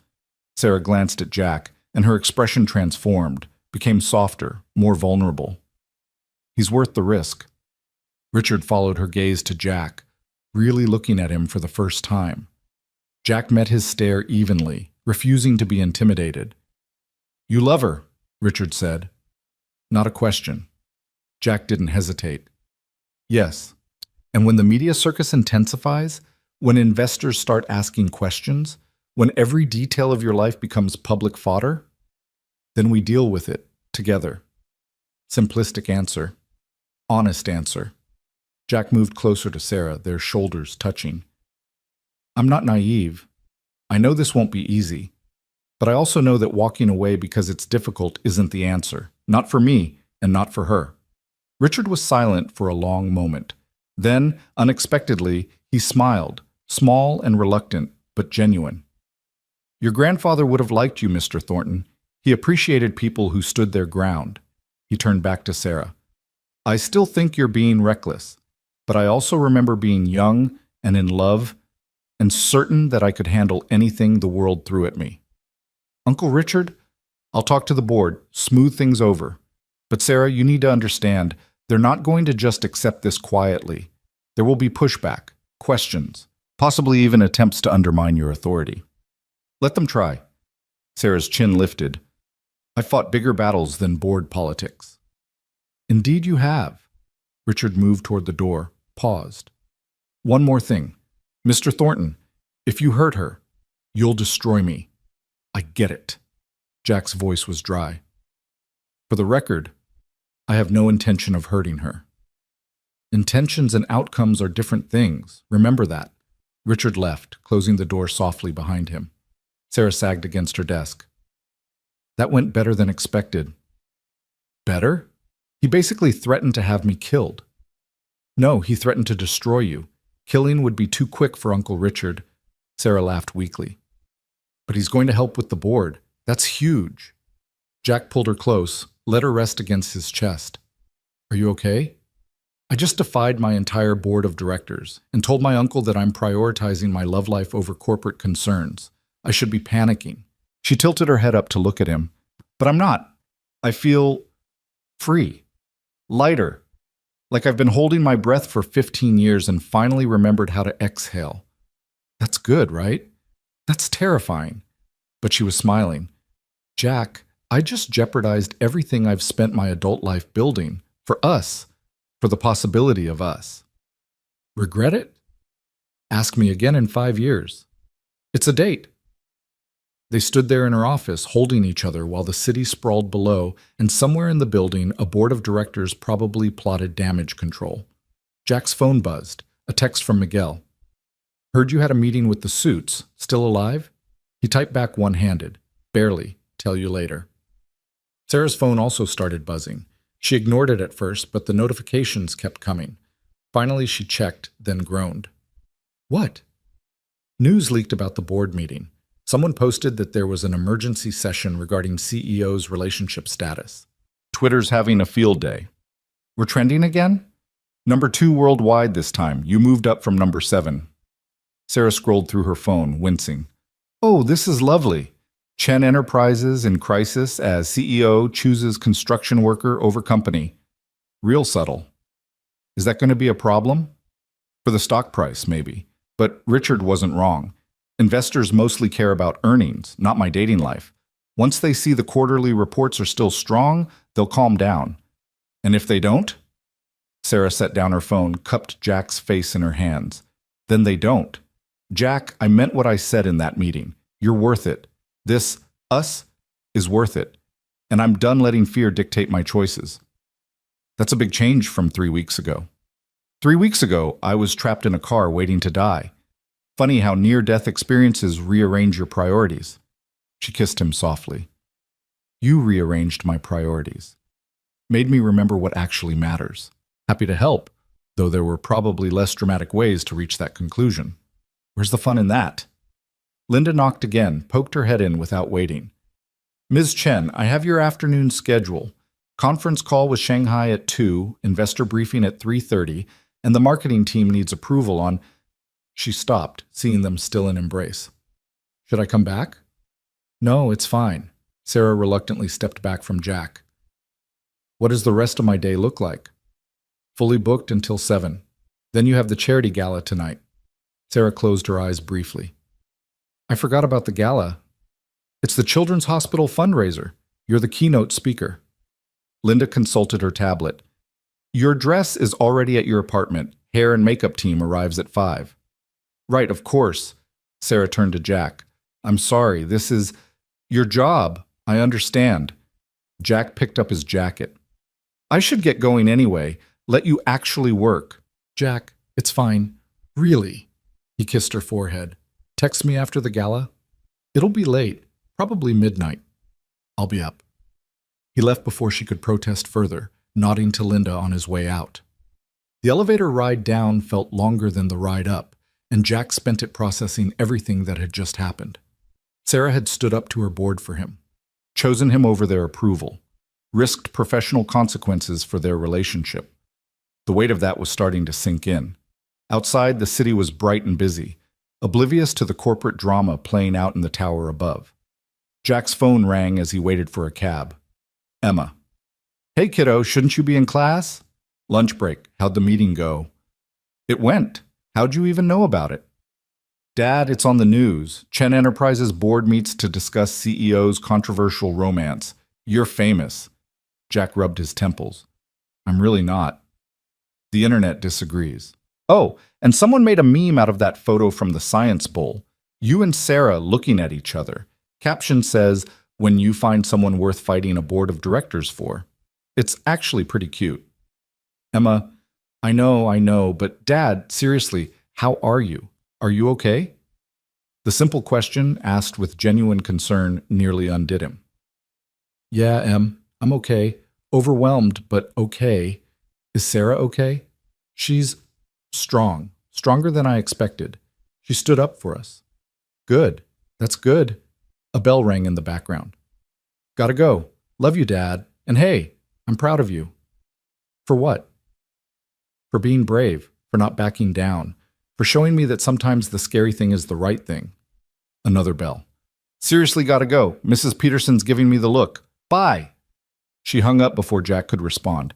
Sarah glanced at Jack, and her expression transformed, became softer, more vulnerable. He's worth the risk. Richard followed her gaze to Jack, really looking at him for the first time. Jack met his stare evenly, refusing to be intimidated. You love her, Richard said. Not a question. Jack didn't hesitate. Yes. And when the media circus intensifies, when investors start asking questions, when every detail of your life becomes public fodder, then we deal with it together. Simplistic answer. Honest answer. Jack moved closer to Sarah, their shoulders touching. I'm not naive. I know this won't be easy. But I also know that walking away because it's difficult isn't the answer. Not for me, and not for her. Richard was silent for a long moment. Then, unexpectedly, he smiled, small and reluctant, but genuine. Your grandfather would have liked you, Mr. Thornton. He appreciated people who stood their ground. He turned back to Sarah. I still think you're being reckless, but I also remember being young and in love and certain that I could handle anything the world threw at me. Uncle Richard, I'll talk to the board, smooth things over. But Sarah, you need to understand, they're not going to just accept this quietly. There will be pushback, questions, possibly even attempts to undermine your authority. Let them try. Sarah's chin lifted. I fought bigger battles than board politics. Indeed you have. Richard moved toward the door, paused. One more thing. Mr. Thornton, if you hurt her, you'll destroy me. I get it. Jack's voice was dry. For the record, I have no intention of hurting her. Intentions and outcomes are different things. Remember that. Richard left, closing the door softly behind him. Sarah sagged against her desk. That went better than expected. Better? He basically threatened to have me killed. No, he threatened to destroy you. Killing would be too quick for Uncle Richard. Sarah laughed weakly. But he's going to help with the board. That's huge. Jack pulled her close, let her rest against his chest. Are you okay? I just defied my entire board of directors and told my uncle that I'm prioritizing my love life over corporate concerns. I should be panicking. She tilted her head up to look at him. But I'm not. I feel free, lighter, like I've been holding my breath for 15 years and finally remembered how to exhale. That's good, right? That's terrifying. But she was smiling. Jack, I just jeopardized everything I've spent my adult life building. For us. For the possibility of us. Regret it? Ask me again in 5 years. It's a date. They stood there in her office, holding each other while the city sprawled below, and somewhere in the building, a board of directors probably plotted damage control. Jack's phone buzzed, a text from Miguel. Heard you had a meeting with the suits. Still alive? He typed back one-handed. Barely. Tell you later. Sarah's phone also started buzzing. She ignored it at first, but the notifications kept coming. Finally, she checked, then groaned. What? News leaked about the board meeting. Someone posted that there was an emergency session regarding CEO's relationship status. Twitter's having a field day. We're trending again? Number 2 worldwide this time. You moved up from number 7. Sarah scrolled through her phone, wincing. Oh, this is lovely. Chen Enterprises in crisis as CEO chooses construction worker over company. Real subtle. Is that going to be a problem? For the stock price, maybe. But Richard wasn't wrong. Investors mostly care about earnings, not my dating life. Once they see the quarterly reports are still strong, they'll calm down. And if they don't? Sarah set down her phone, cupped Jack's face in her hands. Then they don't. Jack, I meant what I said in that meeting. You're worth it. This, us, is worth it. And I'm done letting fear dictate my choices. That's a big change from 3 weeks ago. 3 weeks ago, I was trapped in a car waiting to die. Funny how near-death experiences rearrange your priorities. She kissed him softly. You rearranged my priorities. Made me remember what actually matters. Happy to help, though there were probably less dramatic ways to reach that conclusion. Where's the fun in that? Linda knocked again, poked her head in without waiting. Ms. Chen, I have your afternoon schedule. Conference call with Shanghai at 2, investor briefing at 3:30, and the marketing team needs approval on... She stopped, seeing them still in embrace. Should I come back? No, it's fine. Sarah reluctantly stepped back from Jack. What does the rest of my day look like? Fully booked until 7. Then you have the charity gala tonight. Sarah closed her eyes briefly. I forgot about the gala. It's the Children's Hospital fundraiser. You're the keynote speaker. Linda consulted her tablet. Your dress is already at your apartment. Hair and makeup team arrives at 5. Right, of course. Sarah turned to Jack. I'm sorry, this is your job. I understand. Jack picked up his jacket. I should get going anyway. Let you actually work. Jack, it's fine. Really? He kissed her forehead. Text me after the gala? It'll be late, probably midnight. I'll be up. He left before she could protest further, nodding to Linda on his way out. The elevator ride down felt longer than the ride up, and Jack spent it processing everything that had just happened. Sarah had stood up to her board for him, chosen him over their approval, risked professional consequences for their relationship. The weight of that was starting to sink in. Outside, the city was bright and busy, oblivious to the corporate drama playing out in the tower above. Jack's phone rang as he waited for a cab. Emma. Hey, kiddo, shouldn't you be in class? Lunch break. How'd the meeting go? It went. How'd you even know about it? Dad, it's on the news. Chen Enterprises board meets to discuss CEO's controversial romance. You're famous. Jack rubbed his temples. I'm really not. The internet disagrees. Oh, and someone made a meme out of that photo from the Science Bowl. You and Sarah looking at each other. Caption says, when you find someone worth fighting a board of directors for. It's actually pretty cute. Emma, I know, but Dad, seriously, how are you? Are you okay? The simple question, asked with genuine concern, nearly undid him. Yeah, Em, I'm okay. Overwhelmed, but okay. Is Sarah okay? She's strong, stronger than I expected. She stood up for us. Good, that's good. A bell rang in the background. Gotta go. Love you, Dad. And hey, I'm proud of you. For what? For being brave, for not backing down, for showing me that sometimes the scary thing is the right thing. Another bell. Seriously gotta go. Mrs. Peterson's giving me the look. Bye. She hung up before Jack could respond.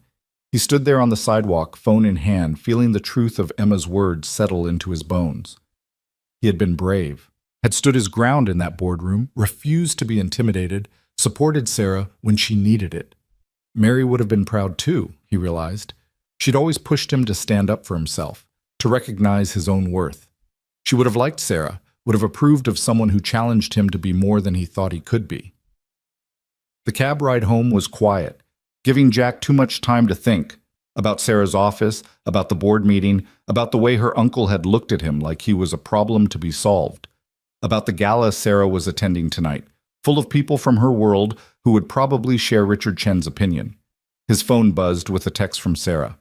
He stood there on the sidewalk, phone in hand, feeling the truth of Emma's words settle into his bones. He had been brave, had stood his ground in that boardroom, refused to be intimidated, supported Sarah when she needed it. Mary would have been proud too, he realized. She'd always pushed him to stand up for himself, to recognize his own worth. She would have liked Sarah, would have approved of someone who challenged him to be more than he thought he could be. The cab ride home was quiet, giving Jack too much time to think about Sarah's office, about the board meeting, about the way her uncle had looked at him like he was a problem to be solved, about the gala Sarah was attending tonight, full of people from her world who would probably share Richard Chen's opinion. His phone buzzed with a text from Sarah.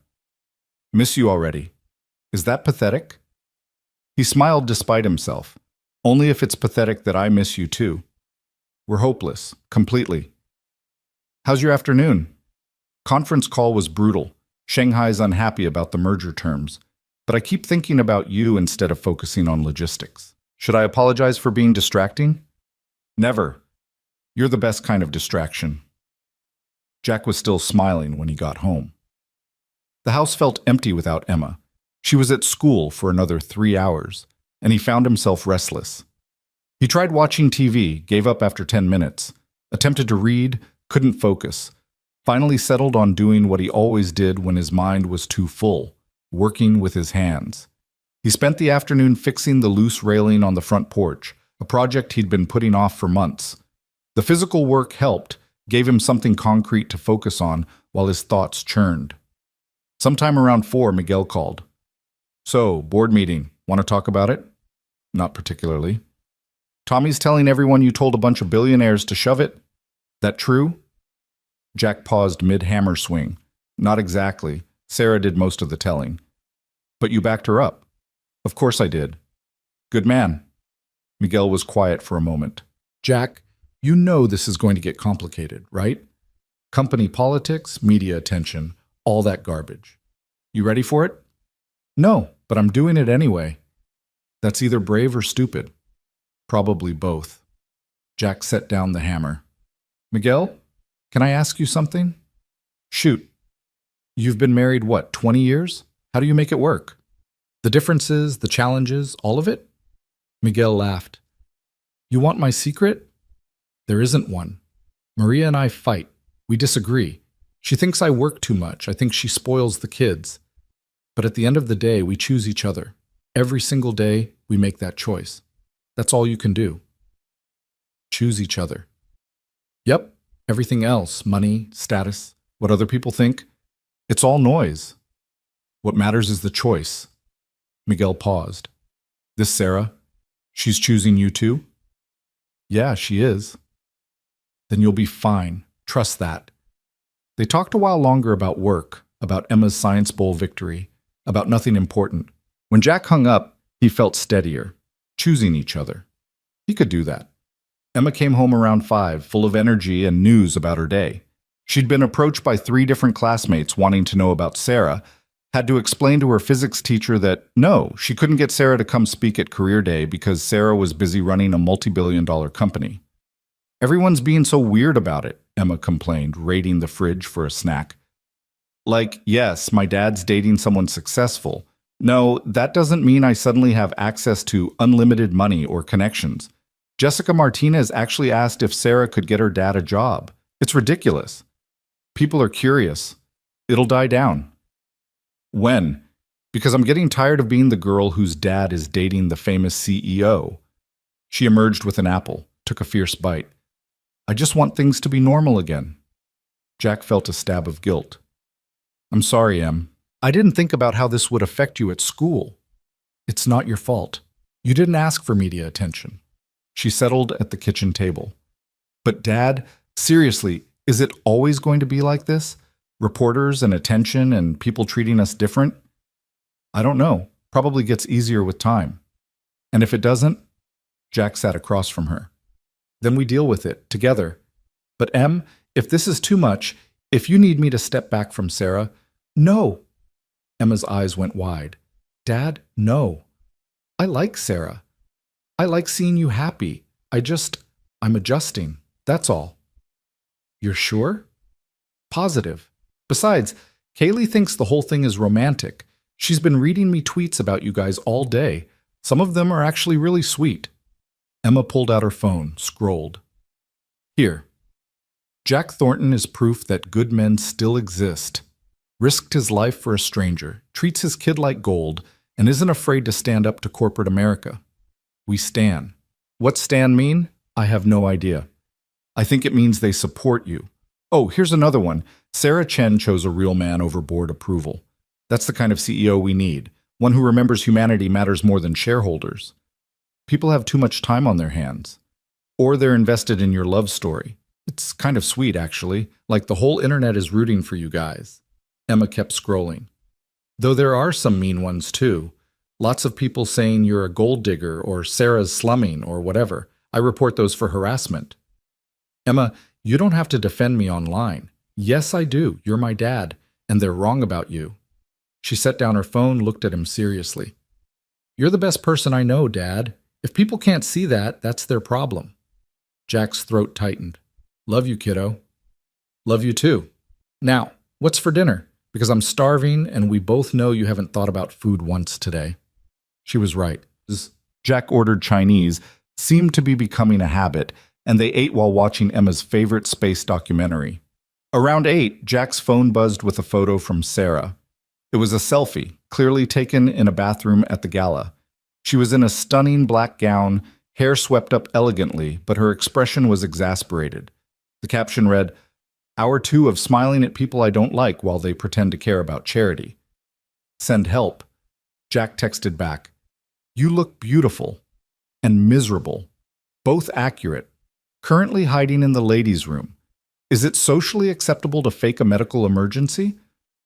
Miss you already. Is that pathetic? He smiled despite himself. Only if it's pathetic that I miss you too. We're hopeless, completely. How's your afternoon? Conference call was brutal. Shanghai's unhappy about the merger terms, but I keep thinking about you instead of focusing on logistics. Should I apologize for being distracting? Never. You're the best kind of distraction. Jack was still smiling when he got home. The house felt empty without Emma. She was at school for another 3 hours, and he found himself restless. He tried watching TV, gave up after 10 minutes, attempted to read, couldn't focus, finally settled on doing what he always did when his mind was too full, working with his hands. He spent the afternoon fixing the loose railing on the front porch, a project he'd been putting off for months. The physical work helped, gave him something concrete to focus on while his thoughts churned. Sometime around 4, Miguel called. So, board meeting. Want to talk about it? Not particularly. Tommy's telling everyone you told a bunch of billionaires to shove it. That true? Jack paused mid-hammer swing. Not exactly. Sarah did most of the telling. But you backed her up. Of course I did. Good man. Miguel was quiet for a moment. Jack, you know this is going to get complicated, right? Company politics, media attention, all that garbage. You ready for it? No, but I'm doing it anyway. That's either brave or stupid. Probably both. Jack set down the hammer. Miguel, can I ask you something? Shoot. You've been married, 20 years? How do you make it work? The differences, the challenges, all of it? Miguel laughed. You want my secret? There isn't one. Maria and I fight. We disagree. She thinks I work too much. I think she spoils the kids. But at the end of the day, we choose each other. Every single day, we make that choice. That's all you can do. Choose each other. Yep, everything else, money, status, what other people think, it's all noise. What matters is the choice. Miguel paused. This Sarah, she's choosing you too? Yeah, she is. Then you'll be fine. Trust that. They talked a while longer about work, about Emma's Science Bowl victory, about nothing important. When Jack hung up, he felt steadier, choosing each other. He could do that. Emma came home around 5, full of energy and news about her day. She'd been approached by 3 different classmates wanting to know about Sarah, had to explain to her physics teacher that no, she couldn't get Sarah to come speak at Career Day because Sarah was busy running a multi-billion-dollar company. Everyone's being so weird about it, Emma complained, raiding the fridge for a snack. Like, yes, my dad's dating someone successful. No, that doesn't mean I suddenly have access to unlimited money or connections. Jessica Martinez actually asked if Sarah could get her dad a job. It's ridiculous. People are curious. It'll die down. When? Because I'm getting tired of being the girl whose dad is dating the famous CEO. She emerged with an apple, took a fierce bite. I just want things to be normal again. Jack felt a stab of guilt. I'm sorry, Em. I didn't think about how this would affect you at school. It's not your fault. You didn't ask for media attention. She settled at the kitchen table. But Dad, seriously, is it always going to be like this? Reporters and attention and people treating us different? I don't know. Probably gets easier with time. And if it doesn't? Jack sat across from her. Then we deal with it, together. But Em, if this is too much, if you need me to step back from Sarah, no. Emma's eyes went wide. Dad, no. I like Sarah. I like seeing you happy. I'm adjusting. That's all. You're sure? Positive. Besides, Kaylee thinks the whole thing is romantic. She's been reading me tweets about you guys all day. Some of them are actually really sweet. Emma pulled out her phone, scrolled. Here. Jack Thornton is proof that good men still exist. Risked his life for a stranger, treats his kid like gold, and isn't afraid to stand up to corporate America. We stan. What's stan mean? I have no idea. I think it means they support you. Oh, here's another one. Sarah Chen chose a real man over board approval. That's the kind of CEO we need, one who remembers humanity matters more than shareholders. People have too much time on their hands. Or they're invested in your love story. It's kind of sweet, actually, like the whole internet is rooting for you guys. Emma kept scrolling. Though there are some mean ones, too. Lots of people saying you're a gold digger or Sarah's slumming or whatever. I report those for harassment. Emma, you don't have to defend me online. Yes, I do. You're my dad. and they're wrong about you. She set down her phone, looked at him seriously. You're the best person I know, Dad. If people can't see that, that's their problem. Jack's throat tightened. Love you, kiddo. Love you too. Now, what's for dinner? Because I'm starving and we both know you haven't thought about food once today. She was right. Jack ordered Chinese, seemed to be becoming a habit, and they ate while watching Emma's favorite space documentary. Around 8, Jack's phone buzzed with a photo from Sarah. It was a selfie, clearly taken in a bathroom at the gala. She was in a stunning black gown, hair swept up elegantly, but her expression was exasperated. The caption read, "Hour 2 of smiling at people I don't like while they pretend to care about charity. Send help." Jack texted back, "You look beautiful and miserable, both accurate. Currently hiding in the ladies' room. Is it socially acceptable to fake a medical emergency?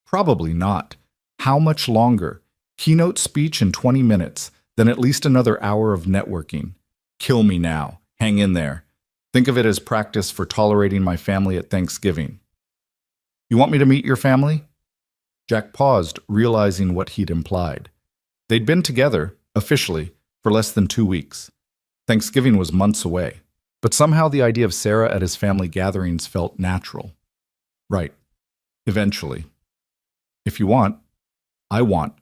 Probably not. How much longer? Keynote speech in 20 minutes, then at least another hour of networking. Kill me now. Hang in there. Think of it as practice for tolerating my family at Thanksgiving. You want me to meet your family?" Jack paused, realizing what he'd implied. They'd been together, officially, for less than 2 weeks. Thanksgiving was months away. But somehow the idea of Sarah at his family gatherings felt natural. Right. Eventually. If you want, I want.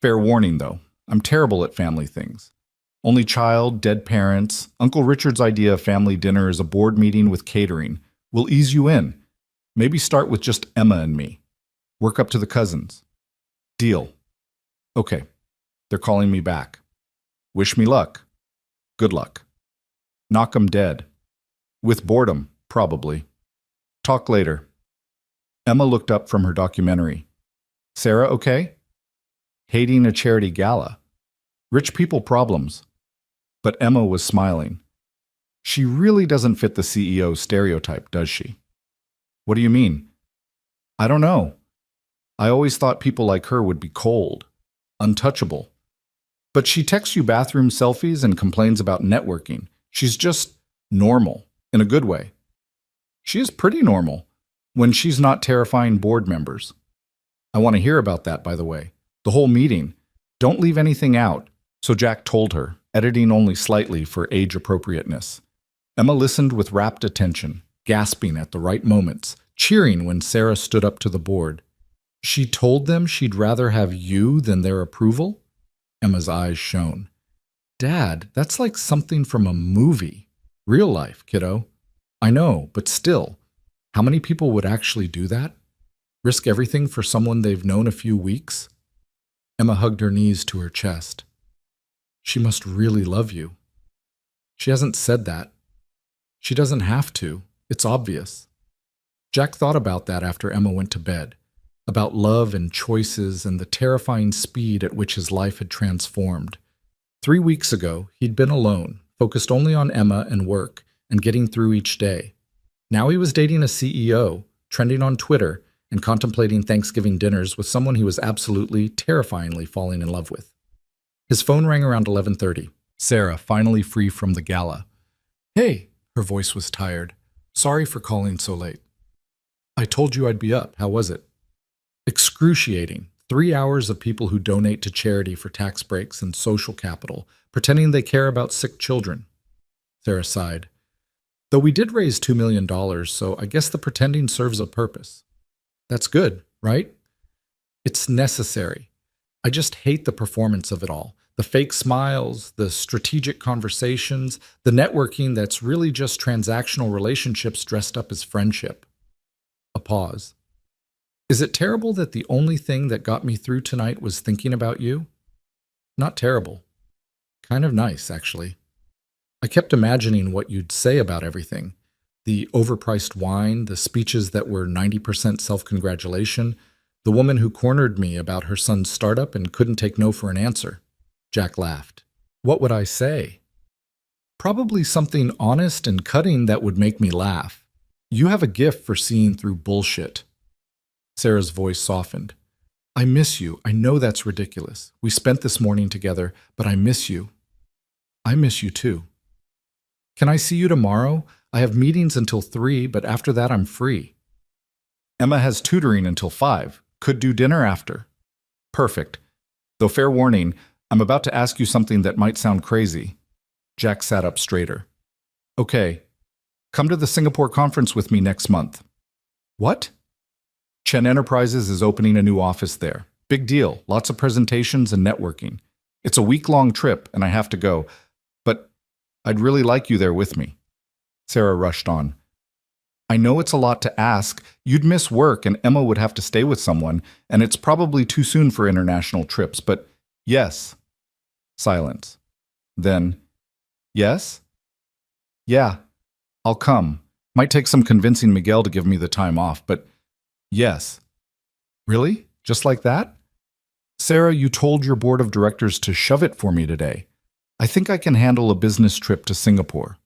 Fair warning, though. I'm terrible at family things. Only child, dead parents. Uncle Richard's idea of family dinner is a board meeting with catering. We'll ease you in. Maybe start with just Emma and me. Work up to the cousins. Deal. Okay. They're calling me back. Wish me luck. Good luck. Knock 'em dead. With boredom, probably. Talk later. Emma looked up from her documentary. Sarah okay? Hating a charity gala. Rich people problems. But Emma was smiling. She really doesn't fit the CEO stereotype, does she? What do you mean? I don't know. I always thought people like her would be cold, untouchable. But she texts you bathroom selfies and complains about networking. She's just normal, in a good way. She is pretty normal, when she's not terrifying board members. I want to hear about that, by the way. The whole meeting. Don't leave anything out. So Jack told her, editing only slightly for age appropriateness. Emma listened with rapt attention, gasping at the right moments, cheering when Sarah stood up to the board. She told them she'd rather have you than their approval? Emma's eyes shone. Dad, that's like something from a movie. Real life, kiddo. I know, but still, how many people would actually do that? Risk everything for someone they've known a few weeks? Emma hugged her knees to her chest. She must really love you. She hasn't said that. She doesn't have to. It's obvious. Jack thought about that after Emma went to bed, about love and choices and the terrifying speed at which his life had transformed. 3 weeks ago, he'd been alone, focused only on Emma and work, and getting through each day. Now he was dating a CEO, trending on Twitter, and contemplating Thanksgiving dinners with someone he was absolutely, terrifyingly falling in love with. His phone rang around 11:30. Sarah, finally free from the gala. Hey, her voice was tired. Sorry for calling so late. I told you I'd be up. How was it? Excruciating. 3 hours of people who donate to charity for tax breaks and social capital, pretending they care about sick children. Sarah sighed. Though we did raise $2 million, so I guess the pretending serves a purpose. That's good, right? It's necessary. I just hate the performance of it all. The fake smiles, the strategic conversations, the networking that's really just transactional relationships dressed up as friendship. A pause. Is it terrible that the only thing that got me through tonight was thinking about you? Not terrible. Kind of nice, actually. I kept imagining what you'd say about everything. The overpriced wine, the speeches that were 90% self-congratulation, the woman who cornered me about her son's startup and couldn't take no for an answer. Jack laughed. What would I say? Probably something honest and cutting that would make me laugh. You have a gift for seeing through bullshit. Sarah's voice softened. I miss you. I know that's ridiculous. We spent this morning together, but I miss you. I miss you too. Can I see you tomorrow? I have meetings until 3, but after that I'm free. Emma has tutoring until 5. Could do dinner after. Perfect. Though fair warning, I'm about to ask you something that might sound crazy. Jack sat up straighter. Okay. Come to the Singapore conference with me next month. What? Chen Enterprises is opening a new office there. Big deal. Lots of presentations and networking. It's a week-long trip, and I have to go. But I'd really like you there with me. Sarah rushed on. I know it's a lot to ask. You'd miss work, and Emma would have to stay with someone, and it's probably too soon for international trips, but yes. Silence. Then, yes? Yeah, I'll come. Might take some convincing Miguel to give me the time off, but yes. Really? Just like that? Sarah, you told your board of directors to shove it for me today. I think I can handle a business trip to Singapore.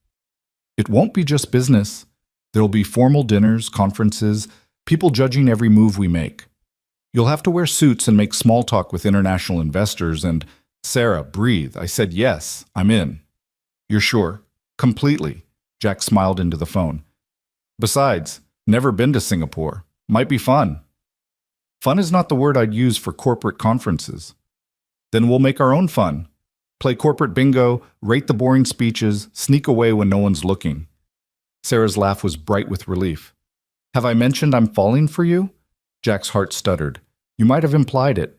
It won't be just business. There'll be formal dinners, conferences, people judging every move we make. You'll have to wear suits and make small talk with international investors and, Sarah, breathe. I said yes, I'm in. You're sure? Completely. Jack smiled into the phone. Besides, never been to Singapore. Might be fun. Fun is not the word I'd use for corporate conferences. Then we'll make our own fun. Play corporate bingo, rate the boring speeches, sneak away when no one's looking. Sarah's laugh was bright with relief. Have I mentioned I'm falling for you? Jack's heart stuttered. You might have implied it.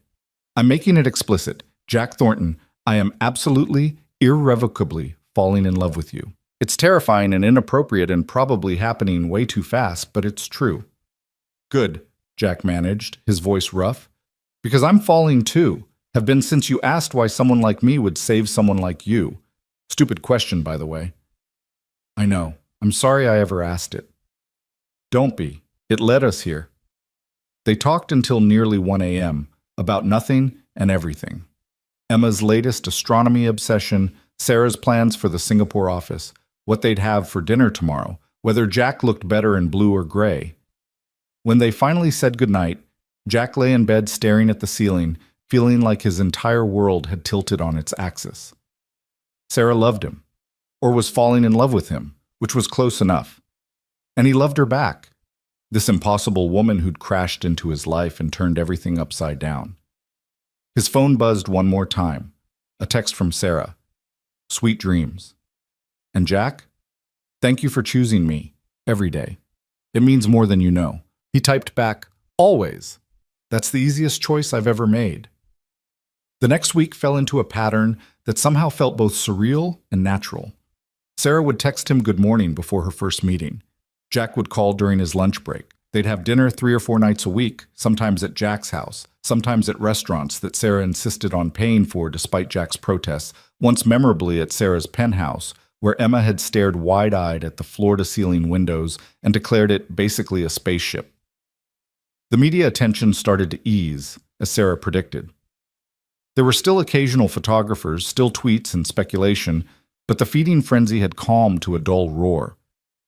I'm making it explicit. Jack Thornton, I am absolutely, irrevocably falling in love with you. It's terrifying and inappropriate and probably happening way too fast, but it's true. Good, Jack managed, his voice rough. Because I'm falling too. Have been since you asked why someone like me would save someone like you. Stupid question, by the way. I know. I'm sorry I ever asked it. Don't be. It led us here. They talked until nearly 1 a.m. about nothing and everything. Emma's latest astronomy obsession, Sarah's plans for the Singapore office, what they'd have for dinner tomorrow, whether Jack looked better in blue or gray. When they finally said goodnight, Jack lay in bed staring at the ceiling, feeling like his entire world had tilted on its axis. Sarah loved him, or was falling in love with him, which was close enough. And he loved her back, this impossible woman who'd crashed into his life and turned everything upside down. His phone buzzed one more time, a text from Sarah. Sweet dreams. And Jack? Thank you for choosing me, every day. It means more than you know. He typed back, always. That's the easiest choice I've ever made. The next week fell into a pattern that somehow felt both surreal and natural. Sarah would text him good morning before her first meeting. Jack would call during his lunch break. They'd have dinner 3 or 4 nights a week, sometimes at Jack's house, sometimes at restaurants that Sarah insisted on paying for despite Jack's protests, once memorably at Sarah's penthouse, where Emma had stared wide-eyed at the floor-to-ceiling windows and declared it basically a spaceship. The media attention started to ease, as Sarah predicted. There were still occasional photographers, still tweets and speculation, but the feeding frenzy had calmed to a dull roar.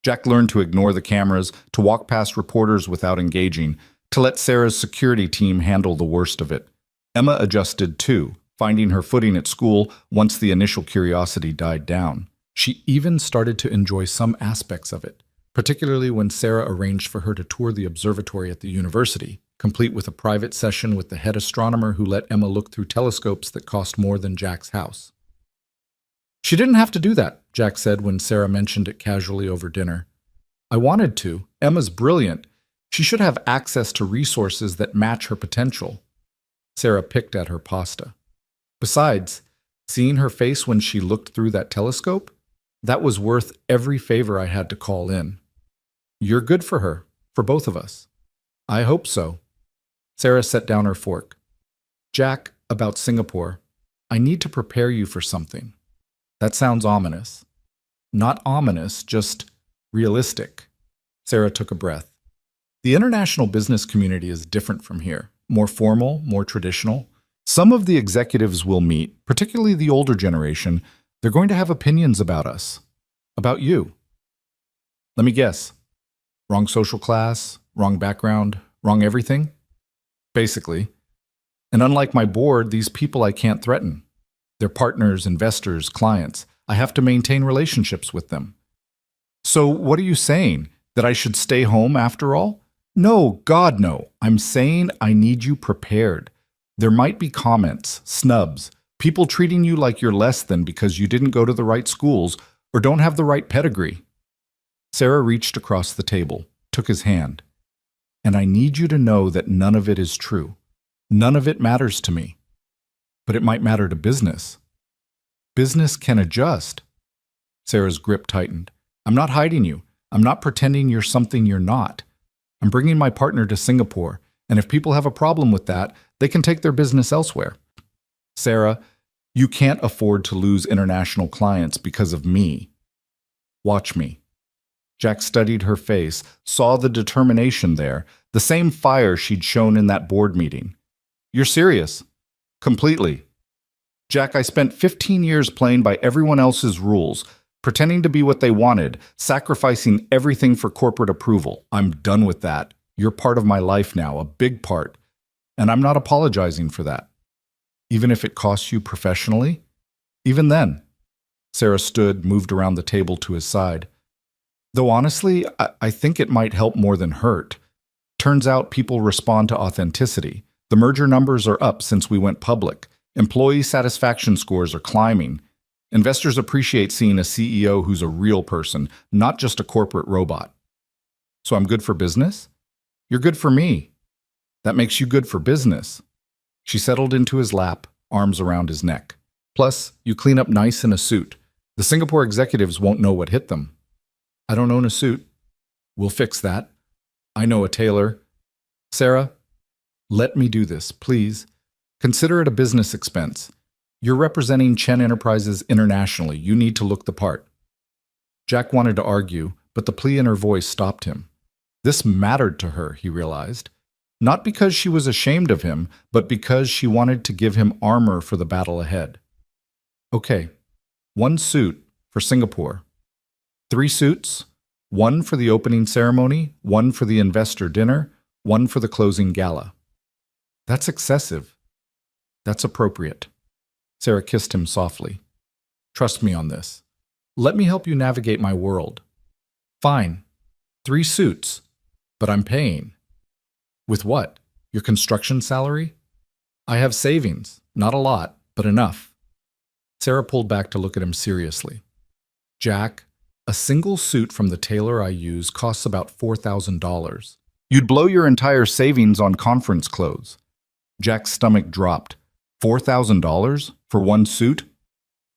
Jack learned to ignore the cameras, to walk past reporters without engaging, to let Sarah's security team handle the worst of it. Emma adjusted too, finding her footing at school once the initial curiosity died down. She even started to enjoy some aspects of it, particularly when Sarah arranged for her to tour the observatory at the university, complete with a private session with the head astronomer who let Emma look through telescopes that cost more than Jack's house. She didn't have to do that, Jack said when Sarah mentioned it casually over dinner. I wanted to. Emma's brilliant. She should have access to resources that match her potential. Sarah picked at her pasta. Besides, seeing her face when she looked through that telescope, that was worth every favor I had to call in. You're good for her, for both of us. I hope so. Sarah set down her fork. Jack, about Singapore, I need to prepare you for something. That sounds ominous. Not ominous, just realistic. Sarah took a breath. The international business community is different from here. More formal, more traditional. Some of the executives we'll meet, particularly the older generation, they're going to have opinions about us. About you. Let me guess. Wrong social class, wrong background, wrong everything? Basically. And unlike my board, these people I can't threaten. They're partners, investors, clients. I have to maintain relationships with them. So what are you saying? That I should stay home after all? No, God, no. I'm saying I need you prepared. There might be comments, snubs, people treating you like you're less than because you didn't go to the right schools or don't have the right pedigree. Sarah reached across the table, took his hand. And I need you to know that none of it is true. None of it matters to me. But it might matter to business. Business can adjust. Sarah's grip tightened. I'm not hiding you. I'm not pretending you're something you're not. I'm bringing my partner to Singapore, and if people have a problem with that, they can take their business elsewhere. Sarah, you can't afford to lose international clients because of me. Watch me. Jack studied her face, saw the determination there, the same fire she'd shown in that board meeting. You're serious? Completely. Jack, I spent 15 years playing by everyone else's rules, pretending to be what they wanted, sacrificing everything for corporate approval. I'm done with that. You're part of my life now, a big part. And I'm not apologizing for that. Even if it costs you professionally? Even then. Sarah stood, moved around the table to his side. Though honestly, I think it might help more than hurt. Turns out people respond to authenticity. The merger numbers are up since we went public. Employee satisfaction scores are climbing. Investors appreciate seeing a CEO who's a real person, not just a corporate robot. So I'm good for business? You're good for me. That makes you good for business. She settled into his lap, arms around his neck. Plus, you clean up nice in a suit. The Singapore executives won't know what hit them. I don't own a suit. We'll fix that. I know a tailor. Sarah, let me do this, please. Consider it a business expense. You're representing Chen Enterprises internationally. You need to look the part. Jack wanted to argue, but the plea in her voice stopped him. This mattered to her, he realized. Not because she was ashamed of him, but because she wanted to give him armor for the battle ahead. Okay, 1 suit for Singapore. 3 suits, 1 for the opening ceremony, 1 for the investor dinner, 1 for the closing gala. That's excessive. That's appropriate. Sarah kissed him softly. Trust me on this. Let me help you navigate my world. Fine. 3 suits. But I'm paying. With what? Your construction salary? I have savings. Not a lot, but enough. Sarah pulled back to look at him seriously. Jack, a single suit from the tailor I use costs about $4,000. You'd blow your entire savings on conference clothes. Jack's stomach dropped. $4,000 for 1 suit?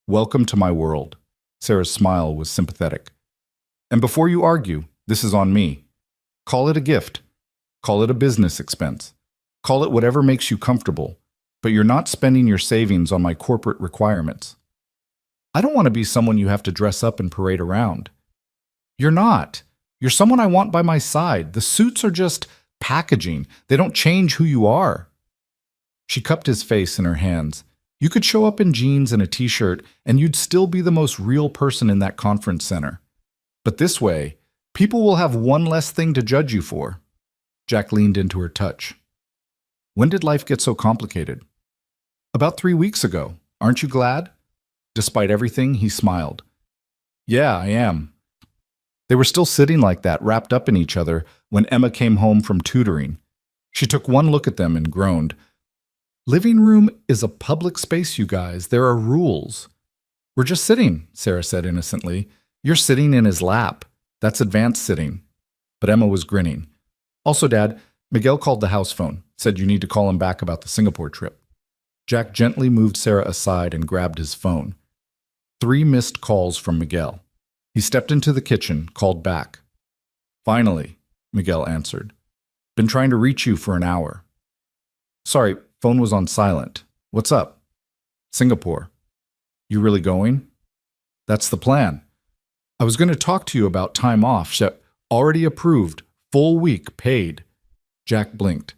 Welcome to my world. Sarah's smile was sympathetic. And before you argue, this is on me. Call it a gift. Call it a business expense. Call it whatever makes you comfortable, but you're not spending your savings on my corporate requirements. I don't want to be someone you have to dress up and parade around. You're not. You're someone I want by my side. The suits are just packaging. They don't change who you are. She cupped his face in her hands. You could show up in jeans and a t-shirt, and you'd still be the most real person in that conference center. But this way, people will have one less thing to judge you for. Jack leaned into her touch. When did life get so complicated? About 3 weeks ago. Aren't you glad? Despite everything, he smiled. Yeah, I am. They were still sitting like that, wrapped up in each other, when Emma came home from tutoring. She took one look at them and groaned. Living room is a public space, you guys. There are rules. We're just sitting, Sarah said innocently. You're sitting in his lap. That's advanced sitting. But Emma was grinning. Also, Dad, Miguel called the house phone, said you need to call him back about the Singapore trip. Jack gently moved Sarah aside and grabbed his phone. 3 missed calls from Miguel. He stepped into the kitchen, called back. Finally, Miguel answered. Been trying to reach you for an hour. Sorry, phone was on silent. What's up? Singapore. You really going? That's the plan. I was going to talk to you about time off. Already approved. Full week, paid. Jack blinked.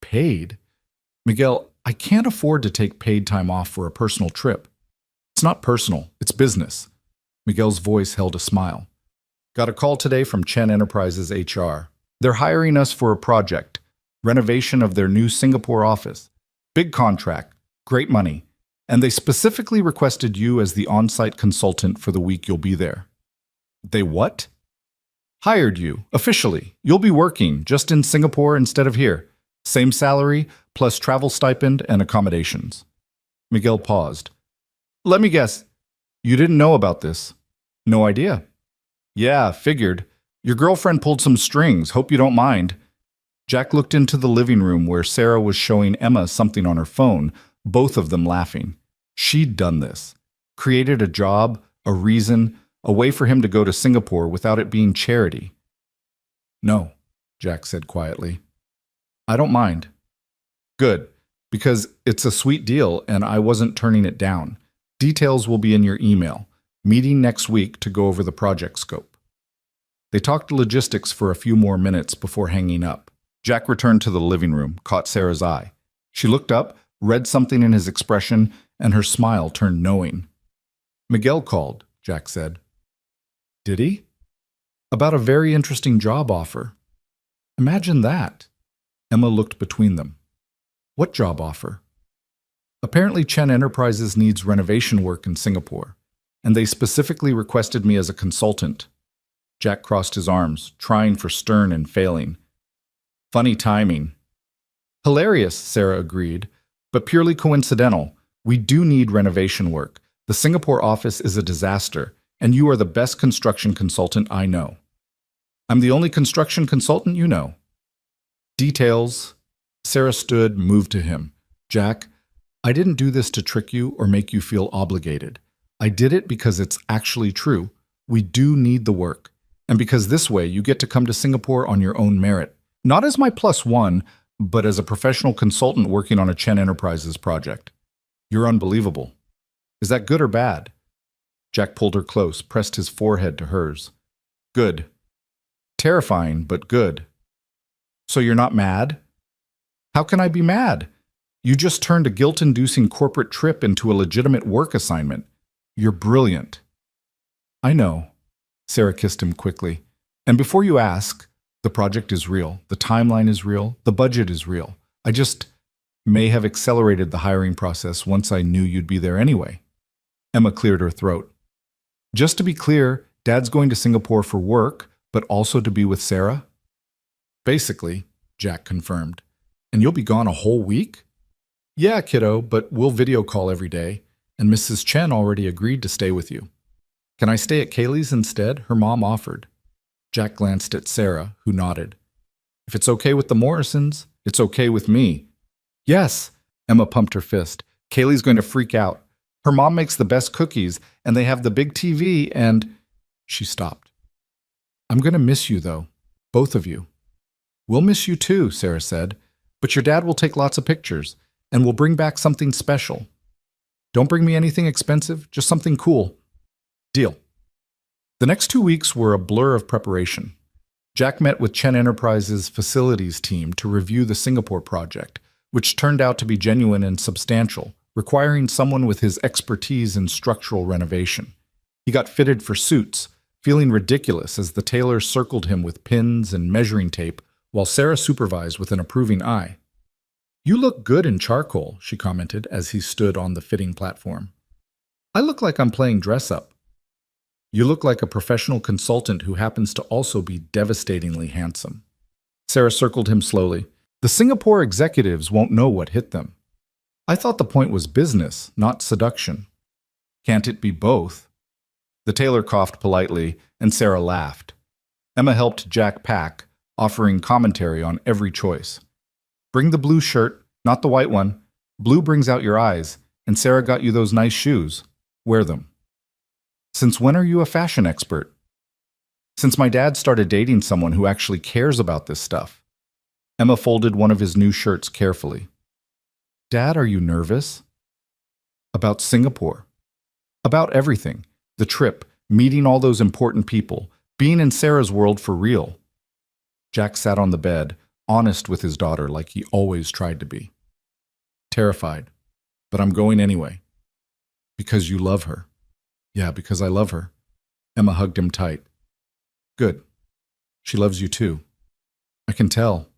Paid? Miguel, I can't afford to take paid time off for a personal trip. It's not personal, it's business. Miguel's voice held a smile. Got a call today from Chen Enterprises HR. They're hiring us for a project. Renovation of their new Singapore office. Big contract, great money. And they specifically requested you as the on-site consultant for the week you'll be there. They what? Hired you, officially. You'll be working, just in Singapore instead of here. Same salary, plus travel stipend and accommodations. Miguel paused. Let me guess. You didn't know about this? No idea. Yeah, figured. Your girlfriend pulled some strings. Hope you don't mind. Jack looked into the living room where Sarah was showing Emma something on her phone, both of them laughing. She'd done this. Created a job, a reason, a way for him to go to Singapore without it being charity. No, Jack said quietly. I don't mind. Good, because it's a sweet deal and I wasn't turning it down. Details will be in your email. Meeting next week to go over the project scope. They talked logistics for a few more minutes before hanging up. Jack returned to the living room, caught Sarah's eye. She looked up, read something in his expression, and her smile turned knowing. Miguel called, Jack said. Did he? About a very interesting job offer. Imagine that. Emma looked between them. What job offer? Apparently Chen Enterprises needs renovation work in Singapore, and they specifically requested me as a consultant. Jack crossed his arms, trying for stern and failing. Funny timing. Hilarious, Sarah agreed, but purely coincidental. We do need renovation work. The Singapore office is a disaster, and you are the best construction consultant I know. I'm the only construction consultant you know. Details. Sarah stood, moved to him. Jack, I didn't do this to trick you or make you feel obligated. I did it because it's actually true. We do need the work. And because this way you get to come to Singapore on your own merit. Not as my +1, but as a professional consultant working on a Chen Enterprises project. You're unbelievable. Is that good or bad? Jack pulled her close, pressed his forehead to hers. Good. Terrifying, but good. So you're not mad? How can I be mad? You just turned a guilt-inducing corporate trip into a legitimate work assignment. You're brilliant. I know. Sarah kissed him quickly. And before you ask, the project is real. The timeline is real. The budget is real. I just may have accelerated the hiring process once I knew you'd be there anyway. Emma cleared her throat. Just to be clear, Dad's going to Singapore for work, but also to be with Sarah? Basically, Jack confirmed. And you'll be gone a whole week? Yeah, kiddo, but we'll video call every day, and Mrs. Chen already agreed to stay with you. Can I stay at Kaylee's instead? Her mom offered. Jack glanced at Sarah, who nodded. If it's okay with the Morrisons, it's okay with me. Yes, Emma pumped her fist. Kaylee's going to freak out. Her mom makes the best cookies, and they have the big TV, and… She stopped. I'm going to miss you, though. Both of you. We'll miss you too, Sarah said. But your dad will take lots of pictures, and we'll bring back something special. Don't bring me anything expensive, just something cool. Deal. The next 2 weeks were a blur of preparation. Jack met with Chen Enterprises' facilities team to review the Singapore project, which turned out to be genuine and substantial, requiring someone with his expertise in structural renovation. He got fitted for suits, feeling ridiculous as the tailor circled him with pins and measuring tape, while Sarah supervised with an approving eye. You look good in charcoal, she commented as he stood on the fitting platform. I look like I'm playing dress-up. You look like a professional consultant who happens to also be devastatingly handsome. Sarah circled him slowly. The Singapore executives won't know what hit them. I thought the point was business, not seduction. Can't it be both? The tailor coughed politely, and Sarah laughed. Emma helped Jack pack, offering commentary on every choice. Bring the blue shirt, not the white one. Blue brings out your eyes, and Sarah got you those nice shoes. Wear them. Since when are you a fashion expert? Since my dad started dating someone who actually cares about this stuff. Emma folded one of his new shirts carefully. Dad, are you nervous? About Singapore. About everything. The trip, meeting all those important people, being in Sarah's world for real. Jack sat on the bed, honest with his daughter like he always tried to be. Terrified. But I'm going anyway. Because you love her. Yeah, because I love her. Emma hugged him tight. Good. She loves you too. I can tell.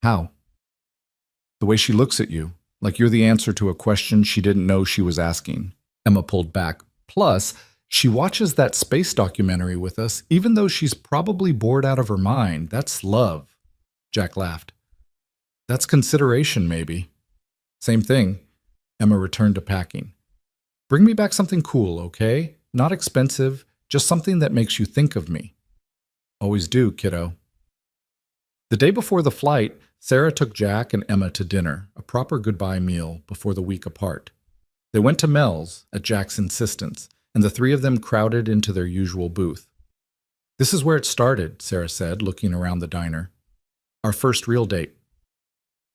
How? The way she looks at you, like you're the answer to a question she didn't know she was asking. Emma pulled back. Plus, She watches that space documentary with us, even though she's probably bored out of her mind. That's love. Jack laughed. That's consideration, maybe. Same thing. Emma returned to packing. Bring me back something cool, okay? Not expensive, just something that makes you think of me. Always do, kiddo. The day before the flight, Sarah took Jack and Emma to dinner, a proper goodbye meal before the week apart. They went to Mel's, at Jack's insistence, and the three of them crowded into their usual booth. This is where it started, Sarah said, looking around the diner. Our first real date.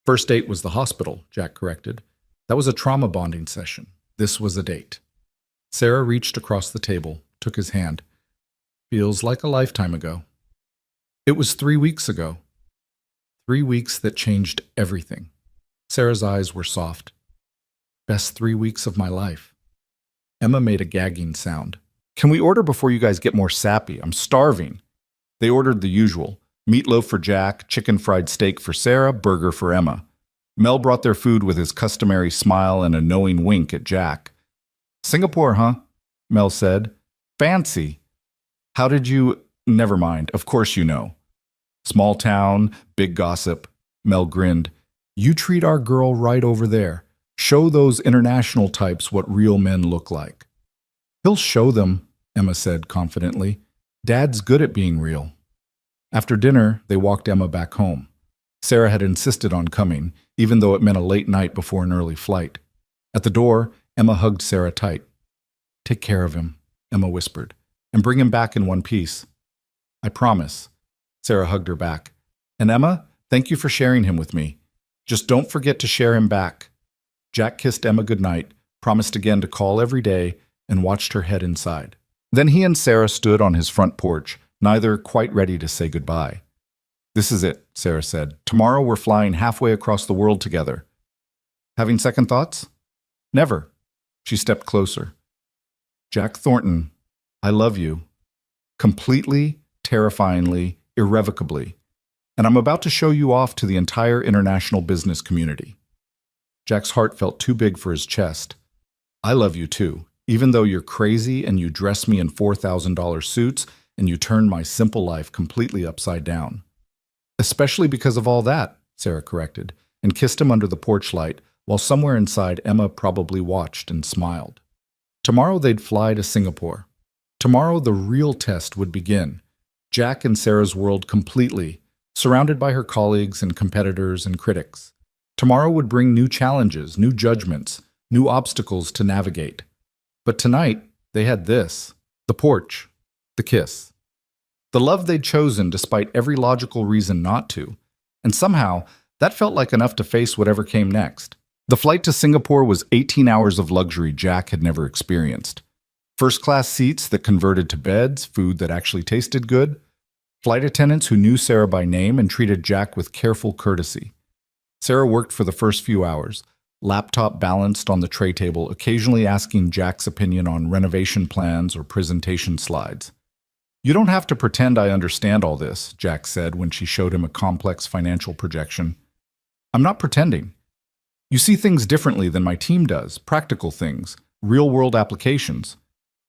First date was the hospital, Jack corrected. That was a trauma bonding session. This was a date. Sarah reached across the table, took his hand. Feels like a lifetime ago. It was 3 weeks ago. 3 weeks that changed everything. Sarah's eyes were soft. Best 3 weeks of my life. Emma made a gagging sound. Can we order before you guys get more sappy? I'm starving. They ordered the usual. Meatloaf for Jack, chicken fried steak for Sarah, burger for Emma. Mel brought their food with his customary smile and a knowing wink at Jack. Singapore, huh? Mel said. Fancy. How did you... Never mind, of course you know. Small town, big gossip. Mel grinned. You treat our girl right over there. Show those international types what real men look like. He'll show them, Emma said confidently. Dad's good at being real. After dinner, they walked Emma back home. Sarah had insisted on coming, even though it meant a late night before an early flight. At the door, Emma hugged Sarah tight. Take care of him, Emma whispered, and bring him back in one piece. I promise. Sarah hugged her back. And Emma, thank you for sharing him with me. Just don't forget to share him back. Jack kissed Emma goodnight, promised again to call every day, and watched her head inside. Then he and Sarah stood on his front porch, neither quite ready to say goodbye. This is it, Sarah said. Tomorrow we're flying halfway across the world together. Having second thoughts? Never. She stepped closer. Jack Thornton, I love you. Completely, terrifyingly, irrevocably. And I'm about to show you off to the entire international business community. Jack's heart felt too big for his chest. I love you too, even though you're crazy and you dress me in $4,000 suits and you turn my simple life completely upside down. Especially because of all that, Sarah corrected, and kissed him under the porch light, while somewhere inside Emma probably watched and smiled. Tomorrow they'd fly to Singapore. Tomorrow the real test would begin. Jack and Sarah's world completely, surrounded by her colleagues and competitors and critics. Tomorrow would bring new challenges, new judgments, new obstacles to navigate. But tonight, they had this, the porch, the kiss. The love they'd chosen despite every logical reason not to. And somehow, that felt like enough to face whatever came next. The flight to Singapore was 18 hours of luxury Jack had never experienced. First-class seats that converted to beds, food that actually tasted good, flight attendants who knew Sarah by name and treated Jack with careful courtesy. Sarah worked for the first few hours, laptop balanced on the tray table, occasionally asking Jack's opinion on renovation plans or presentation slides. You don't have to pretend I understand all this, Jack said when she showed him a complex financial projection. I'm not pretending. You see things differently than my team does, practical things, real-world applications.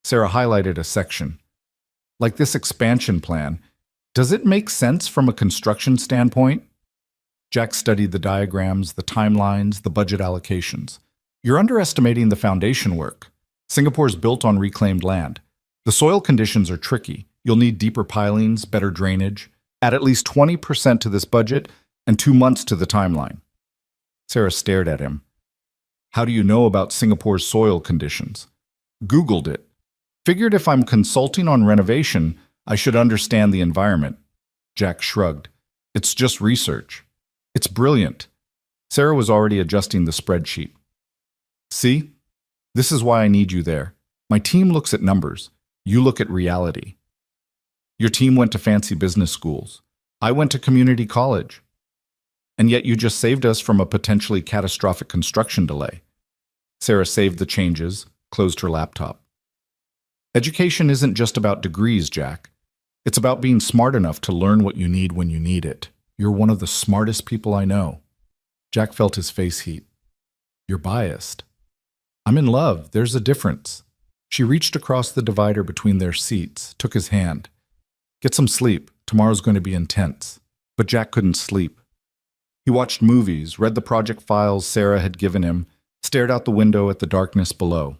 Sarah highlighted a section. Like this expansion plan, does it make sense from a construction standpoint? Jack studied the diagrams, the timelines, the budget allocations. You're underestimating the foundation work. Singapore's built on reclaimed land. The soil conditions are tricky. You'll need deeper pilings, better drainage. Add at least 20% to this budget and 2 months to the timeline. Sarah stared at him. How do you know about Singapore's soil conditions? Googled it. Figured if I'm consulting on renovation, I should understand the environment. Jack shrugged. It's just research. It's brilliant. Sarah was already adjusting the spreadsheet. See? This is why I need you there. My team looks at numbers. You look at reality. Your team went to fancy business schools. I went to community college. And yet you just saved us from a potentially catastrophic construction delay. Sarah saved the changes, closed her laptop. Education isn't just about degrees, Jack. It's about being smart enough to learn what you need when you need it. You're one of the smartest people I know. Jack felt his face heat. You're biased. I'm in love. There's a difference. She reached across the divider between their seats, took his hand. Get some sleep. Tomorrow's going to be intense. But Jack couldn't sleep. He watched movies, read the project files Sarah had given him, stared out the window at the darkness below.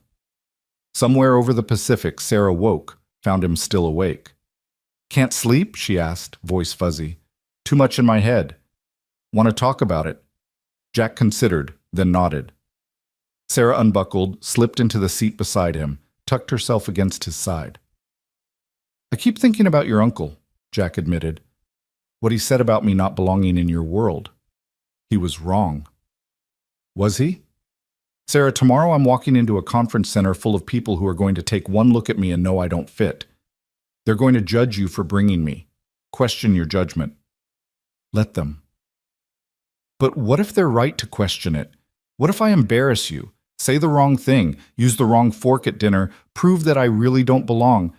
Somewhere over the Pacific, Sarah woke, found him still awake. Can't sleep? She asked, voice fuzzy. Too much in my head. Want to talk about it? Jack considered, then nodded. Sarah unbuckled, slipped into the seat beside him, tucked herself against his side. I keep thinking about your uncle, Jack admitted. What he said about me not belonging in your world. He was wrong. Was he? Sarah, tomorrow I'm walking into a conference center full of people who are going to take one look at me and know I don't fit. They're going to judge you for bringing me. Question your judgment. Let them. But what if they're right to question it? What if I embarrass you, say the wrong thing, use the wrong fork at dinner, prove that I really don't belong?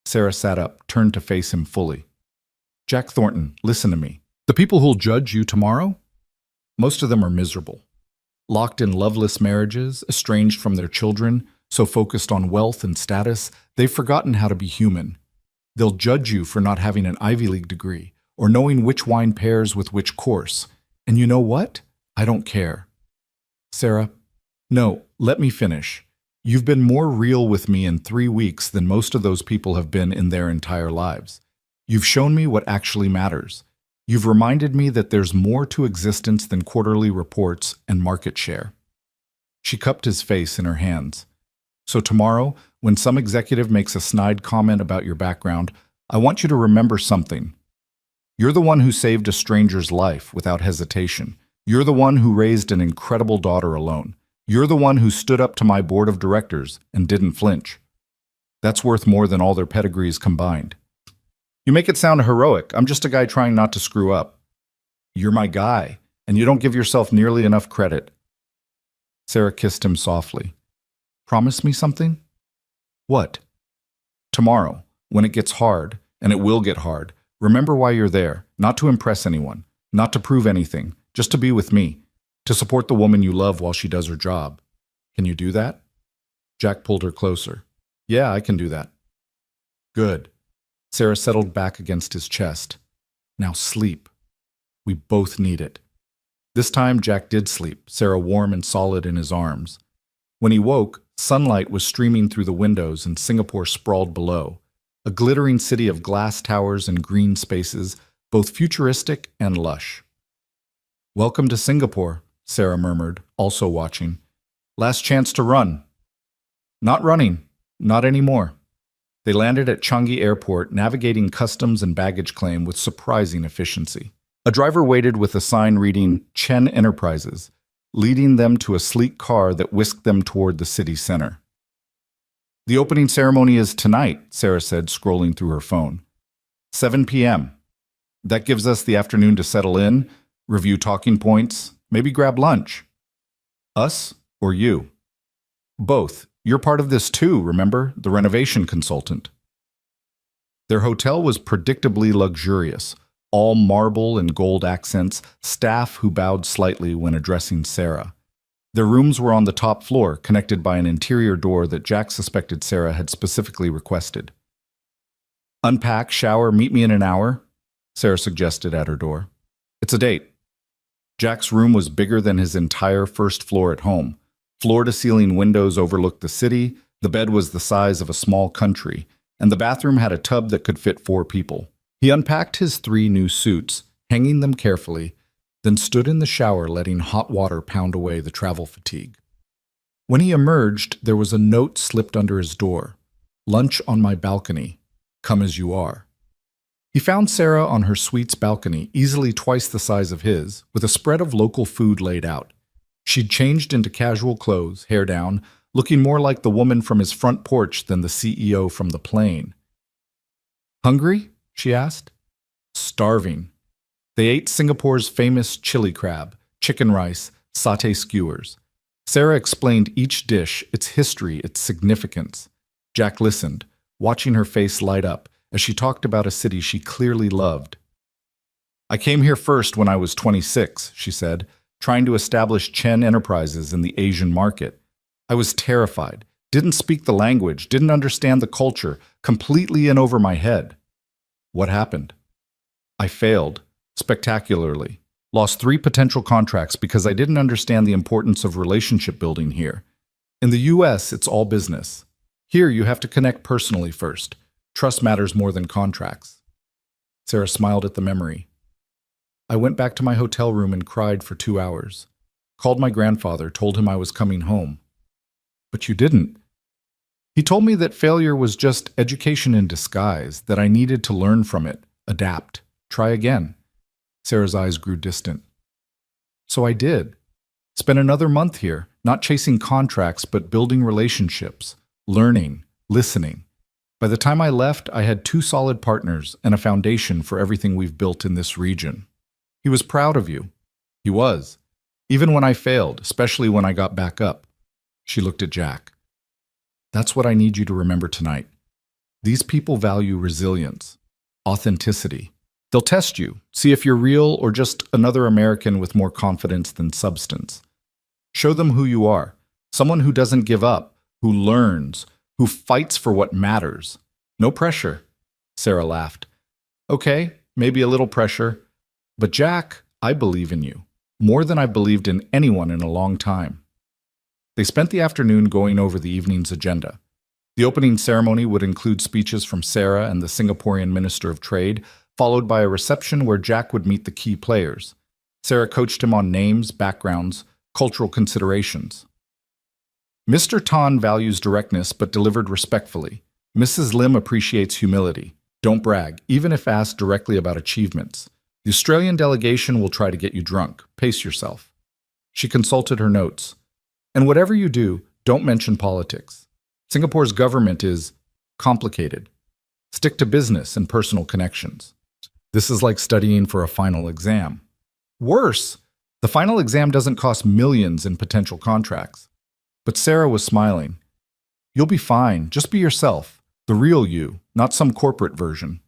Sarah sat up, turned to face him fully. Jack Thornton, listen to me. The people who'll judge you tomorrow? Most of them are miserable. Locked in loveless marriages, estranged from their children, so focused on wealth and status, they've forgotten how to be human. They'll judge you for not having an Ivy League degree, or knowing which wine pairs with which course. And you know what? I don't care. Sarah, no, let me finish. You've been more real with me in 3 weeks than most of those people have been in their entire lives. You've shown me what actually matters. You've reminded me that there's more to existence than quarterly reports and market share. She cupped his face in her hands. So tomorrow, when some executive makes a snide comment about your background, I want you to remember something. You're the one who saved a stranger's life without hesitation. You're the one who raised an incredible daughter alone. You're the one who stood up to my board of directors and didn't flinch. That's worth more than all their pedigrees combined. You make it sound heroic. I'm just a guy trying not to screw up. You're my guy, and you don't give yourself nearly enough credit. Sarah kissed him softly. Promise me something? What? Tomorrow, when it gets hard, and it will get hard, remember why you're there, not to impress anyone, not to prove anything, just to be with me, to support the woman you love while she does her job. Can you do that? Jack pulled her closer. Yeah, I can do that. Good. Sarah settled back against his chest. Now sleep. We both need it. This time Jack did sleep, Sarah warm and solid in his arms. When he woke, sunlight was streaming through the windows and Singapore sprawled below, a glittering city of glass towers and green spaces, both futuristic and lush. Welcome to Singapore, Sarah murmured, also watching. Last chance to run. Not running. Not anymore. They landed at Changi Airport, navigating customs and baggage claim with surprising efficiency. A driver waited with a sign reading Chen Enterprises, leading them to a sleek car that whisked them toward the city center. The opening ceremony is tonight, Sarah said, scrolling through her phone. 7 p.m. That gives us the afternoon to settle in, review talking points, maybe grab lunch. Us or you? Both. You're part of this too, remember? The renovation consultant. Their hotel was predictably luxurious, all marble and gold accents, staff who bowed slightly when addressing Sarah. Their rooms were on the top floor, connected by an interior door that Jack suspected Sarah had specifically requested. Unpack, shower, meet me in an hour, Sarah suggested at her door. It's a date. Jack's room was bigger than his entire first floor at home. Floor-to-ceiling windows overlooked the city, the bed was the size of a small country, and the bathroom had a tub that could fit 4 people. He unpacked his 3 new suits, hanging them carefully, then stood in the shower letting hot water pound away the travel fatigue. When he emerged, there was a note slipped under his door. Lunch on my balcony. Come as you are. He found Sarah on her suite's balcony, easily twice the size of his, with a spread of local food laid out. She'd changed into casual clothes, hair down, looking more like the woman from his front porch than the CEO from the plane. Hungry? She asked. Starving. They ate Singapore's famous chili crab, chicken rice, satay skewers. Sarah explained each dish, its history, its significance. Jack listened, watching her face light up as she talked about a city she clearly loved. I came here first when I was 26, she said, trying to establish Chen Enterprises in the Asian market. I was terrified, Didn't speak the language, didn't understand the culture, completely in over my head. What happened? I failed, spectacularly. Lost 3 potential contracts because I didn't understand the importance of relationship building here. In the US, it's all business. Here, you have to connect personally first. Trust matters more than contracts. Sarah smiled at the memory. I went back to my hotel room and cried for 2 hours. Called my grandfather, told him I was coming home. But you didn't. He told me that failure was just education in disguise, that I needed to learn from it, adapt, try again. Sarah's eyes grew distant. So I did. Spent another month here, not chasing contracts, but building relationships, learning, listening. By the time I left, I had 2 solid partners and a foundation for everything we've built in this region. He was proud of you. He was. Even when I failed, especially when I got back up. She looked at Jack. That's what I need you to remember tonight. These people value resilience, authenticity. They'll test you, see if you're real or just another American with more confidence than substance. Show them who you are, someone who doesn't give up, who learns, who fights for what matters. No pressure. Sarah laughed. Okay, maybe a little pressure. But Jack, I believe in you, more than I've believed in anyone in a long time. They spent the afternoon going over the evening's agenda. The opening ceremony would include speeches from Sarah and the Singaporean Minister of Trade, followed by a reception where Jack would meet the key players. Sarah coached him on names, backgrounds, cultural considerations. Mr. Tan values directness but delivered respectfully. Mrs. Lim appreciates humility. Don't brag, even if asked directly about achievements. The Australian delegation will try to get you drunk. Pace yourself. She consulted her notes. And whatever you do, don't mention politics. Singapore's government is complicated. Stick to business and personal connections. This is like studying for a final exam. Worse, the final exam doesn't cost millions in potential contracts. But Sarah was smiling. You'll be fine. Just be yourself. The real you, not some corporate version.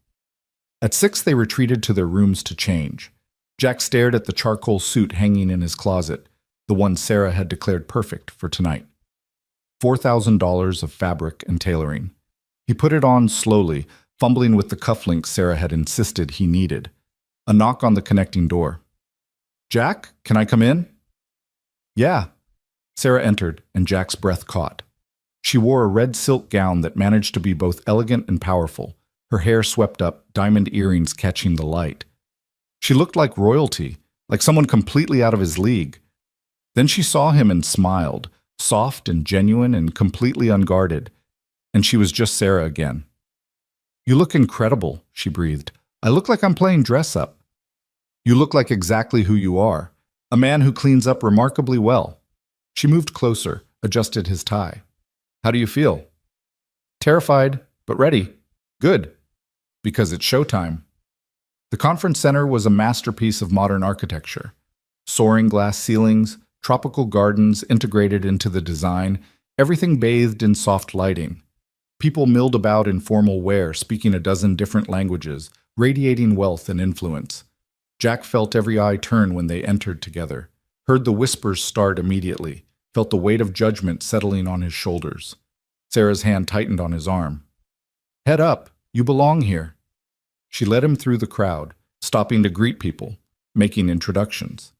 At 6, they retreated to their rooms to change. Jack stared at the charcoal suit hanging in his closet, the one Sarah had declared perfect for tonight. $4,000 of fabric and tailoring. He put it on slowly, fumbling with the cufflinks Sarah had insisted he needed. A knock on the connecting door. Jack, can I come in? Yeah. Sarah entered, and Jack's breath caught. She wore a red silk gown that managed to be both elegant and powerful, her hair swept up, diamond earrings catching the light. She looked like royalty, like someone completely out of his league. Then she saw him and smiled, soft and genuine and completely unguarded, and she was just Sarah again. You look incredible, she breathed. I look like I'm playing dress-up. You look like exactly who you are, a man who cleans up remarkably well. She moved closer, adjusted his tie. How do you feel? Terrified, but ready. Good. Because it's showtime. The conference center was a masterpiece of modern architecture. Soaring glass ceilings, tropical gardens integrated into the design, everything bathed in soft lighting. People milled about in formal wear, speaking a dozen different languages, radiating wealth and influence. Jack felt every eye turn when they entered together, heard the whispers start immediately, felt the weight of judgment settling on his shoulders. Sarah's hand tightened on his arm. Head up, you belong here. She led him through the crowd, stopping to greet people, making introductions.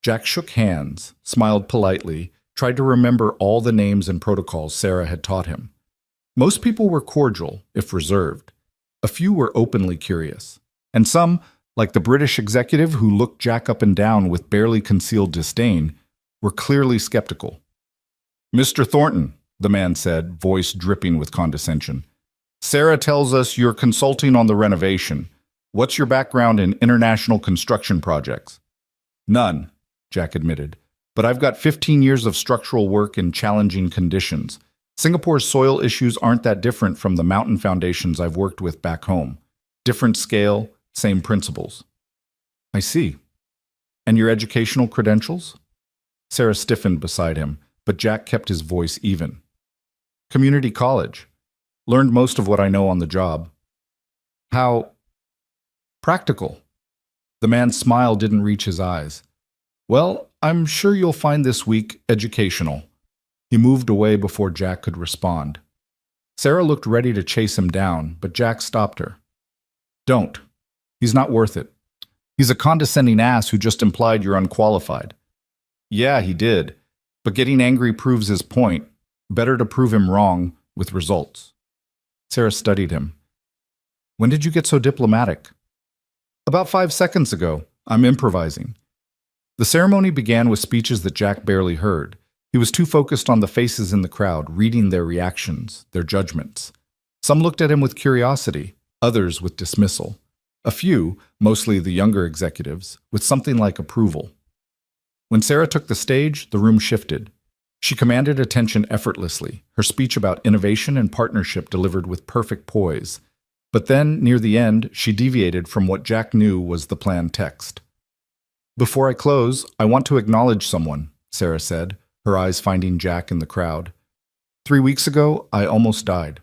Jack shook hands, smiled politely, tried to remember all the names and protocols Sarah had taught him. Most people were cordial, if reserved. A few were openly curious. And some, like the British executive who looked Jack up and down with barely concealed disdain, were clearly skeptical. Mr. Thornton, the man said, voice dripping with condescension. Sarah tells us you're consulting on the renovation. What's your background in international construction projects? None, Jack admitted. But I've got 15 years of structural work in challenging conditions. Singapore's soil issues aren't that different from the mountain foundations I've worked with back home. Different scale, same principles. I see. And your educational credentials? Sarah stiffened beside him, but Jack kept his voice even. Community college. Learned most of what I know on the job. How practical. The man's smile didn't reach his eyes. Well, I'm sure you'll find this week educational. He moved away before Jack could respond. Sarah looked ready to chase him down, but Jack stopped her. Don't. He's not worth it. He's a condescending ass who just implied you're unqualified. Yeah, he did. But getting angry proves his point. Better to prove him wrong with results. Sarah studied him. When did you get so diplomatic? About 5 seconds ago. I'm improvising. The ceremony began with speeches that Jack barely heard. He was too focused on the faces in the crowd, reading their reactions, their judgments. Some looked at him with curiosity, others with dismissal. A few, mostly the younger executives, with something like approval. When Sarah took the stage, the room shifted. She commanded attention effortlessly, her speech about innovation and partnership delivered with perfect poise. But then, near the end, she deviated from what Jack knew was the planned text. Before I close, I want to acknowledge someone, Sarah said, her eyes finding Jack in the crowd. 3 weeks ago, I almost died.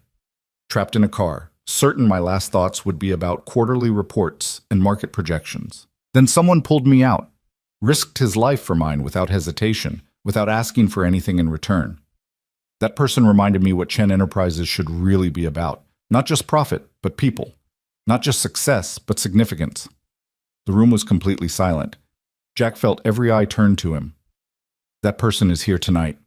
Trapped in a car, certain my last thoughts would be about quarterly reports and market projections. Then someone pulled me out, risked his life for mine without hesitation, without asking for anything in return. That person reminded me what Chen Enterprises should really be about. Not just profit, but people. Not just success, but significance. The room was completely silent. Jack felt every eye turned to him. That person is here tonight.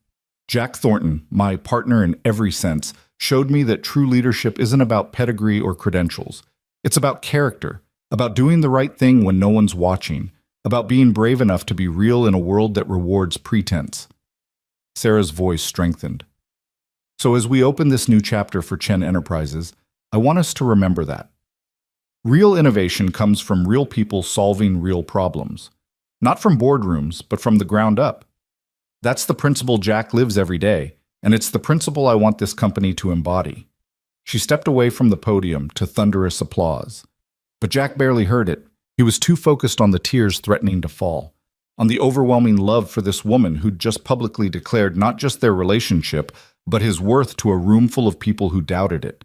Jack Thornton, my partner in every sense, showed me that true leadership isn't about pedigree or credentials. It's about character, about doing the right thing when no one's watching, about being brave enough to be real in a world that rewards pretense. Sarah's voice strengthened. So as we open this new chapter for Chen Enterprises, I want us to remember that. Real innovation comes from real people solving real problems. Not from boardrooms, but from the ground up. That's the principle Jack lives every day, and it's the principle I want this company to embody. She stepped away from the podium to thunderous applause. But Jack barely heard it. He was too focused on the tears threatening to fall, on the overwhelming love for this woman who'd just publicly declared not just their relationship, but his worth to a room full of people who doubted it.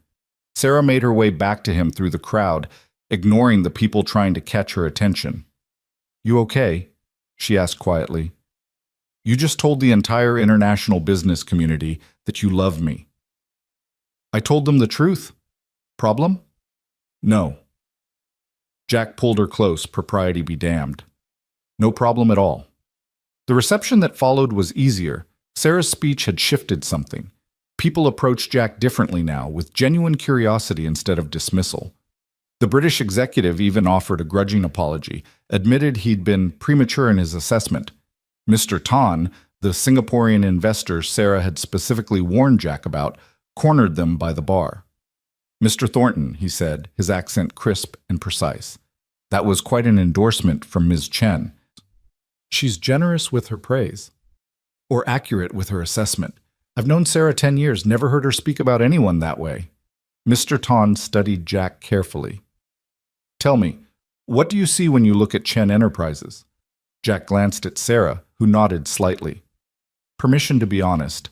Sarah made her way back to him through the crowd, ignoring the people trying to catch her attention. You okay? She asked quietly. You just told the entire international business community that you love me. I told them the truth. Problem? No. Jack pulled her close, propriety be damned. No problem at all. The reception that followed was easier. Sarah's speech had shifted something. People approached Jack differently now, with genuine curiosity instead of dismissal. The British executive even offered a grudging apology, admitted he'd been premature in his assessment. Mr. Tan, the Singaporean investor Sarah had specifically warned Jack about, cornered them by the bar. Mr. Thornton, he said, his accent crisp and precise. That was quite an endorsement from Ms. Chen. She's generous with her praise. Or accurate with her assessment. I've known Sarah 10 years, never heard her speak about anyone that way. Mr. Tan studied Jack carefully. Tell me, what do you see when you look at Chen Enterprises? Jack glanced at Sarah, who nodded slightly. Permission to be honest.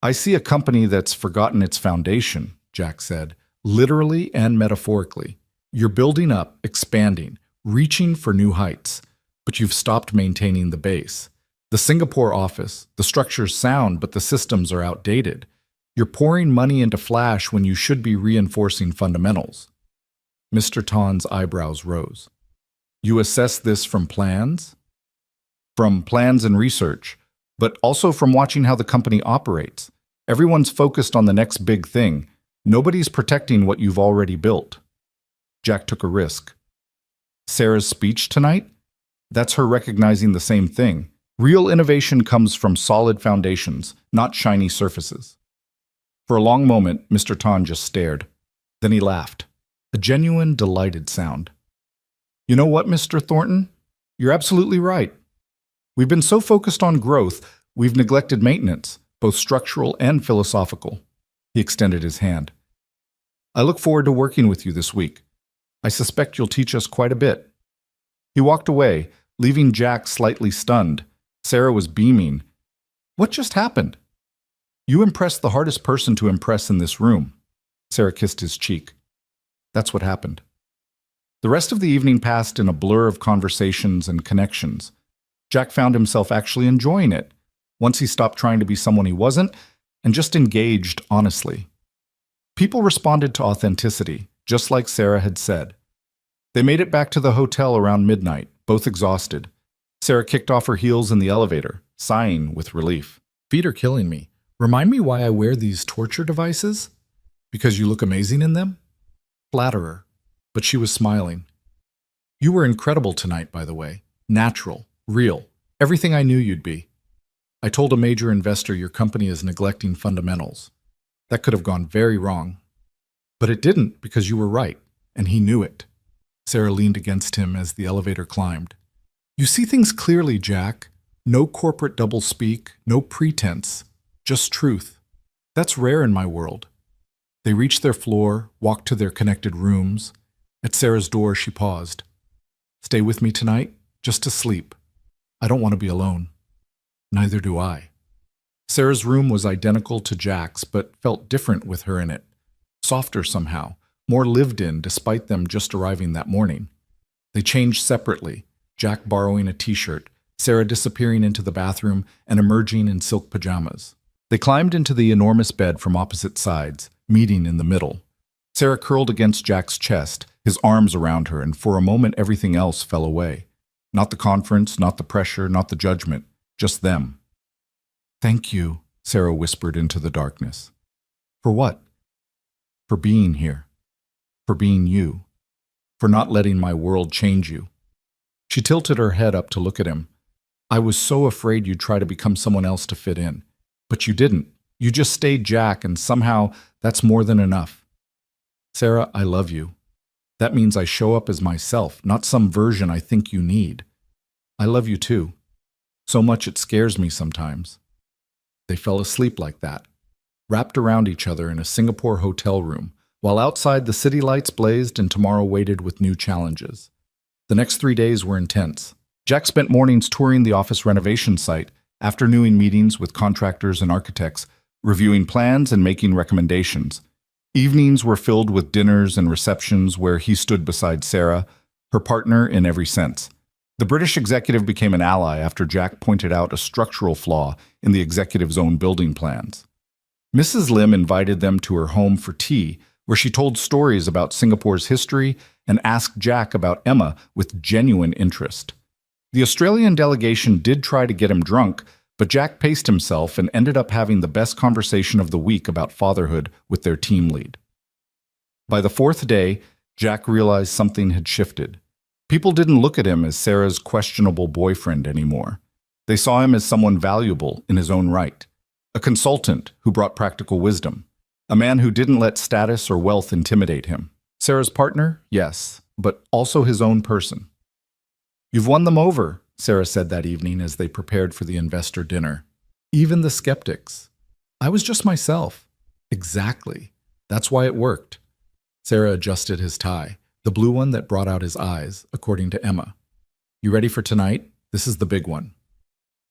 I see a company that's forgotten its foundation, Jack said, literally and metaphorically. You're building up, expanding, reaching for new heights, but you've stopped maintaining the base. The Singapore office, the structure's sound, but the systems are outdated. You're pouring money into flash when you should be reinforcing fundamentals. Mr. Tan's eyebrows rose. You assess this from plans? From plans and research, but also from watching how the company operates. Everyone's focused on the next big thing. Nobody's protecting what you've already built. Jack took a risk. Sarah's speech tonight? That's her recognizing the same thing. Real innovation comes from solid foundations, not shiny surfaces. For a long moment, Mr. Tan just stared. Then he laughed. A genuine, delighted sound. You know what, Mr. Thornton? You're absolutely right. We've been so focused on growth, we've neglected maintenance, both structural and philosophical. He extended his hand. I look forward to working with you this week. I suspect you'll teach us quite a bit. He walked away, leaving Jack slightly stunned. Sarah was beaming. What just happened? You impressed the hardest person to impress in this room. Sarah kissed his cheek. That's what happened. The rest of the evening passed in a blur of conversations and connections. Jack found himself actually enjoying it. once he stopped trying to be someone he wasn't and just engaged honestly. People responded to authenticity, just like Sarah had said. They made it back to the hotel around midnight, both exhausted. Sarah kicked off her heels in the elevator, sighing with relief. Feet are killing me. Remind me why I wear these torture devices? Because you look amazing in them? Flatterer. But she was smiling. You were incredible tonight, by the way. Natural, real, everything I knew you'd be. I told a major investor your company is neglecting fundamentals. That could have gone very wrong. But it didn't because you were right, and he knew it. Sarah leaned against him as the elevator climbed. You see things clearly, Jack. No corporate doublespeak, no pretense, just truth. That's rare in my world. They reached their floor, walked to their connected rooms. At Sarah's door, she paused. Stay with me tonight, just to sleep. I don't want to be alone. Neither do I. Sarah's room was identical to Jack's, but felt different with her in it. Softer somehow, more lived in despite them just arriving that morning. They changed separately, Jack borrowing a t-shirt, Sarah disappearing into the bathroom and emerging in silk pajamas. They climbed into the enormous bed from opposite sides, meeting in the middle. Sarah curled against Jack's chest, his arms around her, and for a moment everything else fell away. Not the conference, not the pressure, not the judgment, just them. Thank you, Sarah whispered into the darkness. For what? For being here. For being you. For not letting my world change you. She tilted her head up to look at him. I was so afraid you'd try to become someone else to fit in. But you didn't. You just stayed Jack, and somehow that's more than enough. Sarah, I love you. That means I show up as myself, not some version I think you need. I love you too. So much it scares me sometimes. They fell asleep like that, wrapped around each other in a Singapore hotel room, while outside the city lights blazed and tomorrow waited with new challenges. The next 3 days were intense. Jack spent mornings touring the office renovation site, afternoon meetings with contractors and architects, reviewing plans and making recommendations. Evenings were filled with dinners and receptions where he stood beside Sarah, her partner in every sense. The British executive became an ally after Jack pointed out a structural flaw in the executive's own building plans. Mrs. Lim invited them to her home for tea, where she told stories about Singapore's history and asked Jack about Emma with genuine interest. The Australian delegation did try to get him drunk, but Jack paced himself and ended up having the best conversation of the week about fatherhood with their team lead. By the fourth day, Jack realized something had shifted. People didn't look at him as Sarah's questionable boyfriend anymore. They saw him as someone valuable in his own right, a consultant who brought practical wisdom, a man who didn't let status or wealth intimidate him. Sarah's partner? Yes, but also his own person. You've won them over, Sarah said that evening as they prepared for the investor dinner. Even the skeptics. I was just myself. Exactly. That's why it worked. Sarah adjusted his tie, the blue one that brought out his eyes, according to Emma. You ready for tonight? This is the big one.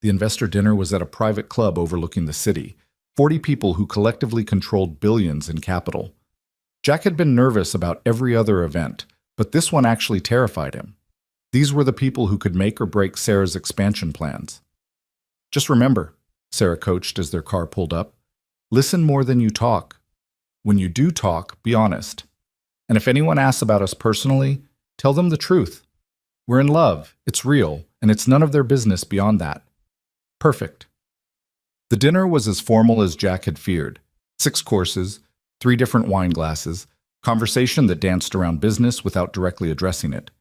The investor dinner was at a private club overlooking the city, 40 people who collectively controlled billions in capital. Jack had been nervous about every other event, but this one actually terrified him. These were the people who could make or break Sarah's expansion plans. Just remember, Sarah coached as their car pulled up, listen more than you talk. When you do talk, be honest. And if anyone asks about us personally, tell them the truth. We're in love, it's real, and it's none of their business beyond that. Perfect. The dinner was as formal as Jack had feared. 6 courses, 3 different wine glasses, conversation that danced around business without directly addressing it.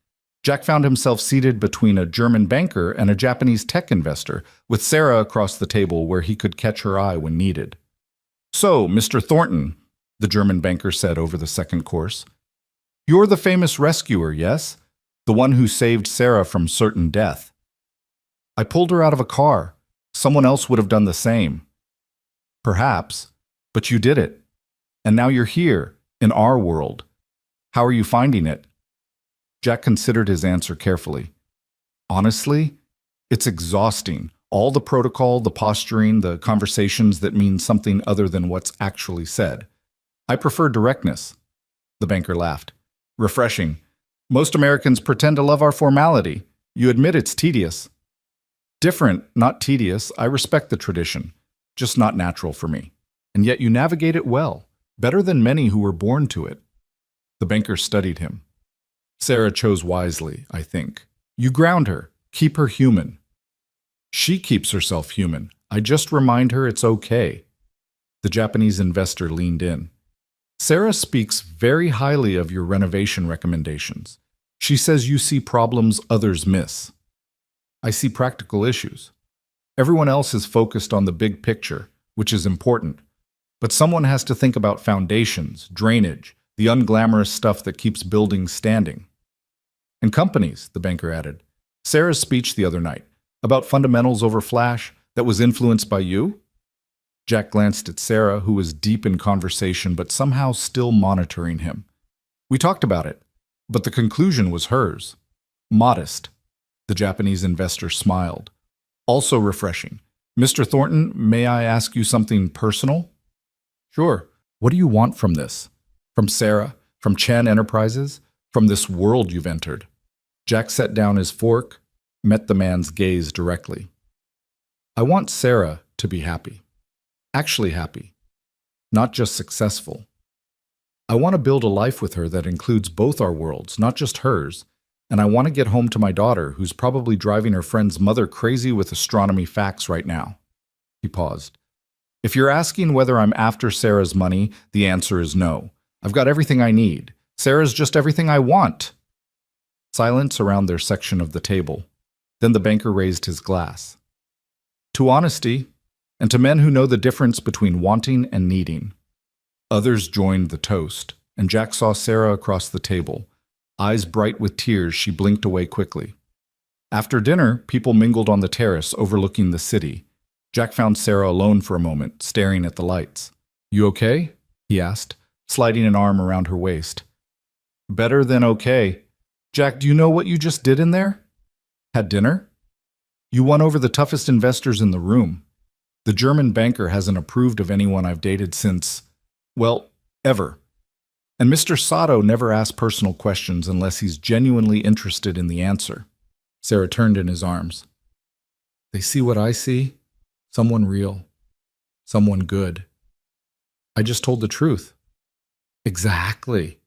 Jack found himself seated between a German banker and a Japanese tech investor, with Sarah across the table where he could catch her eye when needed. So, Mr. Thornton, the German banker said over the second course, you're the famous rescuer, yes? The one who saved Sarah from certain death. I pulled her out of a car. Someone else would have done the same. Perhaps, but you did it. And now you're here, in our world. How are you finding it? Jack considered his answer carefully. Honestly, it's exhausting. All the protocol, the posturing, the conversations that mean something other than what's actually said. I prefer directness. The banker laughed. Refreshing. Most Americans pretend to love our formality. You admit it's tedious. Different, not tedious. I respect the tradition, just not natural for me. And yet you navigate it well, better than many who were born to it. The banker studied him. Sarah chose wisely, I think. You ground her, keep her human. She keeps herself human. I just remind her it's okay. The Japanese investor leaned in. Sarah speaks very highly of your renovation recommendations. She says you see problems others miss. I see practical issues. Everyone else is focused on the big picture, which is important. But someone has to think about foundations, drainage, the unglamorous stuff that keeps buildings standing. And companies, the banker added. Sarah's speech the other night, about fundamentals over flash, that was influenced by you? Jack glanced at Sarah, who was deep in conversation but somehow still monitoring him. We talked about it, but the conclusion was hers. Modest. The Japanese investor smiled. Also refreshing. Mr. Thornton, may I ask you something personal? Sure. What do you want from this? From Sarah? From Chan Enterprises? From this world you've entered? Jack set down his fork, met the man's gaze directly. I want Sarah to be happy. Actually happy. Not just successful. I want to build a life with her that includes both our worlds, not just hers. And I want to get home to my daughter, who's probably driving her friend's mother crazy with astronomy facts right now. He paused. If you're asking whether I'm after Sarah's money, the answer is no. I've got everything I need. Sarah's just everything I want. Silence around their section of the table. Then the banker raised his glass. To honesty, and to men who know the difference between wanting and needing. Others joined the toast, and Jack saw Sarah across the table. Eyes bright with tears, she blinked away quickly. After dinner, people mingled on the terrace overlooking the city. Jack found Sarah alone for a moment, staring at the lights. You okay? He asked, sliding an arm around her waist. Better than okay. Jack, do you know what you just did in there? Had dinner? You won over the toughest investors in the room. The German banker hasn't approved of anyone I've dated since, well, ever. And Mr. Sato never asks personal questions unless he's genuinely interested in the answer. Sarah turned in his arms. They see what I see? Someone real. Someone good. I just told the truth. Exactly.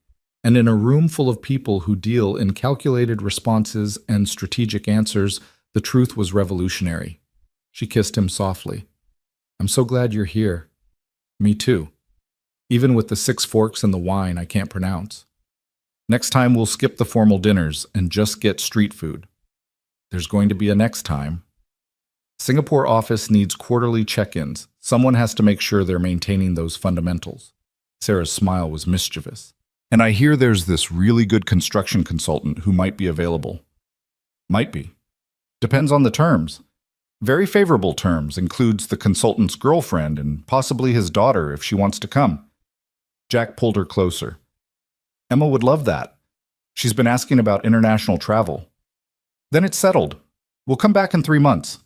And in a room full of people who deal in calculated responses and strategic answers, the truth was revolutionary. She kissed him softly. I'm so glad you're here. Me too. Even with the 6 forks and the wine I can't pronounce. Next time we'll skip the formal dinners and just get street food. There's going to be a next time. Singapore office needs quarterly check-ins. Someone has to make sure they're maintaining those fundamentals. Sarah's smile was mischievous. And I hear there's this really good construction consultant who might be available. Might be. Depends on the terms. Very favorable terms, includes the consultant's girlfriend and possibly his daughter if she wants to come. Jack pulled her closer. Emma would love that. She's been asking about international travel. Then it's settled. We'll come back in 3 months.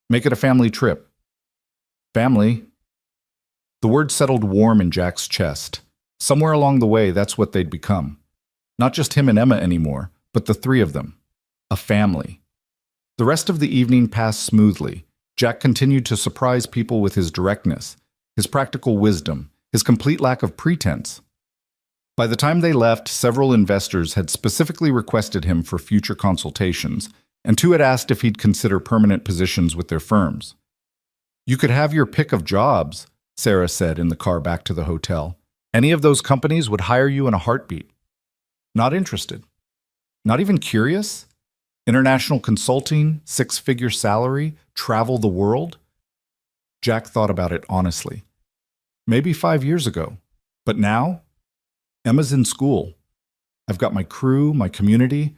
Make it a family trip. Family? The word settled warm in Jack's chest. Somewhere along the way, that's what they'd become. Not just him and Emma anymore, but the 3 of them. A family. The rest of the evening passed smoothly. Jack continued to surprise people with his directness, his practical wisdom, his complete lack of pretense. By the time they left, several investors had specifically requested him for future consultations, and 2 had asked if he'd consider permanent positions with their firms. You could have your pick of jobs, Sarah said in the car back to the hotel. Any of those companies would hire you in a heartbeat. Not interested. Not even curious? International consulting, 6-figure salary, travel the world? Jack thought about it honestly. Maybe 5 years ago. But now? Emma's in school. I've got my crew, my community.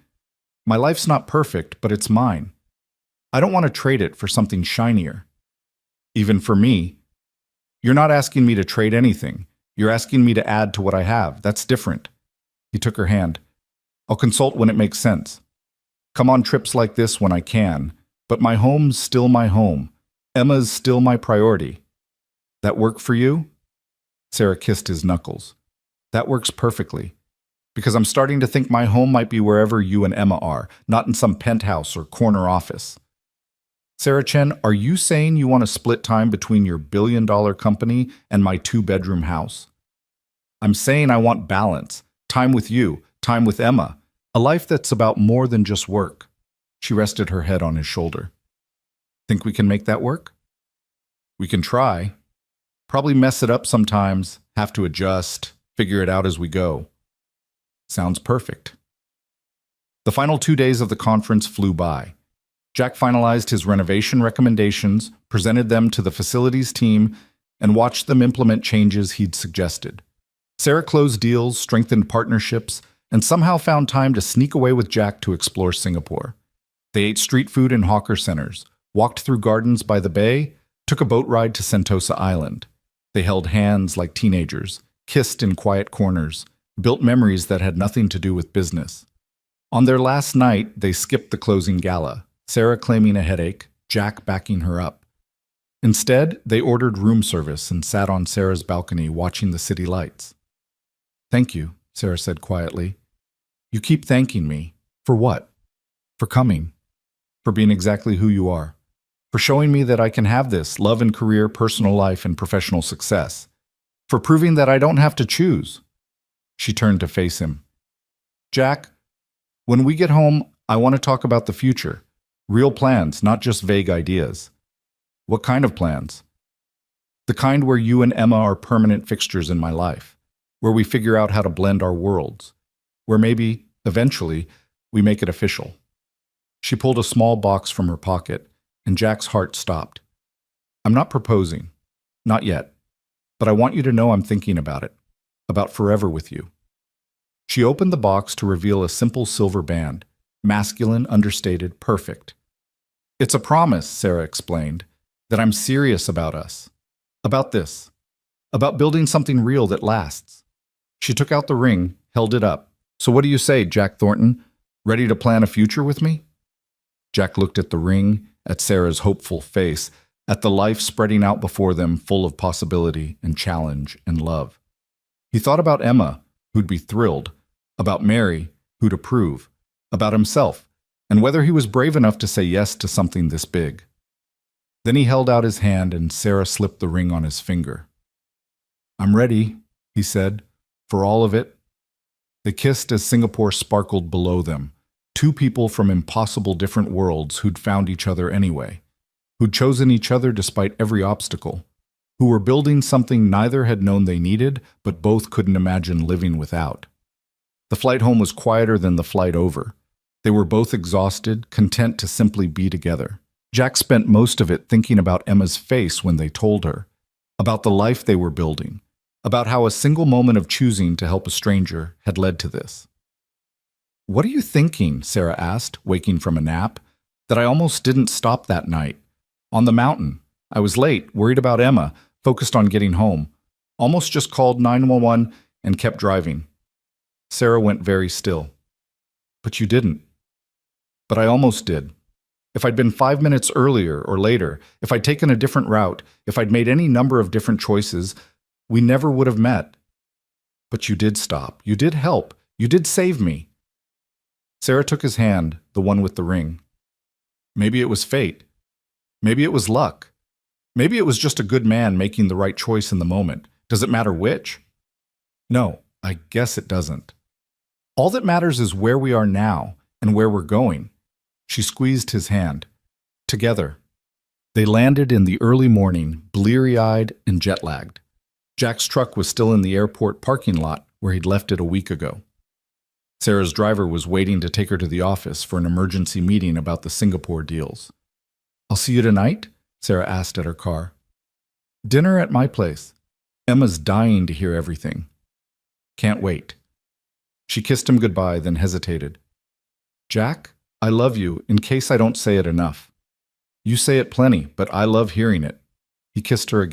My life's not perfect, but it's mine. I don't want to trade it for something shinier. Even for me. You're not asking me to trade anything. You're asking me to add to what I have. That's different. He took her hand. I'll consult when it makes sense. Come on trips like this when I can. But my home's still my home. Emma's still my priority. That work for you? Sarah kissed his knuckles. That works perfectly. Because I'm starting to think my home might be wherever you and Emma are, not in some penthouse or corner office. Sarah Chen, are you saying you want to split time between your billion-dollar company and my two-bedroom house? I'm saying I want balance, time with you, time with Emma, a life that's about more than just work. She rested her head on his shoulder. Think we can make that work? We can try. Probably mess it up sometimes, have to adjust, figure it out as we go. Sounds perfect. The final 2 days of the conference flew by. Jack finalized his renovation recommendations, presented them to the facilities team, and watched them implement changes he'd suggested. Sarah closed deals, strengthened partnerships, and somehow found time to sneak away with Jack to explore Singapore. They ate street food in hawker centers, walked through gardens by the bay, took a boat ride to Sentosa Island. They held hands like teenagers, kissed in quiet corners, built memories that had nothing to do with business. On their last night, they skipped the closing gala, Sarah claiming a headache, Jack backing her up. Instead, they ordered room service and sat on Sarah's balcony watching the city lights. Thank you, Sarah said quietly. You keep thanking me. For what? For coming. For being exactly who you are. For showing me that I can have this love and career, personal life, and professional success. For proving that I don't have to choose. She turned to face him. Jack, when we get home, I want to talk about the future. Real plans, not just vague ideas. What kind of plans? The kind where you and Emma are permanent fixtures in my life. Where we figure out how to blend our worlds. Where maybe, eventually, we make it official. She pulled a small box from her pocket, and Jack's heart stopped. I'm not proposing. Not yet. But I want you to know I'm thinking about it. About forever with you. She opened the box to reveal a simple silver band. Masculine, understated, perfect. It's a promise, Sarah explained, that I'm serious about us. About this. About building something real that lasts. She took out the ring, held it up. So what do you say, Jack Thornton? Ready to plan a future with me? Jack looked at the ring, at Sarah's hopeful face, at the life spreading out before them full of possibility and challenge and love. He thought about Emma, who'd be thrilled, about Mary, who'd approve, about himself, and whether he was brave enough to say yes to something this big. Then he held out his hand and Sarah slipped the ring on his finger. I'm ready, he said, for all of it. They kissed as Singapore sparkled below them, two people from impossible different worlds who'd found each other anyway, who'd chosen each other despite every obstacle, who were building something neither had known they needed, but both couldn't imagine living without. The flight home was quieter than the flight over. They were both exhausted, content to simply be together. Jack spent most of it thinking about Emma's face when they told her, about the life they were building, about how a single moment of choosing to help a stranger had led to this. What are you thinking? Sarah asked, waking from a nap. That I almost didn't stop that night. On the mountain. I was late, worried about Emma, focused on getting home. Almost just called 911 and kept driving. Sarah went very still. But you didn't. But I almost did. If I'd been 5 minutes earlier or later, if I'd taken a different route, if I'd made any number of different choices, we never would have met. But you did stop. You did help. You did save me. Sarah took his hand, the one with the ring. Maybe it was fate. Maybe it was luck. Maybe it was just a good man making the right choice in the moment. Does it matter which? No, I guess it doesn't. All that matters is where we are now and where we're going. She squeezed his hand. Together. They landed in the early morning, bleary-eyed and jet-lagged. Jack's truck was still in the airport parking lot where he'd left it a week ago. Sarah's driver was waiting to take her to the office for an emergency meeting about the Singapore deals. I'll see you tonight? Sarah asked at her car. Dinner at my place. Emma's dying to hear everything. Can't wait. She kissed him goodbye, then hesitated. Jack, I love you, in case I don't say it enough. You say it plenty, but I love hearing it. He kissed her again.